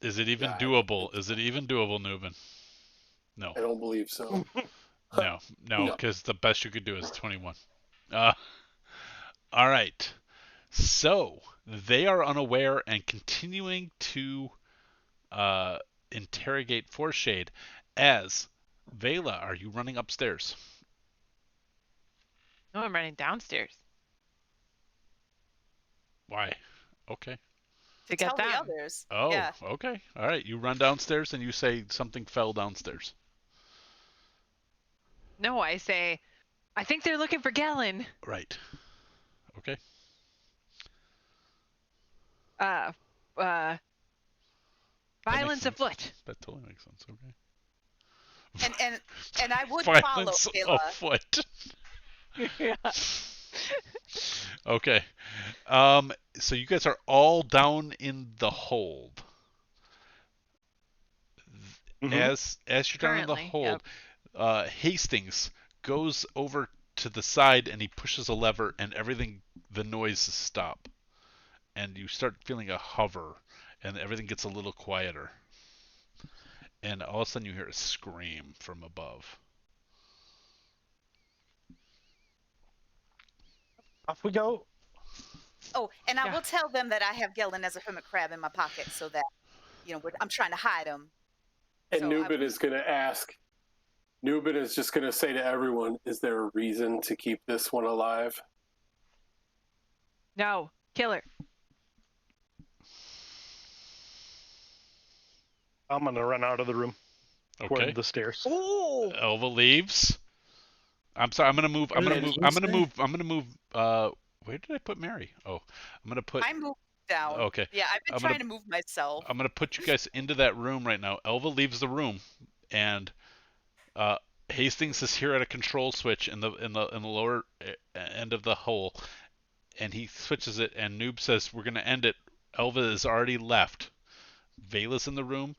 Is it even Yeah, I doable? Is it even doable, Nubin? No. I don't believe so. No, No. because the best you could do is 21. All right. So they are unaware and continuing to interrogate Forshade. As Vela, are you running upstairs? No, I'm running downstairs. Why? Okay. To Tell get the them. others. Oh, Yeah. okay. All right. You run downstairs and you say something fell downstairs. No, I say, I think they're looking for Galen. Right. Okay. Uh, uh, violence sense. afoot. That totally makes sense. Okay. And I would follow Violence Kayla. afoot. Yeah. Okay. So you guys are all down in the hold. Mhm. As you're down in the Currently, yep. hold, Hastings goes over to the side and he pushes a lever and the noises stop, and you start feeling a hover, and everything gets a little quieter, and all of a sudden you hear a scream from above. Off we go. Oh, and I Yeah. will tell them that I have Galen as a hermit crab in my pocket, so that I'm trying to hide him. And So Nubin is going to ask. Nubin is just going to say to everyone, "Is there a reason to keep this one alive?" No, killer. I'm gonna run out of the room Okay. toward the stairs. Ooh. Elva leaves. I'm sorry. I'm gonna move. I'm gonna move. I'm gonna move. I'm gonna move. Where did I put Mary? Oh, I'm gonna put. I moved down. Okay. Yeah, I've been I'm trying gonna- to move myself. I'm gonna put you guys into that room right now. Elva leaves the room, and Hastings is here at a control switch in the lower end of the hole, and he switches it. And Noob says, "We're gonna end it." Elva is already left. Vela's in the room.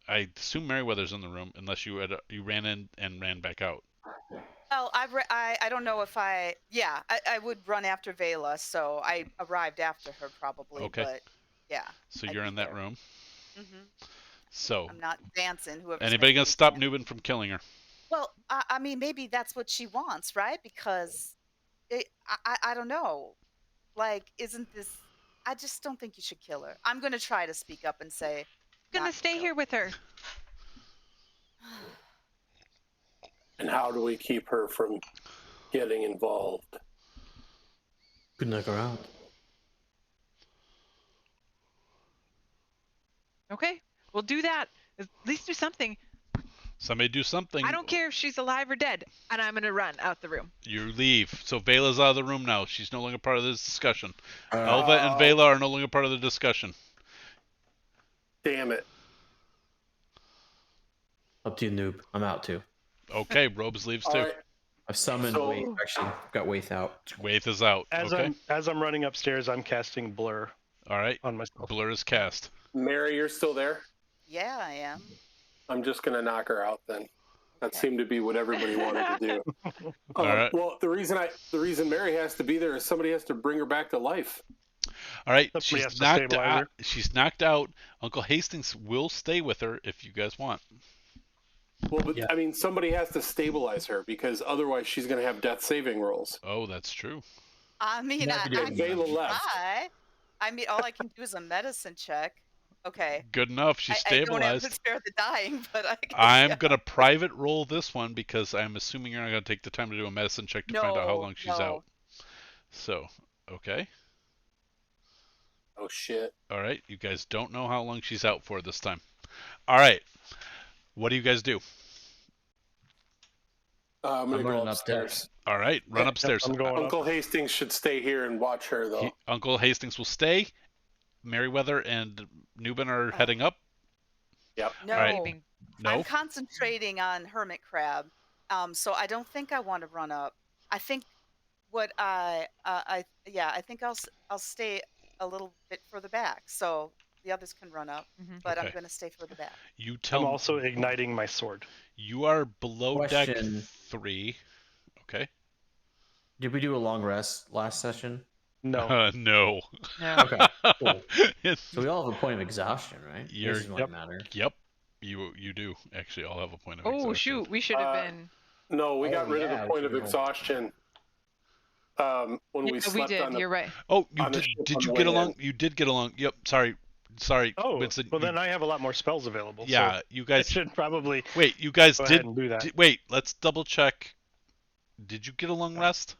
I assume Merryweather's in the room, unless you ran in and ran back out. Well, I don't know if I would run after Vela, so I arrived after her probably. Okay. But yeah. So I'd you're be in that there. room. Mhm. So I'm not dancing. Whoever's anybody making gonna me stop dance. Nubin from killing her? Well, I mean, maybe that's what she wants, right? Because I don't know. Like, isn't this? I just don't think you should kill her. I'm gonna try to speak up and say, I'm gonna not to stay kill here with her. her. And how do we keep her from getting involved? Could knock her out. Okay, we'll do that. At least do something. Somebody do something. I don't care if she's alive or dead, and I'm gonna run out the room. You leave. So Vela's out of the room now. She's no longer part of this discussion. Elva and Vela are no longer part of the discussion. Damn it. Up to you, noob. I'm out too. Okay, Robes leaves All too. right. I've summoned So- Waith. Actually, got Waith out. Waith is out. As Okay. I'm running upstairs, I'm casting blur All right. on myself. Blur is cast. Mary, you're still there? Yeah, I am. I'm just going to knock her out then. That Okay. seemed to be what everybody wanted to do. All right. Well, the reason Mary has to be there is somebody has to bring her back to life. All right. Somebody has She's to knocked stabilize her. out. She's knocked out. Uncle Hastings will stay with her if you guys want. Well, but Yeah. I mean, somebody has to stabilize her because otherwise she's going to have death saving rolls. Oh, that's true. I mean, Not I to do can it. Vela left. try. I mean, all I can do is a medicine check. Okay. Good enough. She's I don't have to stabilized. spare the dying, but I guess, I'm yeah. gonna private roll this one because I'm assuming you're not gonna take the time to do a medicine check to find out how No, long she's no. out. So, okay. Oh, shit. All right. You guys don't know how long she's out for this time. All right. What do you guys do? I'm going to running go upstairs. All right. Run upstairs. I'm going up. Uncle Hastings should stay here and watch her, though. Uncle Hastings will stay. Merryweather and Nubin are heading up. Yep. No, All right. Leaving. No. I'm concentrating on hermit crab. So I don't think I want to run up. I think what I think I'll stay a little bit further back so the others can run up, Mhm. but I'm Okay. going to stay further back. You I'm tell me. also igniting my sword. You are below deck Question. 3. Okay. Did we do a long rest last session? No. No. No. Okay, cool. It's- So we all have a point of exhaustion, right? You're- This is what Yep. matters. Yep. You do actually all have a point of Oh exhaustion. shoot, we should have Uh, been. No, we got Oh, rid of yeah, the point we of rolled. exhaustion when we Yeah, slept we did. on the... You're right. Oh, you on the did. ship Did on you the get way along? in. You did get along. Yep. Sorry, Oh, Winston. well then I have a lot more spells available. Yeah, So you I guys. should probably Wait, you guys go did. ahead and do that. Wait, let's double check. Did you get a long rest?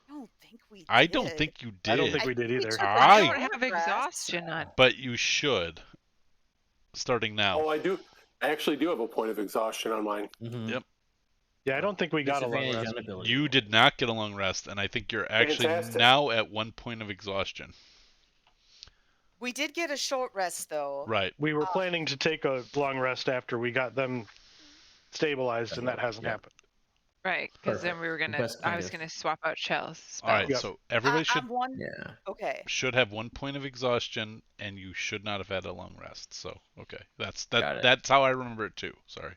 No, don't think we did. I don't think you did. I don't think we did either. took a I I- don't short have rest. exhaustion on. But you should. Starting now. Oh, I do. I actually do have a point of exhaustion on mine. Mm-hmm. Yep. Yeah, I don't think we got a long Disadvantage rest. on ability. You did not get a long rest, and I think you're actually Fantastic. now at 1 point of exhaustion. We did get a short rest though. Right. We were planning to take a long rest after we got them stabilized, and that hasn't Yeah. happened. Right, because then Perfect. we were gonna. Best I was kind of- gonna swap out shells. All right. Yep. So everybody should I'm one. Yeah. Okay. have 1 point of exhaustion, and you should not have had a long rest. So okay, that's Got it. that's how I remember it too. Sorry.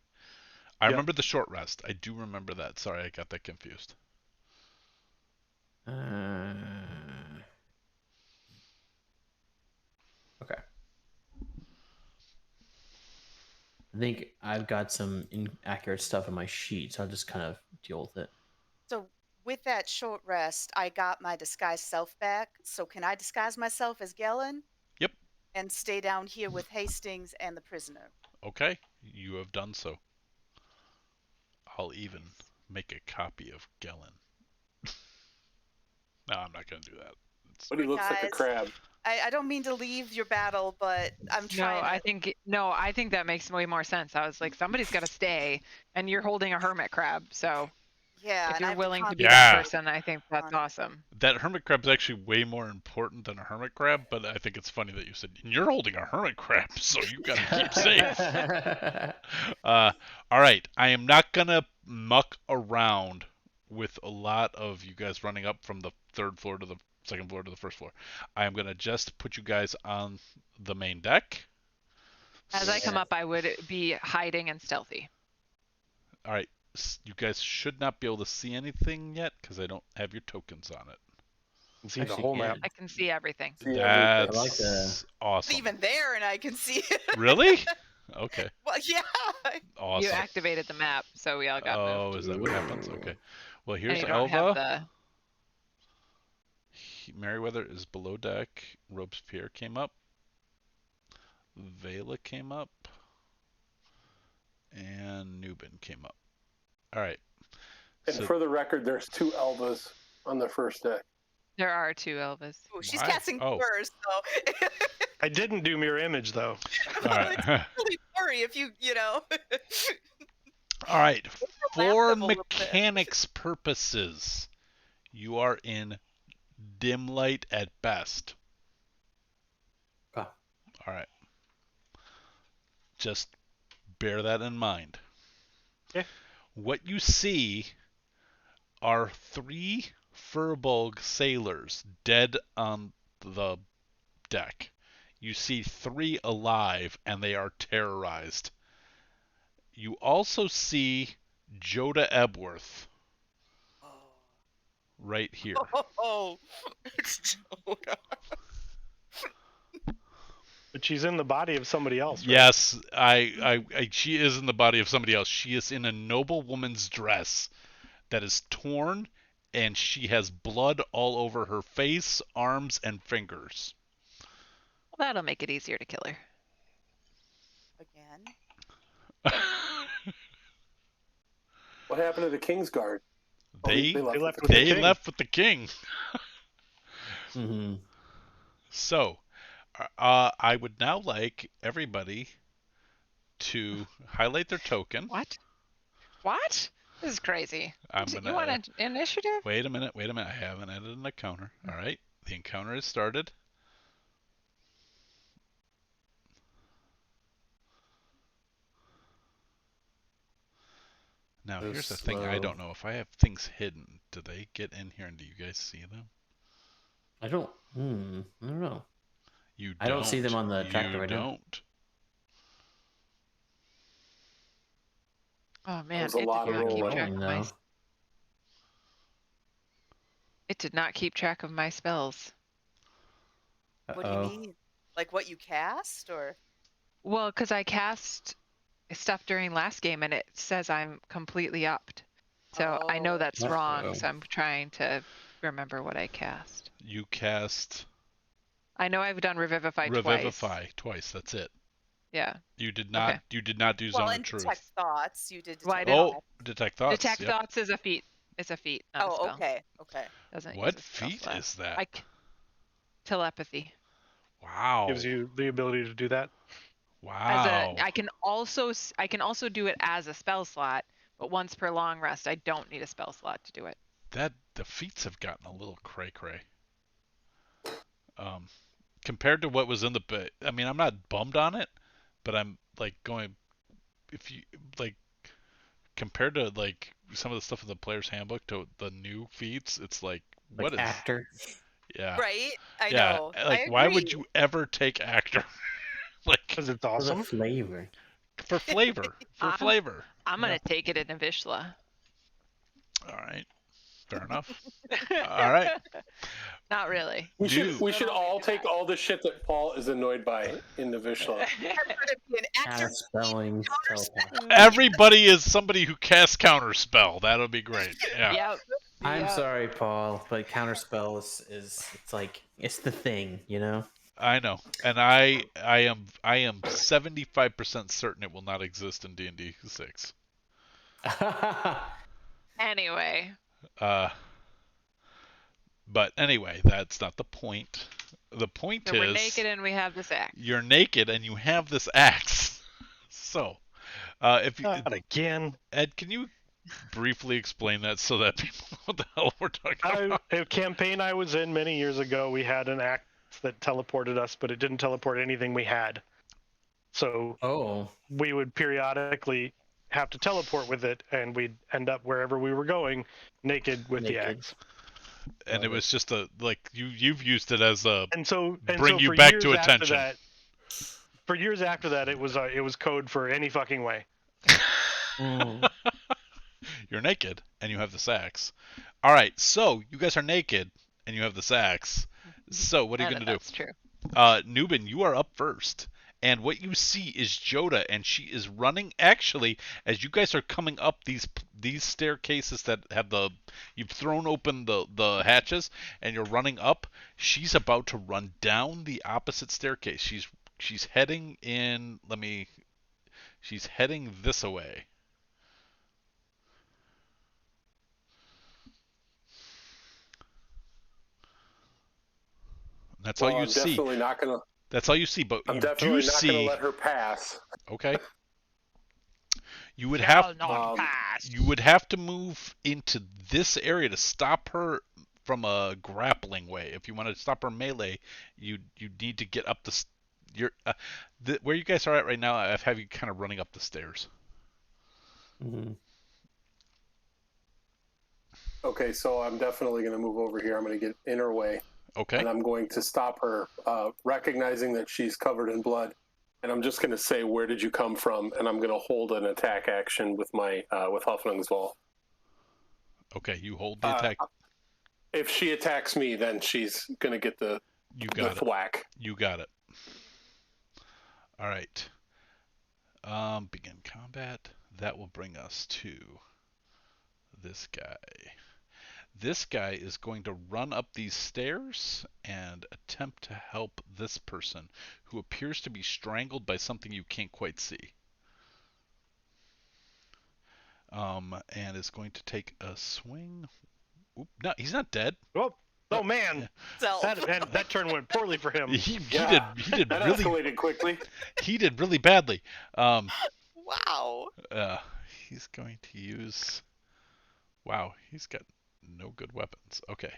I Yep. remember the short rest. I do remember that. Sorry, I got that confused. Okay. I think I've got some inaccurate stuff in my sheet, so I'll just kind of deal with it. So with that short rest, I got my disguised self back. So can I disguise myself as Gellin? Yep. And stay down here with Hastings and the prisoner. Okay, you have done so. I'll even make a copy of Gellin. No, I'm not gonna do that. But he looks like a Guys, crab. I don't mean to leave your battle, but I'm No, trying. I think that makes way more sense. I was like, somebody's got to stay, and you're holding a hermit crab. So Yeah, if and you're I have willing to be Yeah. that person, I think that's awesome. That hermit crab is actually way more important than a hermit crab, but I think it's funny that you said you're holding a hermit crab, so you gotta keep safe. All right, I am not gonna muck around with a lot of you guys running up from the 3rd floor to the 2nd floor to the 1st floor. I am gonna just put you guys on the main deck. As I come up, I would be hiding and stealthy. All right, you guys should not be able to see anything yet because I don't have your tokens on it. You can see the Actually whole can. map. I can see everything. See That's I like the- awesome. even there, and I can see it. Really? Okay. Well, yeah. Awesome. You activated the map, so we all got Oh, moved. is that what happens? Okay. Well, And here's you don't have Elva. the. Meriwether is below deck. Robespierre came up. Vela came up. And Nubin came up. All right. And So- for the record, there's 2 Elvas on the first deck. There are 2 Elvas. Oh, she's Why? casting Oh. first, so I didn't do mirror image though. All right. really worry if you know. All right. For them a little bit. mechanics purposes, you are in dim light at best. Okay. All right. Just bear that in mind. Okay. What you see are 3 Furbolg sailors dead on the deck. You see 3 alive, and they are terrorized. You also see Joda Ebworth right here. Oh, it's Joda. But she's in the body of somebody else. Right? Yes, she is in the body of somebody else. She is in a noble woman's dress that is torn, and she has blood all over her face, arms, and fingers. Well, that'll make it easier to kill her. Again. What happened to the King's Guard? They left with they the king. left with the king. Mm-hmm. So, I would now like everybody to highlight their token. What? What? This is crazy. I'm You gonna want an initiative? wait a minute. I haven't added an encounter. All right, the encounter is started. Now, So here's the thing. I slow. don't know if I have things hidden. Do they get in here, and do you guys see them? I don't know. You I don't see them on the tracker you right now. don't. Oh man, was a it did lot of not keep rolling. track of my. No. It did not keep track of my spells. What do you mean? Like what you cast, or? Well, because I cast stuff during last game and it says I'm completely upped. So I know Oh. that's Uh-oh. wrong, so I'm trying to remember what I cast. You cast I know I've done Revivify Revivify twice. twice. That's it. Yeah. You did not. Okay. You did not do Well, Zone and of Truth. detect thoughts. You did. Well, I Detect didn't- Oh, detect thoughts. Detect yep. Thoughts is a feat. It's a feat, not a Oh, spell. okay. Okay. Doesn't use What a spell feat slot. is that? Telepathy. Wow. Gives you the ability to do that. Wow. I can also do it as a spell slot, but once per long rest, I don't need a spell slot to do it. The feats have gotten a little cray cray. Compared to what was in the, I mean, I'm not bummed on it, but I'm like going, if you like, compared to like some of the stuff in the player's handbook to the new feats, it's like, what is? actor? Yeah. Right? I Yeah. know. Like, I why would agree. you ever take actor? Like, Because it's For the awesome. flavor. for flavor. For I'm- flavor. I'm gonna take it in Avishla. All right. Fair enough. All right. Not really. We should New. we should Don't all do take that. all the shit that Paul is annoyed by in the Vishla. Could it be an actor? Spelling telepathy. Everybody is somebody who casts counterspell. That'll be great. Yeah. Yep. I'm Yep. sorry, Paul, but counterspell is it's like it's the thing, you know. I know, and I am 75% certain it will not exist in D&D 6. Anyway, But anyway, that's not the point. The point so is we're naked and we have this axe. you're naked and you have this axe. So, if you, Not again. Ed, can you briefly explain that so that people know what the hell we're talking about? A campaign I was in many years ago, we had an axe that teleported us, but it didn't teleport anything we had. So Oh, we would periodically have to teleport with it, and we'd end up wherever we were going, naked with the Naked. axe. And it Love was just you've used it as a And so bring you for back years to after attention. that, for years after that, it was code for any fucking way. mm. You're naked and you have this axe. All right, so you guys are naked and you have this axe. So what are you None going of to do? that's true. Newbin, you are up first. And what you see is Joda, and she is running. Actually, as you guys are coming up these staircases that have you've thrown open the hatches, and you're running up. She's about to run down the opposite staircase. She's heading in. She's heading this way. That's all you I'm see. definitely not gonna. That's all you see. But I'm you definitely do not see. gonna let her pass. Okay. You would Shall have not pass. you would have to move into this area to stop her from a grappling way. If you want to stop her melee, you need to get up where you guys are at right now. I have you kind of running up the stairs. Mm-hmm. Okay, so I'm definitely gonna move over here. I'm gonna get in her way, Okay. and I'm going to stop her, recognizing that she's covered in blood. And I'm just going to say, "Where did you come from?" And I'm going to hold an attack action with my with Huffling's Okay. You hold the attack. If she attacks me, then she's going to get the thwack. You got it. All right. Begin combat. That will bring us to this guy. This guy is going to run up these stairs and attempt to help this person who appears to be strangled by something you can't quite see. And is going to take a swing. Oop, no, he's not dead. Oh man, So that turn went poorly for him. He Yeah, did that really escalated quickly. he did really badly. wow. He's going to use. Wow, he's got no good weapons. Okay.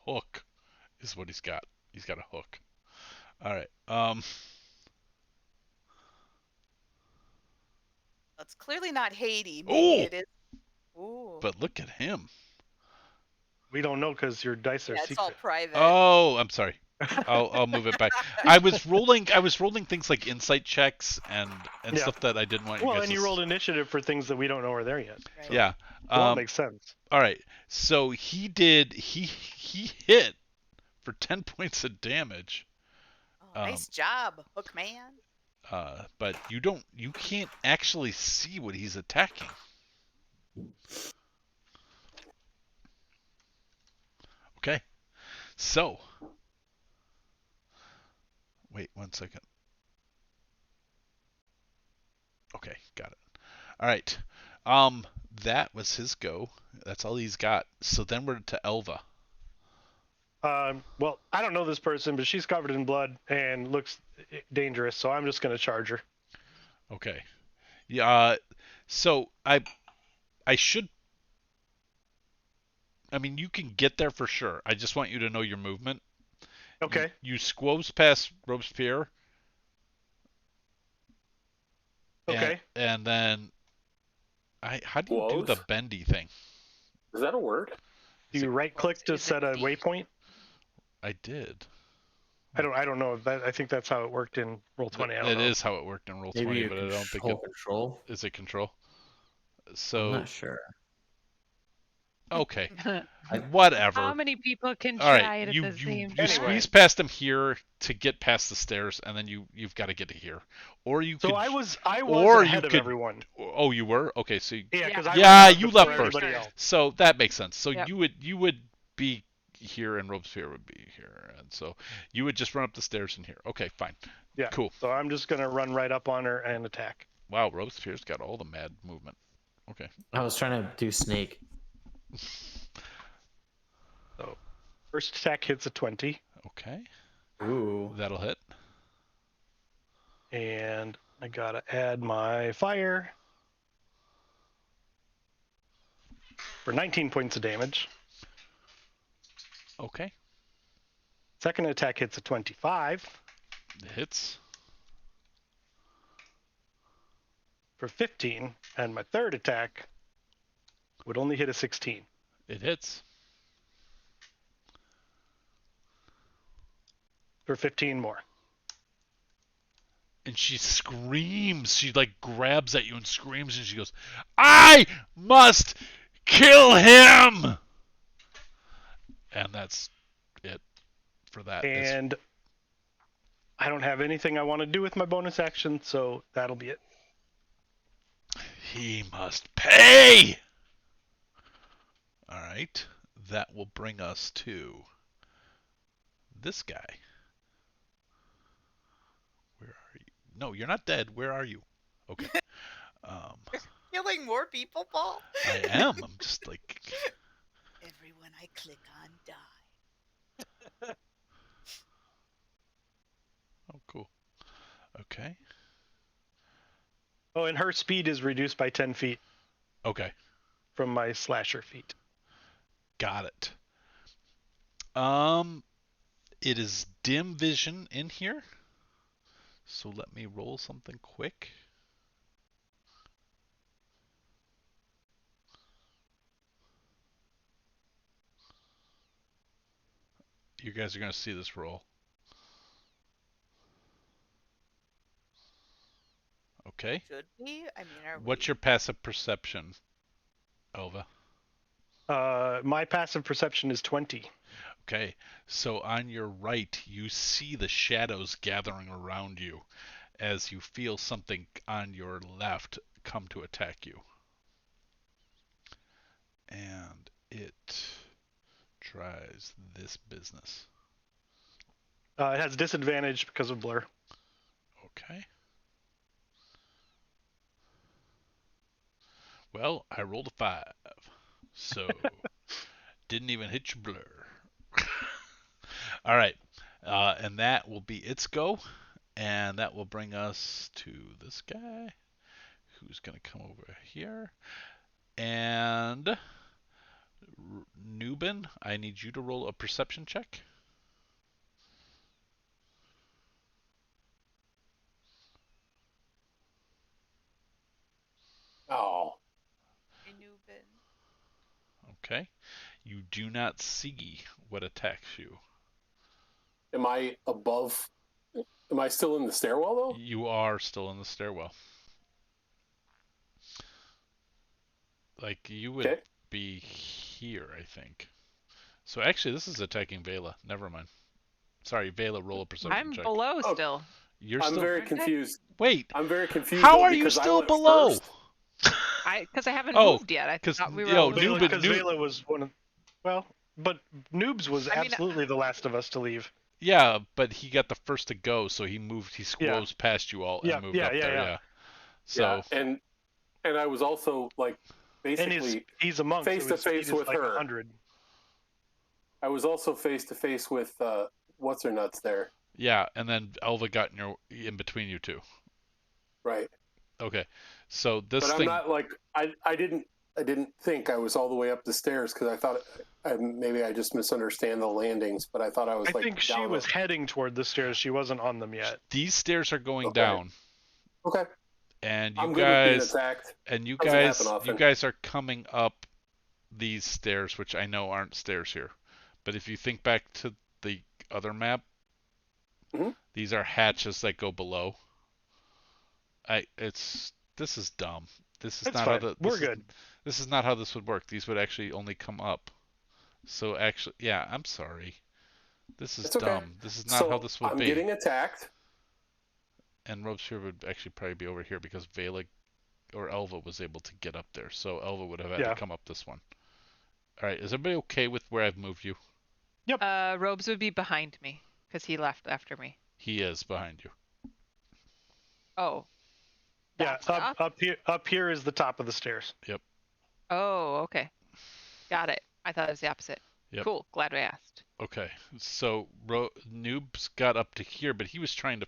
Hook is what he's got. He's got a hook. All right. That's clearly not Haiti. Oh! Maybe it is. Ooh. But look at him. We don't know because your dice are Yeah, it's all secret. private. Oh, I'm sorry. I'll move it back. I was rolling things like insight checks and Yeah. stuff that I didn't want you Well, guys and to you rolled initiative for things that we don't know are there yet. Right. Yeah. Well, that makes sense. All right. So he hit for 10 points of damage. Oh, nice job, Hookman. But you can't actually see what he's attacking. Okay. So, wait 1 second. Okay, got it. All right. That was his go. That's all he's got. So then we're to Elva. Well, I don't know this person, but she's covered in blood and looks dangerous, so I'm just going to charge her. Okay. Yeah. So I should. I mean, you can get there for sure. I just want you to know your movement. Okay. You squoze past Robespierre. Okay. And then, how do you do the Squoze? bendy thing? Is that a word? Do you right click to Is it set a D? waypoint? I did. I don't know. I think that's how it worked in Roll20. I don't That know. is how it worked in Roll20, Maybe but I don't think it control. is it control. I'm So not sure. okay, whatever. How many people can All try right, it at you the you same you time? squeeze past him here to get past the stairs, and then you've got to get to here, or you So could. I was or ahead you of could- everyone. Oh, you were? Okay, so Yeah, because Yeah, I ran out you before left first. everybody else. so that makes sense. So Yep. you would be here, and Robespierre would be here, and so you would just run up the stairs in here. Okay, fine. Yeah. Cool. So I'm just gonna run right up on her and attack. Wow, Robespierre's got all the mad movement. Okay. I was trying to do snake. So first attack hits a 20, Okay, Ooh. that'll hit. and I gotta add my fire for 19 points of damage. Okay, Second attack hits a 25 it hits. for 15, and my third attack would only hit a 16 It hits. for 15 more. And she screams. She like grabs at you and screams, and she goes, "I must kill him!" And that's it for that. And I don't have anything I want to do with my bonus action, so that'll be it. He must pay! Alright, that will bring us to this guy. Where are you? No, you're not dead. Where are you? Okay. Killing more people, Paul? I am. I'm just like... Everyone I click on die. Oh, cool. Okay. Oh, and her speed is reduced by 10 feet Okay. from my slasher feat. Got it. It is dim vision in here. So let me roll something quick. You guys are going to see this roll. Okay. Should we? I mean, are What's we? your passive perception, Elva? My passive perception is 20. Okay, so on your right, you see the shadows gathering around you as you feel something on your left come to attack you. And it tries this business. It has disadvantage because of blur. Okay. Well, I rolled a 5, so didn't even hit your blur. All right, and that will be its go, and that will bring us to this guy, who's going to come over here. And Nubin, I need you to roll a perception check. Oh, Anubin. Okay. You do not see what attacks you. am I above? Am I still in the stairwell though? You are still in the stairwell. Like, you would Okay. be here, I think. So actually, this is attacking Vela. Never mind. Sorry, Vela, roll a perception I'm check. below Oh. still. You're I'm still... very Okay. confused. Wait, I'm very confused. how though, are you because I still went below? first. Because I haven't Oh, moved yet. I 'cause, thought we were yo, all Nubin- Because Nub- Vela was one of. Well, but Noobs was I mean, absolutely the last of us to leave. Yeah, but he got the first to go, so he moved. He squoze past you all and Yeah, moved yeah, up yeah, there. yeah. Yeah. So Yeah, and And I was also like And basically he's a monk, face so to his speed face is with like her. 100. I was also face to face with what's her nuts there. Yeah, and then Elva got in between you two. Right. Okay, so this But I'm thing. not like I didn't think I was all the way up the stairs because I thought maybe I just misunderstand the landings, but I thought I was I like think she down was heading toward the stairs. She wasn't on them yet. These stairs are going Okay. down, Okay. and you I'm good with being guys attacked. and you Doesn't happen guys often. you guys are coming up these stairs, which I know aren't stairs here. But if you think back to the other map, Mhm. these are hatches that go below. This is dumb. This is It's not fine. how We're good. This is not how this would work. These would actually only come up. So actually, yeah, I'm sorry. This is It's okay. dumb. This is not how this would I'm be. getting attacked. And Robespierre would actually probably be over here because Vela or Elva was able to get up there. So Elva would have had to come up this one. All right, is everybody okay with where I've moved you? Yep. Robes would be behind me because he left after me. He is behind you. Oh. Yeah, Stop? up here is the top of the stairs. Yep. Oh, okay. Got it. I thought it was the opposite. Yep. Cool. Glad we asked. Okay, so Noobs got up to here, but he was trying to.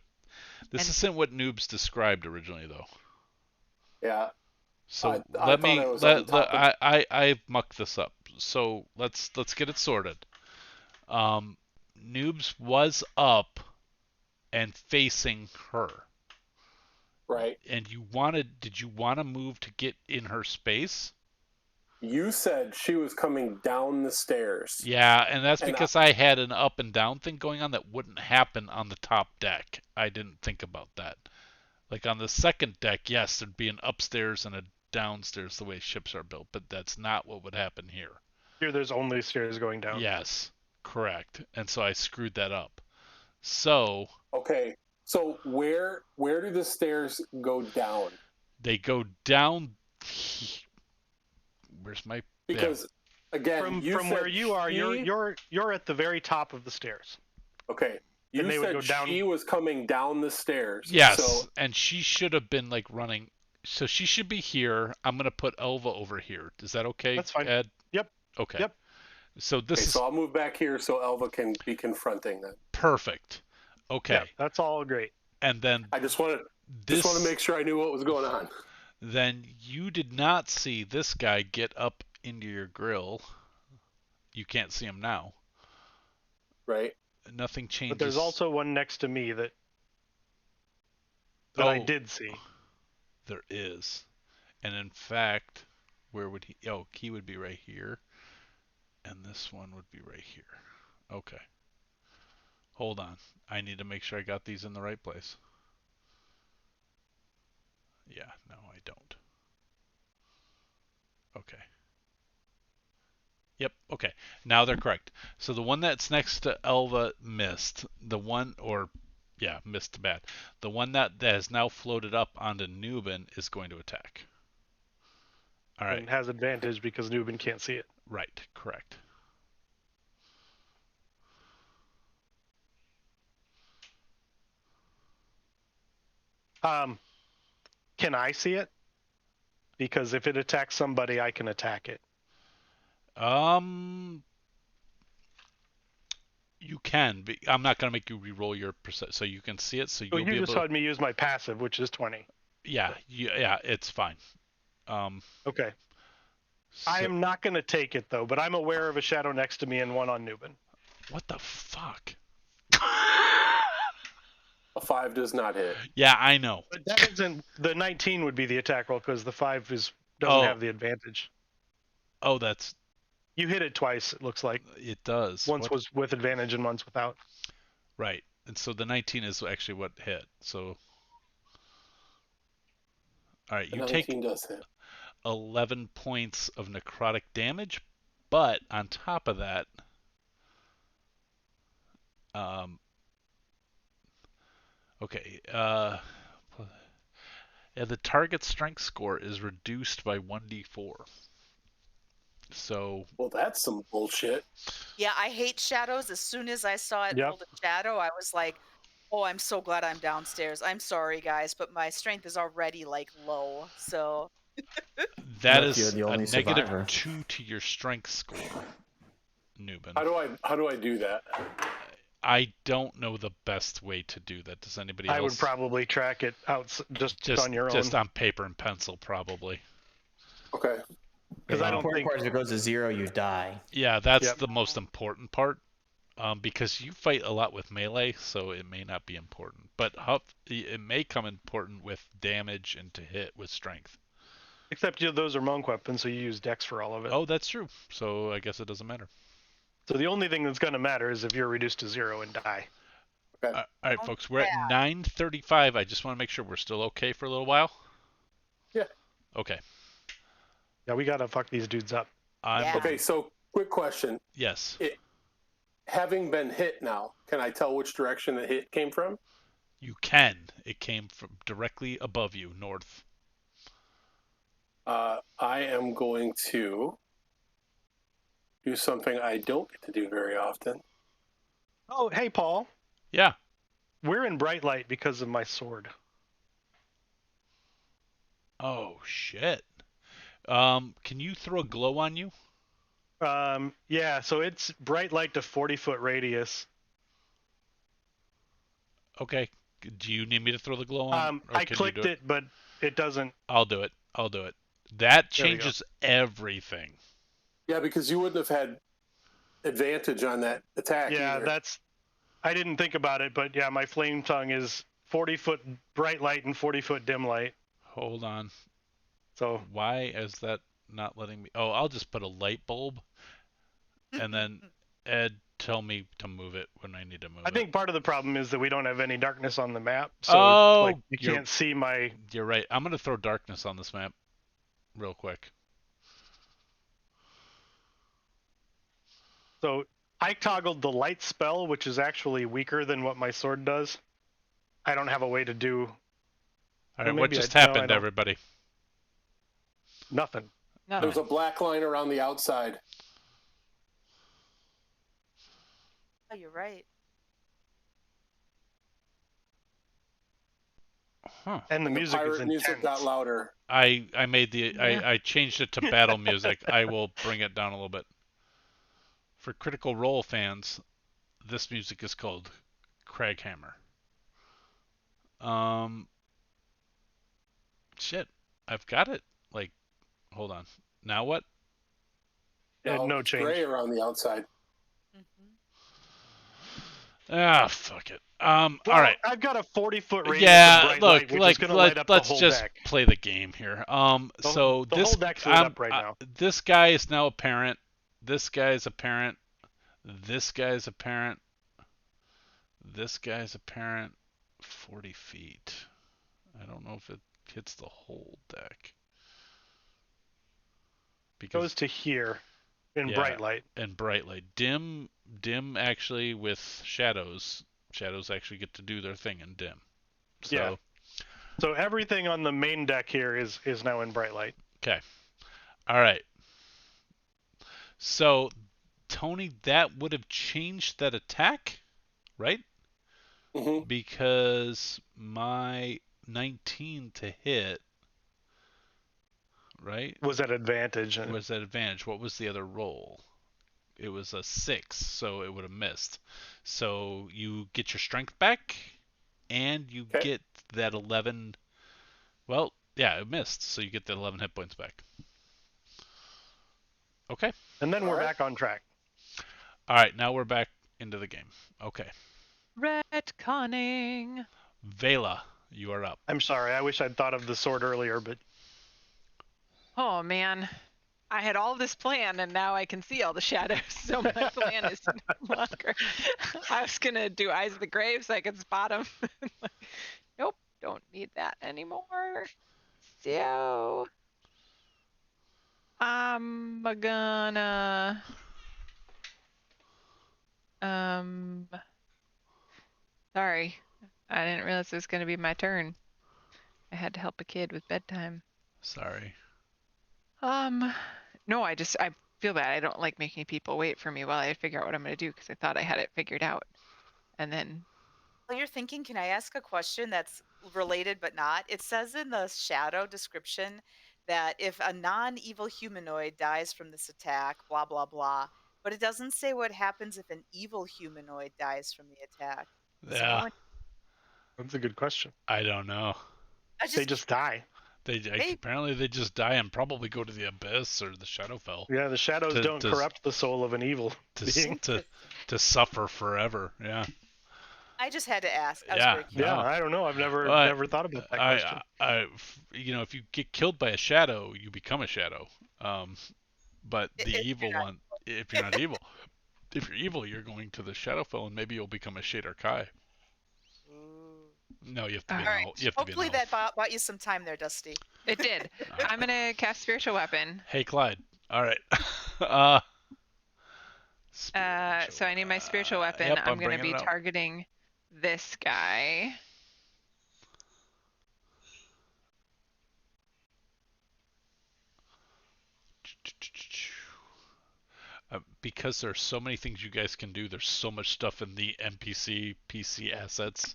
This isn't what Noobs described originally, though. Yeah. So I let me I mucked this up. So let's get it sorted. Noobs was up and facing her. Right. And did you want to move to get in her space? You said she was coming down the stairs. Yeah, and that's because I had an up and down thing going on that wouldn't happen on the top deck. I didn't think about that. Like on the second deck, yes, there'd be an upstairs and a downstairs the way ships are built, but that's not what would happen here. Here there's only stairs going down. Yes, correct. And so I screwed that up. So okay. So where do the stairs go down? They go down. Where's my? Because again, from where you are, you're at the very top of the stairs. Okay. You and they said would go down. She was coming down the stairs. Yes, so, and she should have been like running. So she should be here. I'm gonna put Elva over here. Is that okay? That's fine. Ed? Yep. Okay. Yep. So this is. So I'll move back here so Elva can be confronting them. Perfect. Okay. Yeah, that's all great. And then I just want to make sure I knew what was going on. Then you did not see this guy get up into your grill. You can't see him now. Right. Nothing changes. But there's also one next to me that I did see. There is. And in fact, where would he? Oh, he would be right here. And this one would be right here. Okay. Hold on. I need to make sure I got these in the right place. Yeah, no, I don't. Okay. Yep, okay. Now they're correct. So the one that's next to Elva missed. Missed bad. The one that has now floated up onto Nubin is going to attack. All right. And has advantage because Nubin can't see it. Right, correct. Can I see it? Because if it attacks somebody, I can attack it. You can, but I'm not going to make you re-roll your percent, so you can see it. So you'll be you able just had me use my passive, which is 20. Yeah, it's fine. Okay. So... I am not going to take it though, but I'm aware of a shadow next to me and one on Nubin. What the fuck? A 5 does not hit. Yeah, I know. But that isn't the 19 would be the attack roll because the 5 doesn't have the advantage. Oh, that's. You hit it twice. It looks like it does. Once was with advantage and once without. Right, and so the 19 is actually what hit. So. All right, you take 11 points of necrotic damage, but on top of that, okay, the target strength score is reduced by 1d4. So. Well, that's some bullshit. Yeah, I hate shadows. As soon as I saw it hold a shadow, I was like, oh, I'm so glad I'm downstairs. I'm sorry, guys, but my strength is already like low. So. That But is you're the a only negative survivor. 2 to your strength score, Newman. How do I do that? I don't know the best way to do that. Does anybody else? I would probably track it out just on your own. Just on paper and pencil, probably. Okay. Because the I don't important think part is if it goes to 0, you die. Yeah, that's Yep. the most important part. Because you fight a lot with melee, so it may not be important. But it may come important with damage and to hit with strength. Except those are monk weapons, so you use dex for all of it. Oh, that's true. So I guess it doesn't matter. So the only thing that's going to matter is if you're reduced to 0 and die. Okay. All right, folks, we're at 9:35. I just want to make sure we're still okay for a little while. Yeah. Okay. Yeah, we got to fuck these dudes up. Yeah. Okay, so quick question. Yes. Having been hit now, can I tell which direction the hit came from? You can. It came from directly above you, north. I am going to do something I don't get to do very often. Oh, hey, Paul. Yeah. We're in bright light because of my sword. Oh, shit. Can you throw a glow on you? Yeah, so it's bright light to 40-foot radius. Okay. Do you need me to throw the glow on? I clicked it, but it doesn't. I'll do it. That There we go. changes everything. Yeah, because you wouldn't have had advantage on that attack. Yeah, either. I didn't think about it, but yeah, my flame tongue is 40-foot bright light and 40-foot dim light. Hold on. So why is that not letting me? Oh, I'll just put a light bulb, and then Ed tell me to move it when I need to move it. I think part of the problem is that we don't have any darkness on the map, so you can't see my. You're right. I'm gonna throw darkness on this map, real quick. So I toggled the light spell, which is actually weaker than what my sword does. I don't have a way to do. All right, what just happened, everybody? Nothing. There's a black line around the outside. Oh, you're right. Huh. And the music is intense. Music got louder. I changed it to battle music. I will bring it down a little bit. For Critical Role fans, this music is called Craghammer. Shit, I've got it. Like, hold on. Now what? No change. Gray around the outside. Ah, fuck it. Well, all right. I've got a 40-foot radius yeah, of bright look, light, which is going to light up the let's whole just deck. play the game here. So the this whole deck's lit up right now. This guy is now apparent. This guy is apparent. This guy's apparent. This guy's apparent. 40 feet. I don't know if it hits the whole deck. Because goes to here in bright light. And bright light. Dim actually with shadows. Shadows actually get to do their thing in dim. So, yeah. So everything on the main deck here is now in bright light. Okay. All right. So, Tony, that would have changed that attack, right? Mm-hmm. Because my 19 to hit, right? Was at advantage. Was at advantage. What was the other roll? It was a 6, so it would have missed. So you get your strength back, and you get that 11. Well, yeah, it missed, so you get the 11 hit points back. Okay. And then we're back on track. All right, now we're back into the game. Okay. Retconning. Vela, you are up. I'm sorry. I wish I'd thought of the sword earlier, but. Oh, man. I had all this planned, and now I can see all the shadows, so my plan is no longer. I was going to do Eyes of the Grave so I could spot them. Nope, don't need that anymore. So, I'm gonna... Sorry, I didn't realize it was going to be my turn. I had to help a kid with bedtime. Sorry. No, I feel bad. I don't like making people wait for me while I figure out what I'm going to do because I thought I had it figured out. And then... While you're thinking, can I ask a question that's related but not? It says in the shadow description that if a non-evil humanoid dies from this attack, blah blah blah, but it doesn't say what happens if an evil humanoid dies from the attack. Does Yeah, anyone? That's a good question. I don't know. I They just die. Maybe. Apparently they just die and probably go to the abyss or the Shadowfell Yeah, the shadows To- don't to- corrupt the soul of an evil being. to suffer forever. Yeah. I just had to ask. I was Yeah. very curious. Yeah, No. I don't know. I've Well, I- never thought about that question. if you get killed by a shadow, you become a shadow. But the If evil you're not- one, if you're not evil, if you're evil, you're going to the Shadowfell, and maybe you'll become a Shader Kai. Ooh. No, you have to be All an right. elf. You have to be Hopefully an elf. that bought you some time there, Dusty. It did. I'm gonna cast spiritual weapon. Hey, Clyde. All right. So I need my spiritual weapon. Yep, I'm gonna bringing be it out. targeting this guy. Because there's so many things you guys can do. There's so much stuff in the NPC PC assets.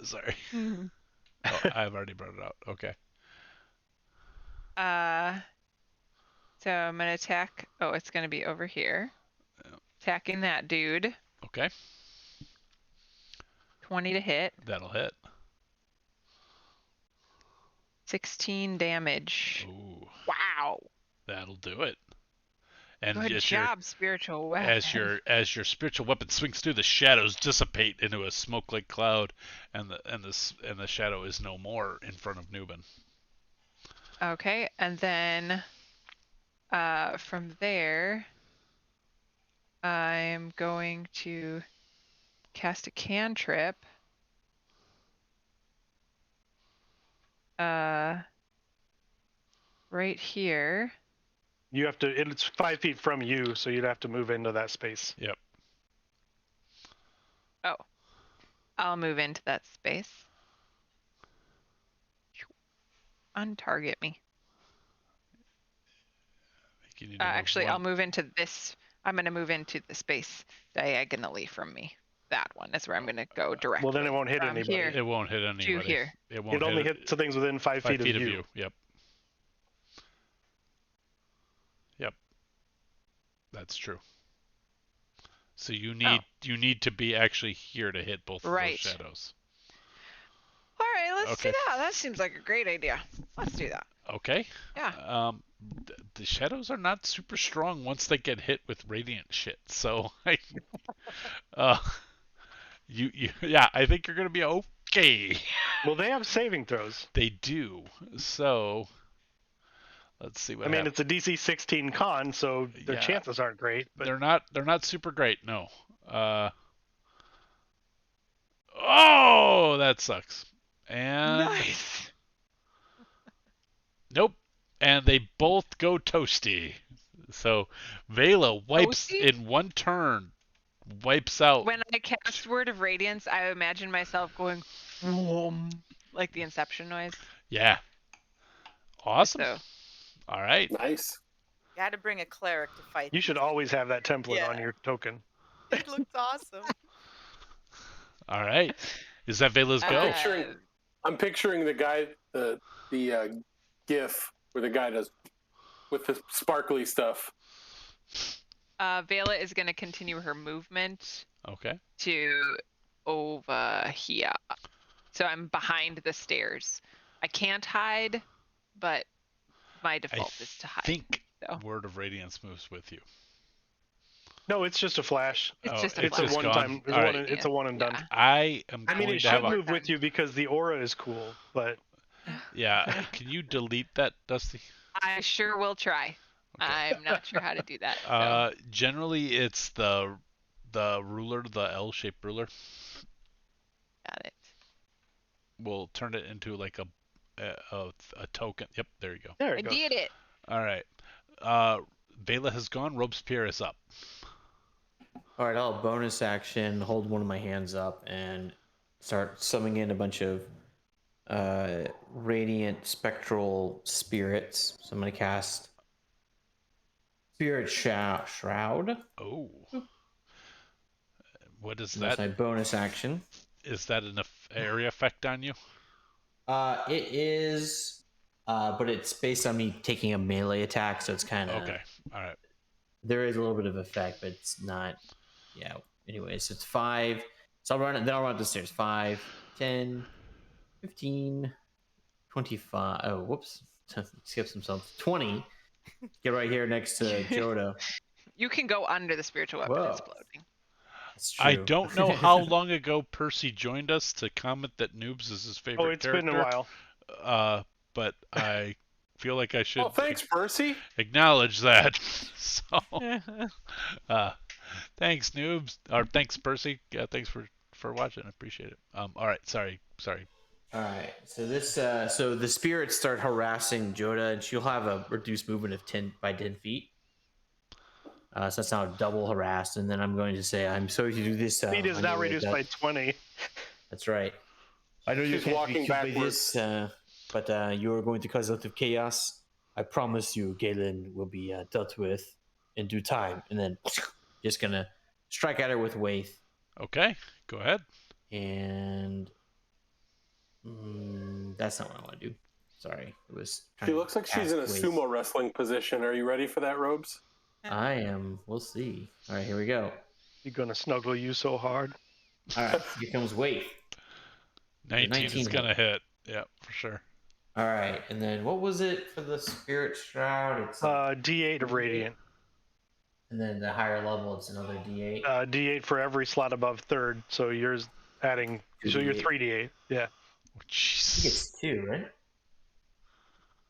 Sorry. Oh, I've already brought it out. Okay. So I'm gonna attack. Oh, it's gonna be over here. Yeah. Attacking that dude. Okay. 20 to hit. That'll hit. 16 damage. Ooh, Wow. that'll do it. And Good as job, spiritual weapon. as your spiritual weapon swings through, the shadows dissipate into a smoke-like cloud, and the shadow is no more in front of Nubin. Okay, and then from there, I'm going to cast a cantrip. Right here. You have to. It's 5 feet from you, so you'd have to move into that space. Yep. Oh, I'll move into that space. Untarget me. You need to move Actually, one. I'll move into this. I'm going to move into the space diagonally from me. That one is where I'm going to go directly. Well, then it won't hit from anybody. Here It won't hit anybody. to here. It won't It only hits things within 5 feet, 5 feet of you. Yep. Yep. That's true. So you need to be actually here to hit both of those shadows. All right, let's Okay. do that. That seems like a great idea. Let's do that. Okay. Yeah. The shadows are not super strong once they get hit with radiant shit. So yeah, I think you're gonna be okay. Well, they have saving throws. They do. So let's see what I mean, happens. it's a DC 16 con, so their Yeah. chances aren't great. But They're not super great. No. Oh, that sucks. And Nice. nope. And they both go toasty. So Vela wipes Toasty? in one turn, wipes out. When I cast Word of Radiance, I imagine myself going, "Whoom," like the Inception noise. Yeah. Awesome. So All right. Nice. Got to bring a cleric to fight. you should always have that template Yeah. on your token. It looked awesome. All right. Is that Vela's go? I'm picturing the guy, the GIF where the guy does with the sparkly stuff. Vela is going to continue her movement Okay. to over here. So I'm behind the stairs. I can't hide, but my default is to hide. I think so. Word of Radiance moves with you. No, it's just a flash. It's just a It's flash. a one gone. time. All right. It's a one and done. Yeah. I am I mean, going it to have should a move with you because the aura is cool, but yeah. Can you delete that, Dusty? I sure will try. Okay. I'm not sure how to do that. So. Generally, it's the ruler, the L-shaped ruler. Got it. We'll turn it into like a token. Yep, there you go. there I it goes. did it. All right. Bela has gone. Robespierre is up. All right, I'll bonus action, hold one of my hands up, and start summoning in a bunch of radiant spectral spirits. So I'm going to cast Spirit Shroud. Oh. What is That's that? my bonus action. Is that an area effect on you? It is but it's based on me taking a melee attack, so it's kind of Okay. All right. There is a little bit of effect, but it's not. Yeah. Anyway, so it's 5. So I'll run it. Then I'll run up the stairs. 5, 10, 15, 25. Oh, whoops. Skip some stuff. 20. Get right here next to Jodo. You can go under the spiritual weapon Whoa. exploding. That's true. I don't know how long ago Percy joined us to comment that Noobs is his favorite it's character. been a while. But I feel like I should thanks, Percy. acknowledge that. So, thanks, Noobs. Or thanks, Percy. Thanks for watching. I appreciate it. All right. Sorry. All right. So this. So the spirits start harassing Joda, and she'll have a reduced movement of 10 by 10 feet. So that's now double harassed, and then I'm going to say, I'm sorry to do this. Speed is now reduced by 20. That's right. I know you She's can't walking be killed by backwards. this, but you are going to cause a lot of chaos. I promise you, Galen will be dealt with in due time. And then just gonna strike at her with Waith. Okay. Go ahead. And that's not what I want to do. Sorry, it was. She looks like she's in a sumo wrestling position. Are you ready for that, Robes? I am. We'll see. All right, here we go. You're gonna snuggle you so hard. All right, here comes Waith. 19 is gonna hit. Yeah, for sure. All right, and then what was it for the Spirit Shroud? It's D8 of Radiant. And then the higher level, it's another D8. D8 for every slot above third. So yours adding. So you're 3D8. Yeah. Oh, I think jeez. it's 2, right?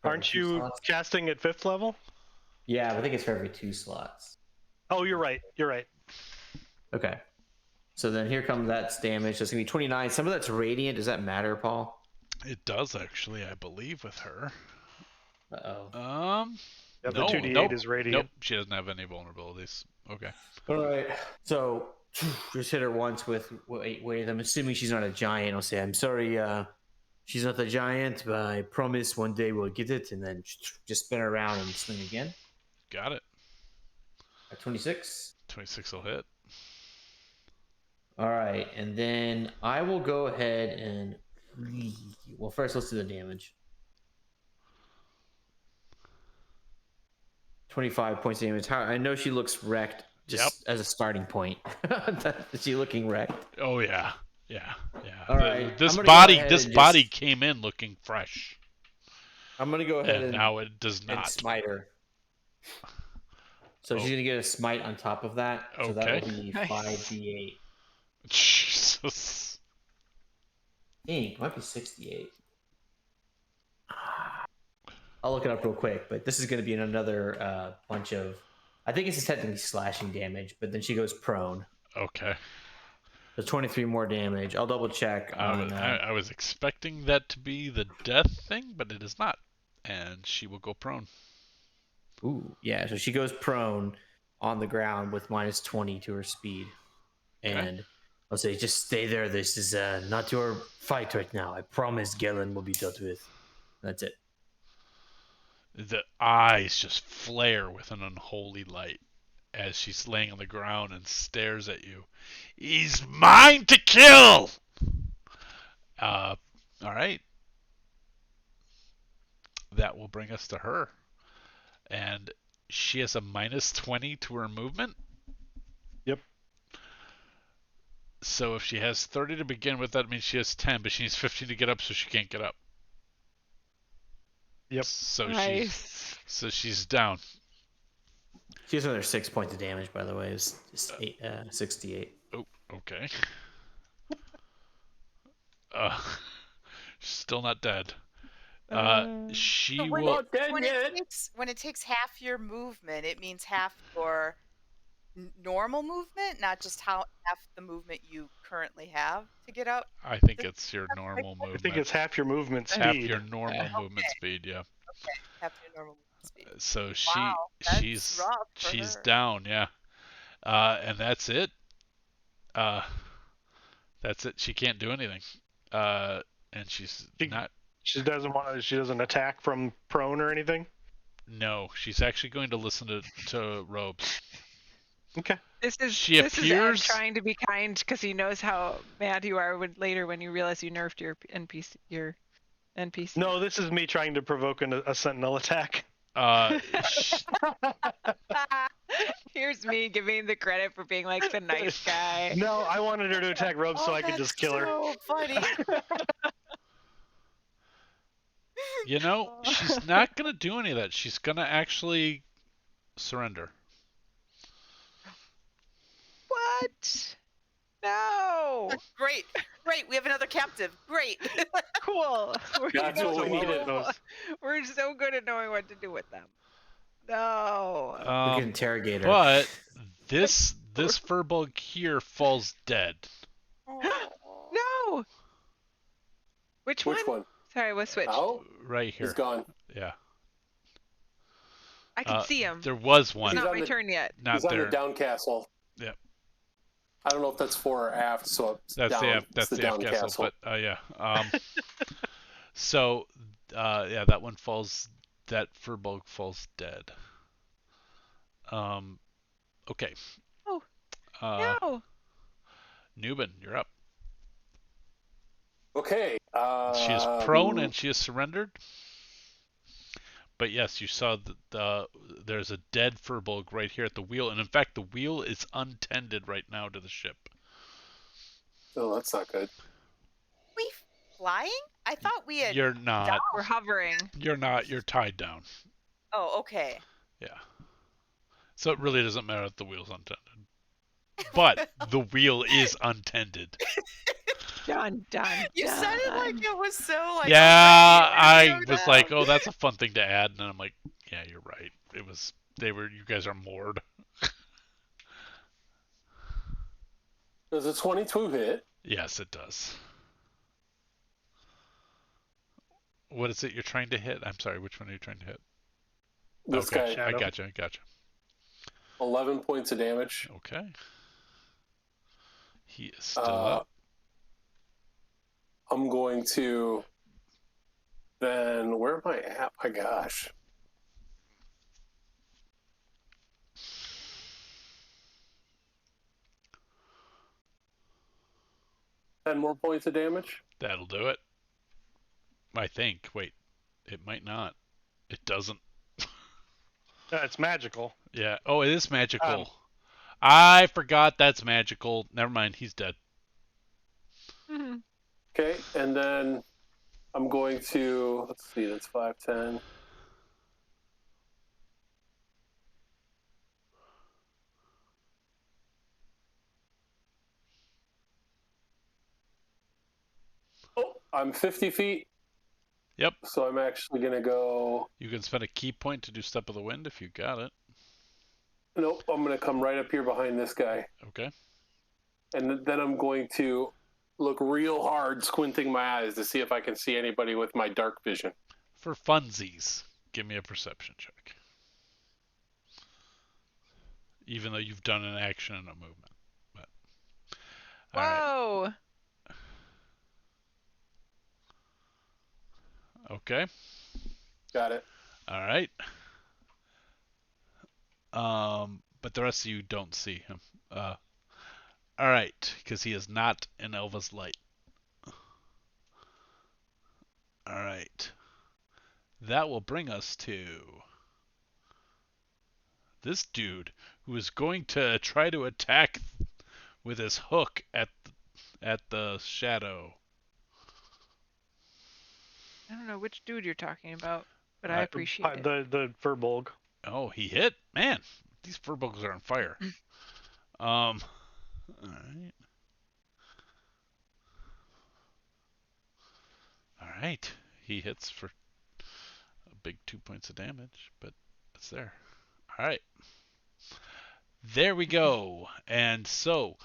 Aren't you casting at 5th level? Yeah, I think it's for every 2 slots. Oh, you're right. You're right. Okay. So then here comes that damage. That's going to be 29. Some of that's radiant. Does that matter, Paul? It does actually, I believe, with her. Uh-oh. Yeah, the No, 2D8 nope, is radiant. Nope, she doesn't have any vulnerabilities. Okay. All right. So just hit her once with wait. I'm assuming she's not a giant. I'll say, I'm sorry, she's not the giant, but I promise one day we'll get it. And then just spin her around and swing again. Got it. At 26. 26 will hit. All right. And then I will go ahead and... Well, first let's do the damage. 25 points of damage. I know she looks wrecked just as a starting point. Is she looking wrecked? Oh yeah. All right. This body came in looking fresh. I'm gonna go ahead and now it does not. And smite her. So she's gonna get a smite on top of that. So that will be 5d8. Jesus. I think it might be 68. I'll look it up real quick, but this is going to be another bunch of... I think this is technically slashing damage, but then she goes prone. Okay. So 23 more damage. I'll double check. I was expecting that to be the death thing, but it is not. And she will go prone. Ooh, yeah. So she goes prone on the ground with minus 20 to her speed. And I'll say, just stay there. This is not your fight right now. I promise Galen will be dealt with. That's it. The eyes just flare with an unholy light as she's laying on the ground and stares at you. He's mine to kill! All right. That will bring us to her. And she has a minus 20 to her movement? Yep. So if she has 30 to begin with, that means she has 10, but she needs 15 to get up, so she can't get up. Yep. So Nice. she's down. She has another 6 points of damage, by the way. It's 68. Oh, okay. She's still not dead. She So will. when it takes half your movement, it means half your normal movement, not just half the movement you currently have to get out. I think it's your normal movement. I think it's half your movement speed. Half your normal movement speed, yeah. Okay, half your normal movement speed. So That's rough for she's her. down, yeah. And that's it. That's it. She can't do anything. And she's not. She doesn't attack from prone or anything. No, she's actually going to listen to Robes. Okay. This is Ed trying to be kind because he knows how mad you are later when you realize you nerfed your NPC. No, this is me trying to provoke a sentinel attack. Here's me giving the credit for being like the nice guy. No, I wanted her to attack Rob so I could just kill her. So funny. You know, she's not gonna do any of that. She's gonna actually surrender. What? No. Great. We have another captive. Great. Cool. That's what we needed. We're so good at knowing what to do with them. No. We can interrogate her. But this furbug here falls dead. No. Which one? Sorry, what switched? Oh, Right here. he's gone. Yeah. I can see him. There was It's one. not my turn yet. Not He's on there. the down castle. Yep. I don't know if that's fore or aft, so it's That's down. the F. That's It's the F down castle. But yeah. So yeah, that one falls. That furbug falls dead. Okay. Oh. No. Newbin, you're up. Okay. She is prone and she is surrendered. But yes, you saw there's a dead furbug right here at the wheel, and in fact, the wheel is untended right now to the ship. Oh, that's not good. We flying? I thought we had. You're not. We're hovering. You're not. You're tied down. Oh, okay. Yeah. So it really doesn't matter if the wheel's untended. But the wheel is untended. Done. You said it like it was so like. Yeah, I oh, was like, oh, that's a fun thing to add, and then I'm like, yeah, you're right. It was. You guys are moored. Does a 22 hit? Yes, it does. What is it you're trying to hit? I'm sorry, which one are you trying to hit? This Okay, guy. I gotcha. 11 points of damage. Okay. He is still up. I'm going to. Then where am I at? My gosh. Ten more points of damage. That'll do it. I think. Wait, it might not. It doesn't. It's magical. Yeah. Oh, it is magical. I forgot that's magical. Never mind. He's dead. Mm-hmm. Okay, and then I'm going to. Let's see. That's 5, 10. Oh, I'm 50 feet. Yep. So I'm actually going to go. You can spend a key point to do Step of the Wind if you got it. Nope, I'm going to come right up here behind this guy. Okay. And then I'm going to look real hard, squinting my eyes to see if I can see anybody with my dark vision. For funsies, give me a perception check. Even though you've done an action and a movement. But, Whoa. Right. Okay. Got it. All right. But the rest of you don't see him. All right, because he is not in Elva's light. All right. That will bring us to this dude who is going to try to attack with his hook at the shadow. I don't know which dude you're talking about, but I appreciate it. The furbug. Oh, he hit? Man, these furbugs are on fire. All right. All right. He hits for a big 2 points of damage, but it's there. All right. There we go. And so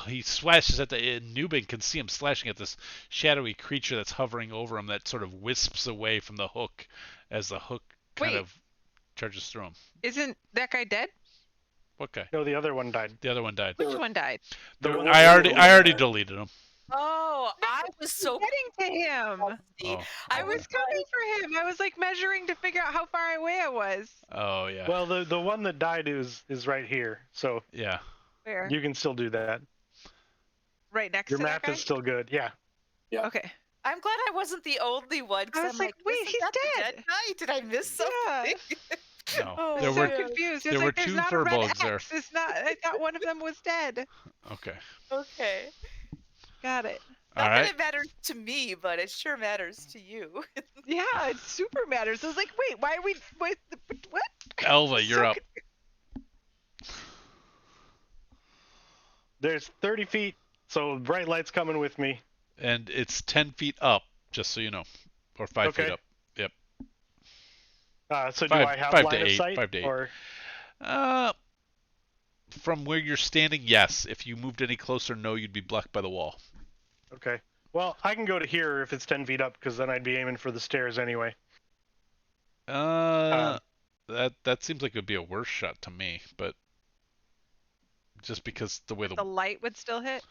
he slashes at Newbin can see him slashing at this shadowy creature that's hovering over him that sort of wisps away from the hook as the hook kind of charges through him. Isn't that guy dead? What guy? No, the other one died. The other one died. Which one died? I already deleted him. Oh, I was so Getting to him. Oh. I was coming for him. I was like measuring to figure out how far away I was. Oh yeah. Well, the one that died is right here, so yeah. Where? you can still do that. Right next Your to that map guy? is still good. Yeah. Yeah. Okay. I'm glad I wasn't the only one, I because was I'm like, like, wait, isn't he's that the dead. dead guy? Did I miss something? Yeah. No, Oh, there So were man. confused. He was there were like, there's two not a red furbolgs there. X. It's not. I thought one of them was dead. Okay. Okay. Got it. All Not that right. it matters to me, but it sure matters to you. Yeah, it super matters. I was like, wait, why are we? Wait, what? Elva, you're So up. There's 30 feet, so bright light's coming with me. And it's 10 feet up, just so you know, or 5 feet Okay. up. Yep. So do Five, I have 5 to line of 8. sight? 5 to 8. Or From where you're standing, yes. If you moved any closer, no, you'd be blocked by the wall. okay. Well, I can go to here if it's 10 feet up, because then I'd be aiming for the stairs anyway. That seems like it would be a worse shot to me, but just because the way the light would still hit.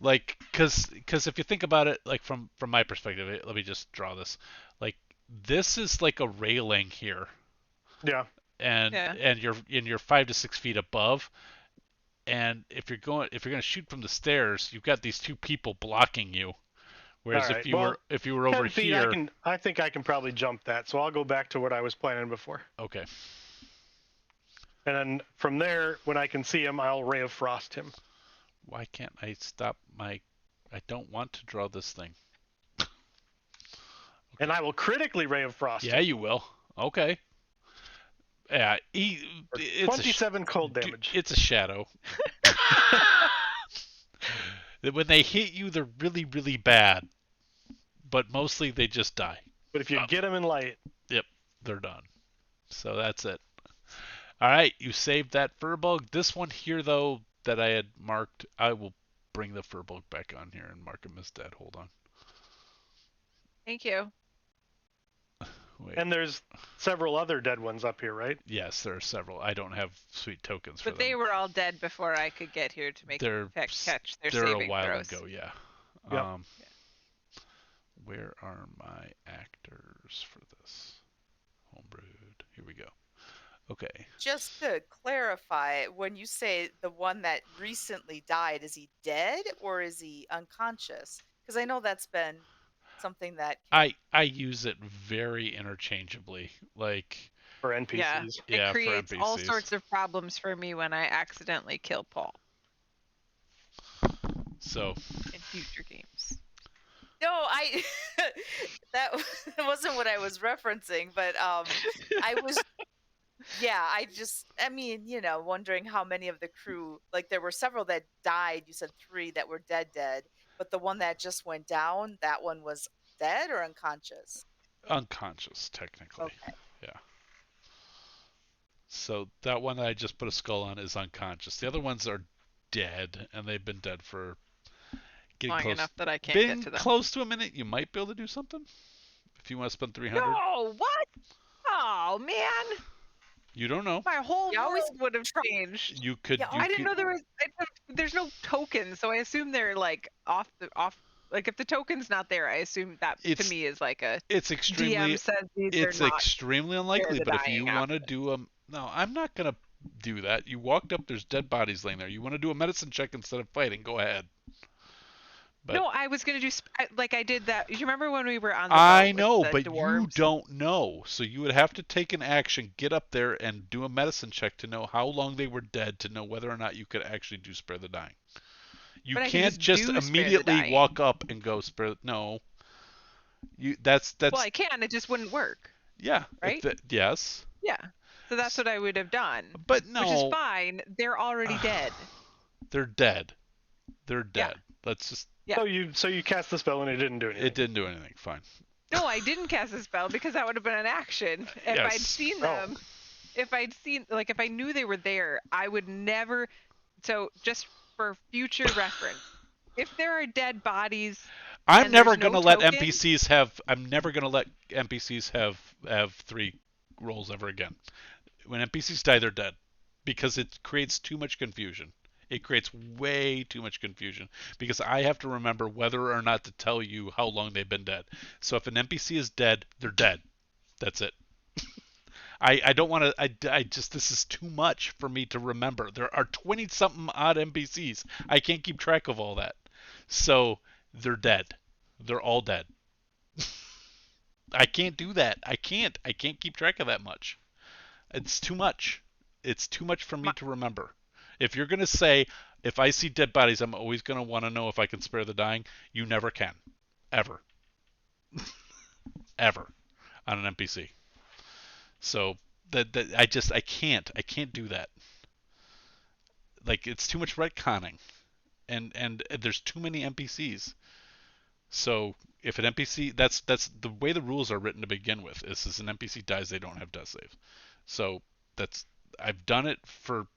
like because if you think about it, like from my perspective, let me just draw this. Like this is like a railing here, Yeah. and Yeah. and you're 5 to 6 feet above, and if you're going to shoot from the stairs, you've got these two people blocking you. Whereas All right. Well, if you were over 10 feet, here, I think I can probably jump that, so I'll go back to what I was planning before. okay. And then from there, when I can see him, I'll Ray of Frost him. Why can't I stop my? I don't want to draw this thing. And I will critically Ray of Frost Yeah, him. you will. Okay. Yeah, it's 27 cold damage. It's a shadow. When they hit you, they're really, really bad. But mostly they just die. But if you get him in light, Yep, they're done. So that's it. All right, you saved that furbug. This one here, though, that I had marked, I will bring the furbug back on here and mark him as dead. Hold on. Thank you. Wait. and there's several other dead ones up here, right? Yes, there are several. I don't have sweet tokens for But them. they were all dead before I could get here to make catch their they're saving a while throws. ago, yeah. Yep. Where are my actors for this? Homebrewed. Here we go. Okay. Just to clarify, when you say the one that recently died, is he dead or is he unconscious? Because I know that's been something that I use it very interchangeably, like For NPCs. Yeah, Yeah, it for creates all NPCs. sorts of problems for me when I accidentally kill Paul so. in future games. No, I that wasn't what I was referencing, but I was I mean, wondering how many of the crew, like there were several that died, you said 3 that were dead, but the one that just went down, that one was dead or unconscious? Unconscious, technically. Okay. Yeah. So that one that I just put a skull on is unconscious. The other ones are dead, and they've been dead for getting Long close. enough that I can't Been get to them. close to a minute. You might be able to do something if you want to spend 300. No, what? Oh man, You don't know. my whole You always world would have changed. You could. Yeah, you I didn't could- know there was. There's no tokens, so I assume they're like off. Like if the token's not there, I assume that to It's- me is like a It's extremely. DM says these It's are not. extremely unlikely. the But if you dying want to do a, no, I'm not gonna do that. You walked up. There's dead bodies laying there. You want to do a medicine check instead of fighting? Go ahead. But No, I was gonna do like I did that. You remember when we were on the I boat know, with but the you dwarves? don't know. So you would have to take an action, get up there, and do a medicine check to know how long they were dead, to know whether or not you could actually do spare the dying. You But I can can't just do spare the immediately dying. walk up and go spare. No. That's Well, I can. It just wouldn't work. yeah. right? Yes. Yeah. So that's what I would have done. But no. Which is fine. They're already dead. They're dead. They're Yeah. dead. Let's just. Yeah. So you cast the spell and it didn't do anything. It didn't do anything. Fine. No, I didn't cast a spell because that would have been an action. If Yes. I'd seen Oh. them, if I knew they were there, I would never. So just for future reference, if there are dead bodies, I'm And never there's no gonna let token? NPCs have. I'm never gonna let NPCs have 3 rolls ever again. When NPCs die, they're dead, because it creates too much confusion. It creates way too much confusion because I have to remember whether or not to tell you how long they've been dead. So if an NPC is dead, they're dead. That's it. I don't want to. I just this is too much for me to remember. There are 20 something odd NPCs. I can't keep track of all that. So they're dead. They're all dead. I can't do that. I can't keep track of that much. It's too much. It's too much for me My, to remember. If you're gonna say, if I see dead bodies, I'm always gonna want to know if I can spare the dying. You never can, ever, ever, on an NPC. So that I can't do that. Like it's too much retconning, and there's too many NPCs. So if an NPC, that's the way the rules are written to begin with. Is an NPC dies, they don't have death save. So that's I've done it for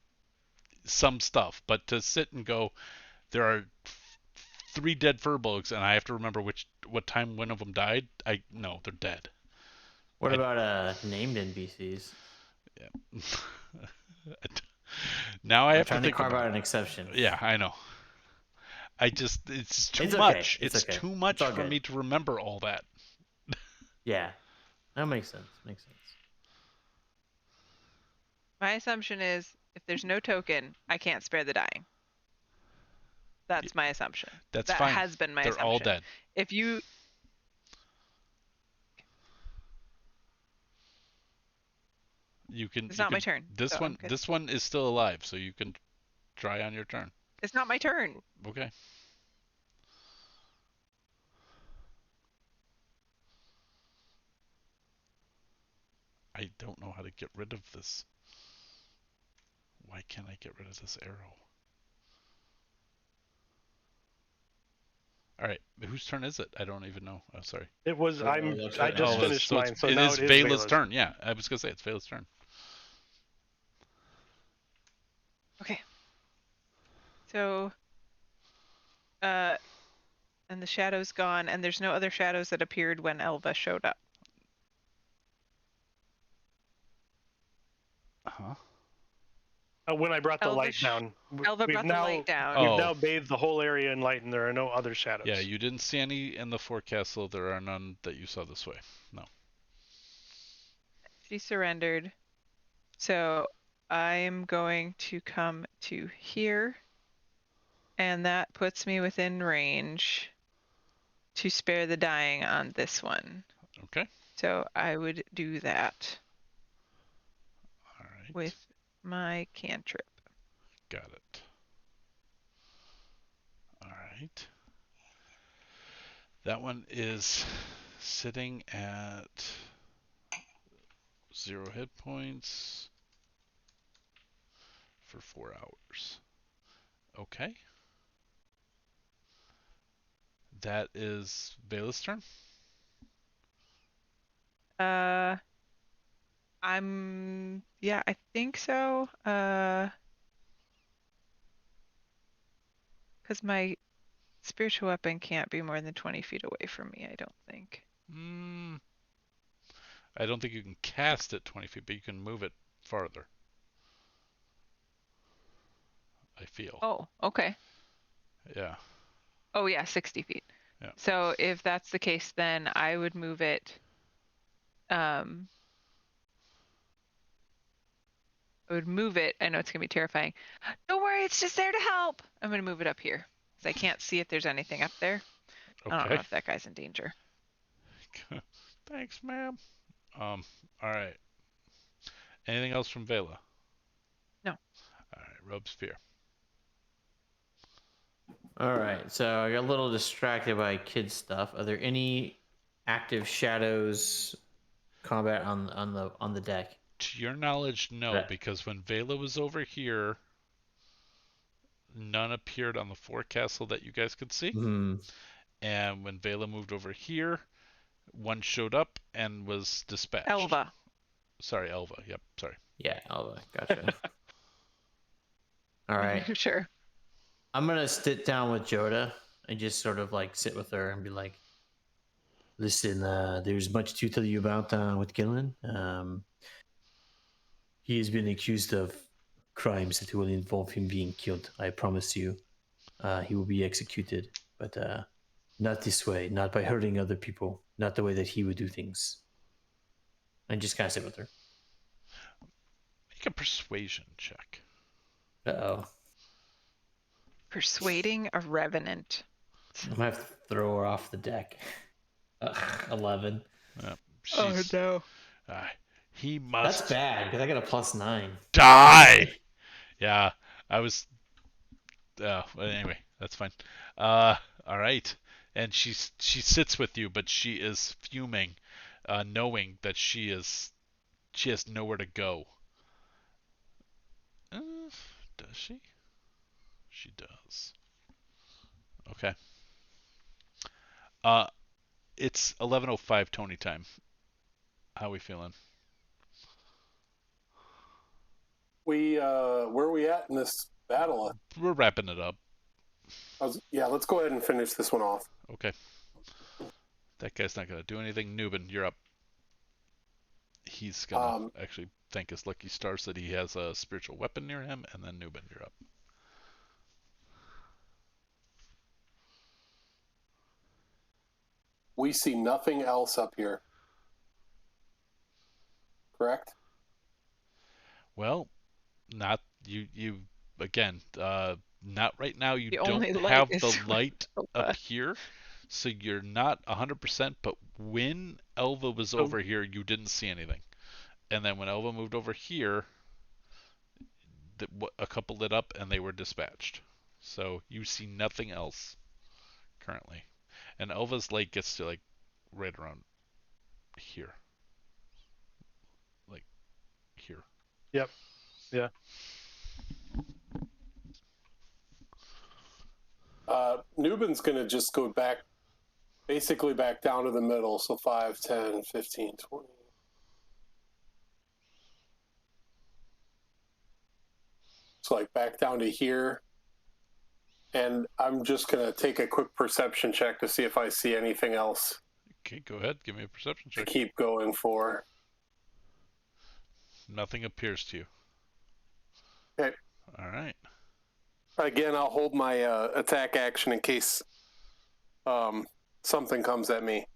some stuff, but to sit and go, there are three dead furbolgs, and I have to remember what time one of them died. I no, they're dead. What I, about named NPCs? yeah. Now I I'm have to trying to think carve about out it. an exception. Yeah, I know. It's too It's okay. much. It's It's okay. too It's much all for good. me to remember all that. Yeah, that makes sense. Makes sense. my assumption is if there's no token, I can't spare the dying. That's my assumption. That's That fine. has been my They're all assumption. dead. If you You can. It's You not my can. turn. This So I'm one. good. This one is still alive, so you can try on your turn. It's not my turn. Okay. I don't know how to get rid of this. Why can't I get rid of this arrow? All right. Whose turn is it? I don't even know. Oh, sorry. It was. I just Oh, finished so mine, so it now is it is Vela's Vela's. turn. Yeah, I was gonna say it's Vela's turn. Okay. So, and the shadow's gone, and there's no other shadows that appeared when Elva showed up. Huh? When I brought the Elva light down, Elva we've brought now the light down. we've Oh. now bathed the whole area in light, and there are no other shadows. Yeah, you didn't see any in the forecastle. There are none that you saw this way. No. She surrendered. So I'm going to come to here, and that puts me within range to spare the dying on this one. Okay. So I would do that All right. with my cantrip. Got it. All right. That one is sitting at 0 hit points for 4 hours. Okay. That is Vela's turn. Yeah, I think so. Because my spiritual weapon can't be more than 20 feet away from me, I don't think. I don't think you can cast it 20 feet, but you can move it farther. I feel. Oh, okay. Yeah. Oh, yeah, 60 feet. Yeah. So if that's the case, then I would move it. I would move it. I know it's going to be terrifying. Don't worry, it's just there to help. I'm going to move it up here because I can't see if there's anything up there. I don't know Okay. if that guy's in danger. Thanks, ma'am. All right. Anything else from Vela? No. All right. Robespierre. All right, so I got a little distracted by kid stuff. Are there any active shadows combat on the deck? To your knowledge, no, because when Vela was over here, none appeared on the forecastle that you guys could see. Hmm. And when Vela moved over here, one showed up and was dispatched. Elva. Sorry, Elva. Yep, sorry. Yeah, Elva. Gotcha. All right. Sure. I'm gonna sit down with Joda and just sort of like sit with her and be like, "Listen, there's much to tell you about with Gillen. He has been accused of crimes that will involve him being killed. I promise you, he will be executed, but not this way, not by hurting other people, not the way that he would do things." And just kind of sit with her. Make a persuasion check. Uh-oh. Persuading a revenant. I'm gonna have to throw her off the deck. 11. She's, no. He must That's bad because I got a +9. die. Yeah, I was. Well, anyway, that's fine. All right. And she sits with you, but she is fuming, knowing that she has nowhere to go. Does she? She does. Okay. It's 11:05 Tony time. How we feeling? Where are we at in this battle? We're wrapping it up. Let's go ahead and finish this one off. Okay. That guy's not gonna do anything. Newbin, you're up. He's gonna actually thank his lucky stars that he has a spiritual weapon near him, and then Newbin, you're up. We see nothing else up here. Correct? Well, not you again. Not right now. You The don't only light have is the light Elva. up here, so you're not 100%. But when Elva was over here, you didn't see anything, and then when Elva moved over here, a couple lit up and they were dispatched. So you see nothing else currently, and Elva's light gets to like right around here, like here. Yep. Yeah. Newbin's going to just go back, basically back down to the middle. So 5, 10, 15, 20. So like back down to here. And I'm just going to take a quick perception check to see if I see anything else. Okay, go ahead. Give me a perception check. To keep going for. Nothing appears to you. Okay. All right. Again, I'll hold my attack action in case something comes at me.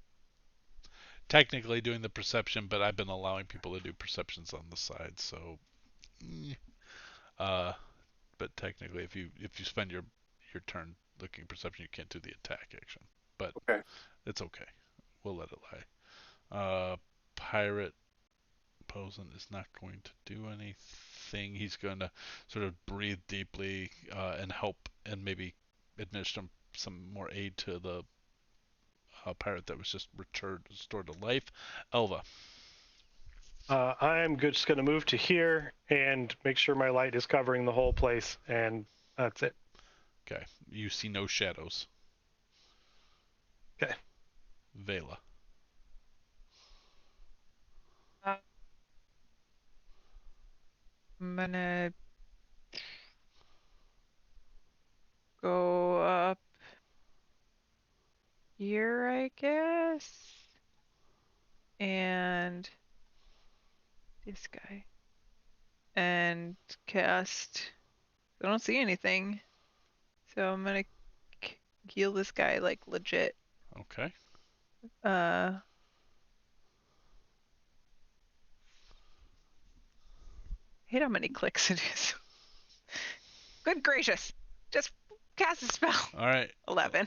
Technically doing the perception, but I've been allowing people to do perceptions on the side, so. But technically, if you spend your turn looking perception, you can't do the attack action. But okay. It's okay. We'll let it lie. Pirate Posen is not going to do anything. He's going to sort of breathe deeply and help and maybe administer some more aid to the pirate that was just restored to life. Elva. I'm just going to move to here and make sure my light is covering the whole place, and that's it. Okay. You see no shadows. Okay. Vela. I'm gonna go up here, I guess, and this guy, and cast. I don't see anything, so I'm gonna heal this guy like legit. Okay. Hate how many clicks it is. Good gracious. Just cast a spell. All right. 11.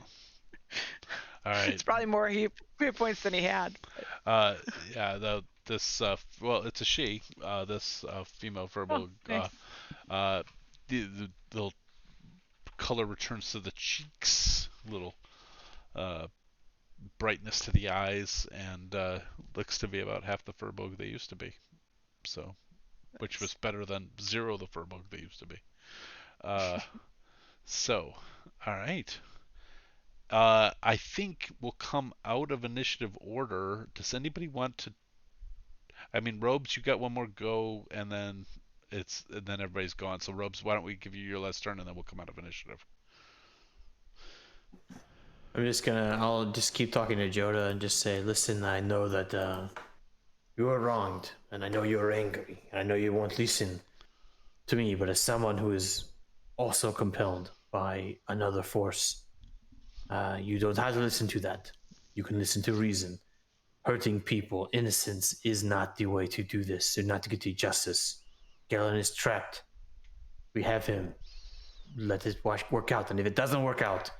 All right. It's probably more hit points than he had. Yeah, this well, it's a she. This female verbal. Nice. The color returns to the cheeks, little brightness to the eyes, and looks to be about half the Furbolg they used to be. So, which was better than 0 the Furbolg they used to be. So, all right. I think we'll come out of initiative order. Does anybody want to? I mean, Robes, you got one more go, and then everybody's gone. So, Robes, why don't we give you your last turn, and then we'll come out of initiative. I'll just keep talking to Joda and just say, listen, I know that you were wronged, and I know you're angry, and I know you won't listen to me, but as someone who is also compelled by another force, you don't have to listen to that. You can listen to reason. Hurting people, innocence, is not the way to do this. They're not to get to justice. Galen is trapped. We have him. Let it work out. And if it doesn't work out,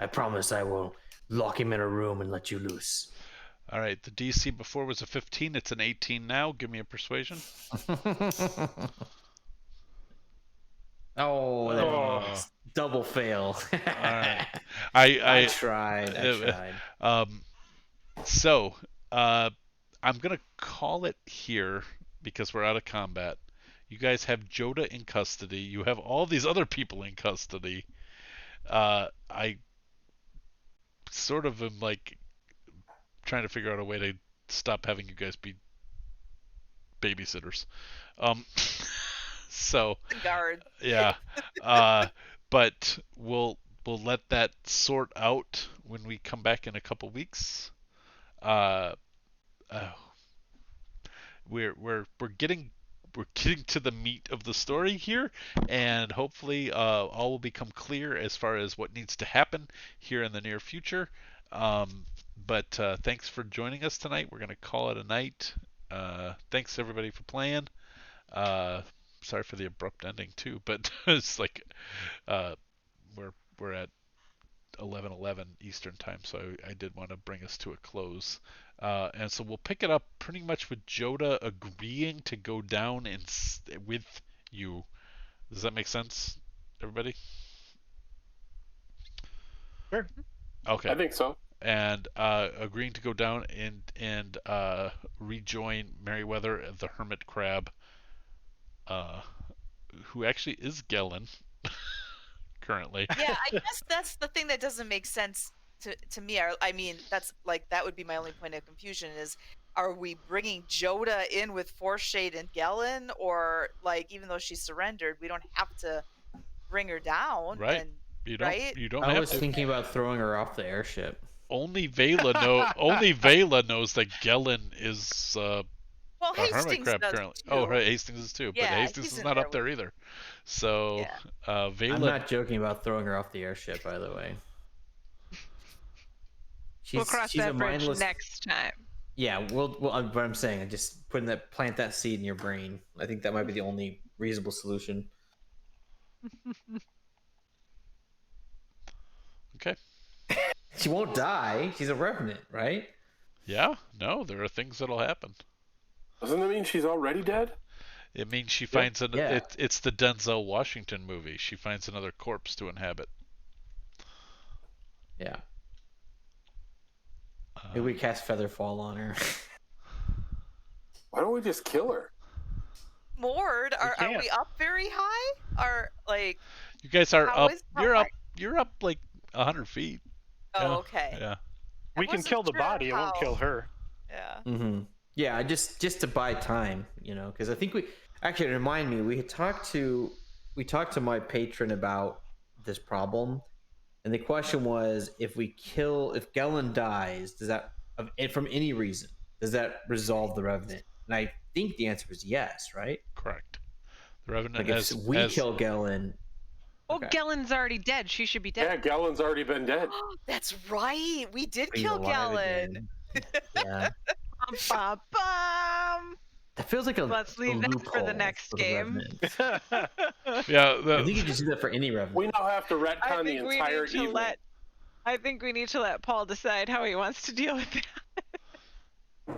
I promise I will lock him in a room and let you loose. All right, the DC before was a 15. It's an 18 now. Give me a persuasion. Oh, double fail. All right. I tried. So, I'm gonna call it here because we're out of combat. You guys have Joda in custody. You have all these other people in custody. I sort of am like trying to figure out a way to stop having you guys be babysitters. Um, so The guard. yeah, but we'll let that sort out when we come back in a couple weeks. Uh, uh, we're getting to the meat of the story here, and hopefully all will become clear as far as what needs to happen here in the near future. But thanks for joining us tonight. We're gonna call it a night. Thanks everybody for playing. Sorry for the abrupt ending too, but it's like we're at 11:11 Eastern time, so I did want to bring us to a close. And so we'll pick it up pretty much with Joda agreeing to go down and with you. Does that make sense, everybody? Sure. Okay. I think so. And agreeing to go down and rejoin Merryweather, the Hermit Crab, who actually is Gellin currently. Yeah, I guess that's the thing that doesn't make sense to me. I mean, that's like that would be my only point of confusion is, are we bringing Joda in with Forshade and Gellin, or like even though she surrendered, we don't have to bring her down? Right. And You don't. right? You don't I have was to. thinking about throwing her off the airship. Only Vela knows that Gellin is Well, a hermit Hastings crab does currently. too. Oh, right, Hastings is too, but Yeah, Hastings he's is in not there up there with- either. So Yeah. Vela. I'm not joking about throwing her off the airship, by the way. We'll cross she's that a bridge mindless. next time. Yeah, but I'm saying, just plant that seed in your brain. I think that might be the only reasonable solution. Okay. She won't die. She's a revenant, right? Yeah. No, there are things that'll happen. Doesn't that mean she's already dead? It means she finds Yeah. It's the Denzel Washington movie. She finds another corpse to inhabit. Yeah. Maybe we cast Featherfall on her. Why don't we just kill her? Mord, are can't. we up very high? Are like You guys are How up. is- how You're high? up. You're up like 100 feet. oh Yeah. okay. Yeah. We can wasn't kill the sure body. It won't how- kill her. Yeah. Mm-hmm. Yeah, just to buy time, because I think remind me, we talked to my patron about this problem, and the question was, if Gellin dies, does that from any reason, does that resolve the Revenant? And I think the answer is yes, right? Correct. The Revenant Like if we kill Gellin. Well, Okay. Gellin's already dead. She should be Yeah, dead. Gellin's already been dead. That's right. We did He's kill alive Gellin. again. Yeah. Bum, bum, bum. That feels like a Let's leave a that for loophole the next for the game. Revenant. Yeah. I think you just do that for any Revenant. We now have to I retcon the think we entire need to evening. I think we need to let Paul decide how he wants to deal with that.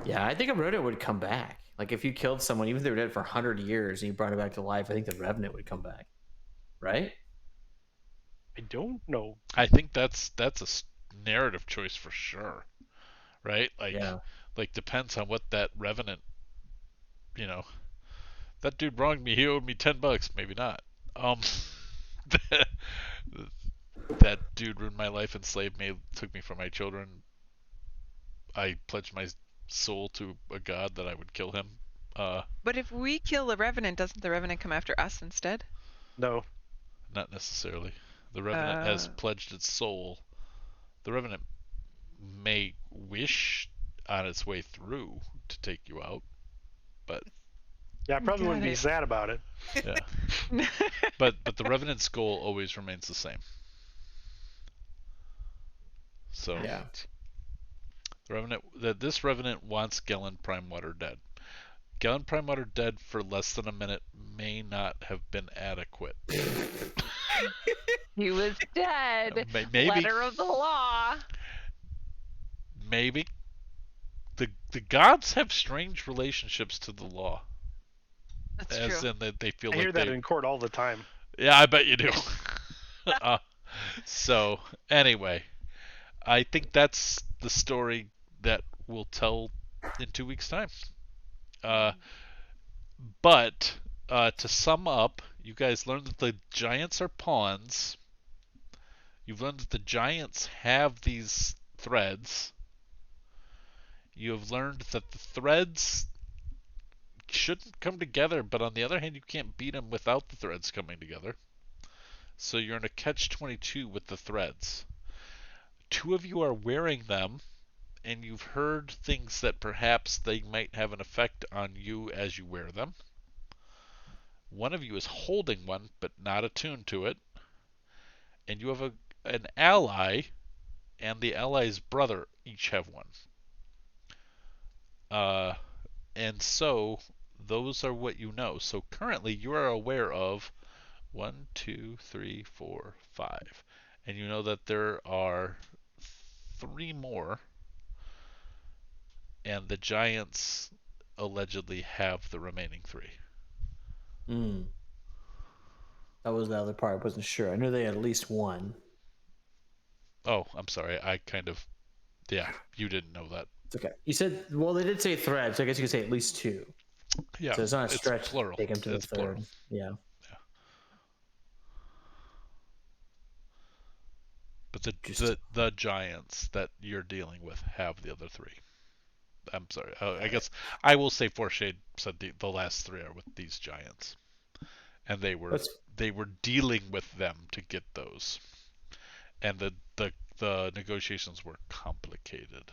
Yeah, I think a Revenant would come back. Like if you killed someone, even if they were dead for 100 years and you brought it back to life, I think the Revenant would come back. Right? I don't know. I think that's a narrative choice for sure, right? Like, Yeah. like depends on what that Revenant, that dude wronged me. He owed me $10. Maybe not. That dude ruined my life, enslaved me, took me from my children. I pledged my soul to a god that I would kill him. But if we kill the Revenant, doesn't the Revenant come after us instead? No. Not necessarily. The Revenant has pledged its soul. The Revenant may wish on its way through to take you out, but Yeah, I probably Got wouldn't be it. sad about it. yeah. but the Revenant's goal always remains the same. So Yeah. this Revenant wants Gellin Primewater dead. Gellin Primewater dead for less than a minute may not have been adequate. He was dead. Maybe. Letter of the law. Maybe. The gods have strange relationships to the law. That's As true. in that they feel I like hear that in court all the time. Yeah, I bet you do. uh, so anyway, I think that's the story that we'll tell in 2 weeks' time. Uh, but to sum up, you guys learned that the giants are pawns. You've learned that the giants have these threads. You have learned that the threads shouldn't come together, but on the other hand, you can't beat them without the threads coming together. So you're in a catch-22 with the threads. Two of you are wearing them, and you've heard things that perhaps they might have an effect on you as you wear them. One of you is holding one, but not attuned to it. And you have an ally, and the ally's brother each have one. Uh, and so those are what you know. So currently you are aware of 1, 2, 3, 4, 5. And you know that there are 3 more, and the giants allegedly have the remaining 3. That was the other part. I wasn't sure. I knew they had at least one. Oh, I'm sorry. I kind of, yeah, you didn't know that. It's okay. You said, well, they did say thread, so I guess you could say at least 2. Yeah, So it's not a it's stretch plural. to take him to It's the third. plural. Yeah. Yeah. But the giants that you're dealing with have the other 3. I'm sorry. I guess I will say Foreshade said the last 3 are with these giants, and they were dealing with them to get those, and the negotiations were complicated,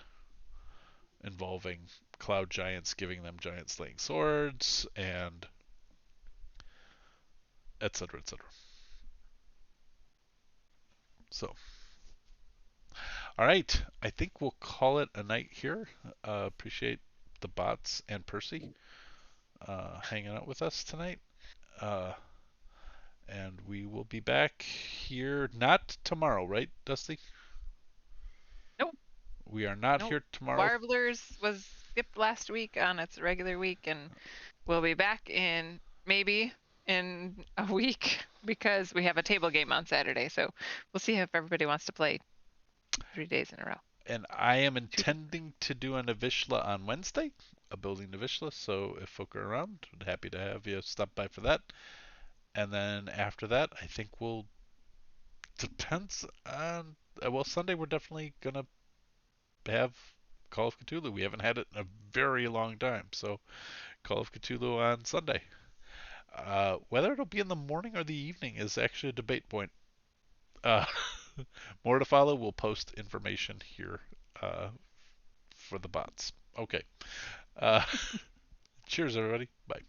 involving cloud giants giving them giant slaying swords and etc. etc. So, all right, I think we'll call it a night here. Appreciate the bots and Percy hanging out with us tonight. And we will be back here not tomorrow, right, Dusty? Nope. We are not here tomorrow. Warblers was skipped last week on its regular week, and we'll be back maybe in a week because we have a table game on Saturday. So we'll see if everybody wants to play 3 days in a row. And I am intending to do an Avishla on Wednesday, a building Avishla. So if folk are around, I'm happy to have you stop by for that. And then after that, I think we'll depends on Sunday we're definitely gonna have Call of Cthulhu. We haven't had it in a very long time, so Call of Cthulhu on Sunday. Whether it'll be in the morning or the evening is actually a debate point. Uh, more to follow. We'll post information here for the bots. Okay. Cheers, everybody. Bye.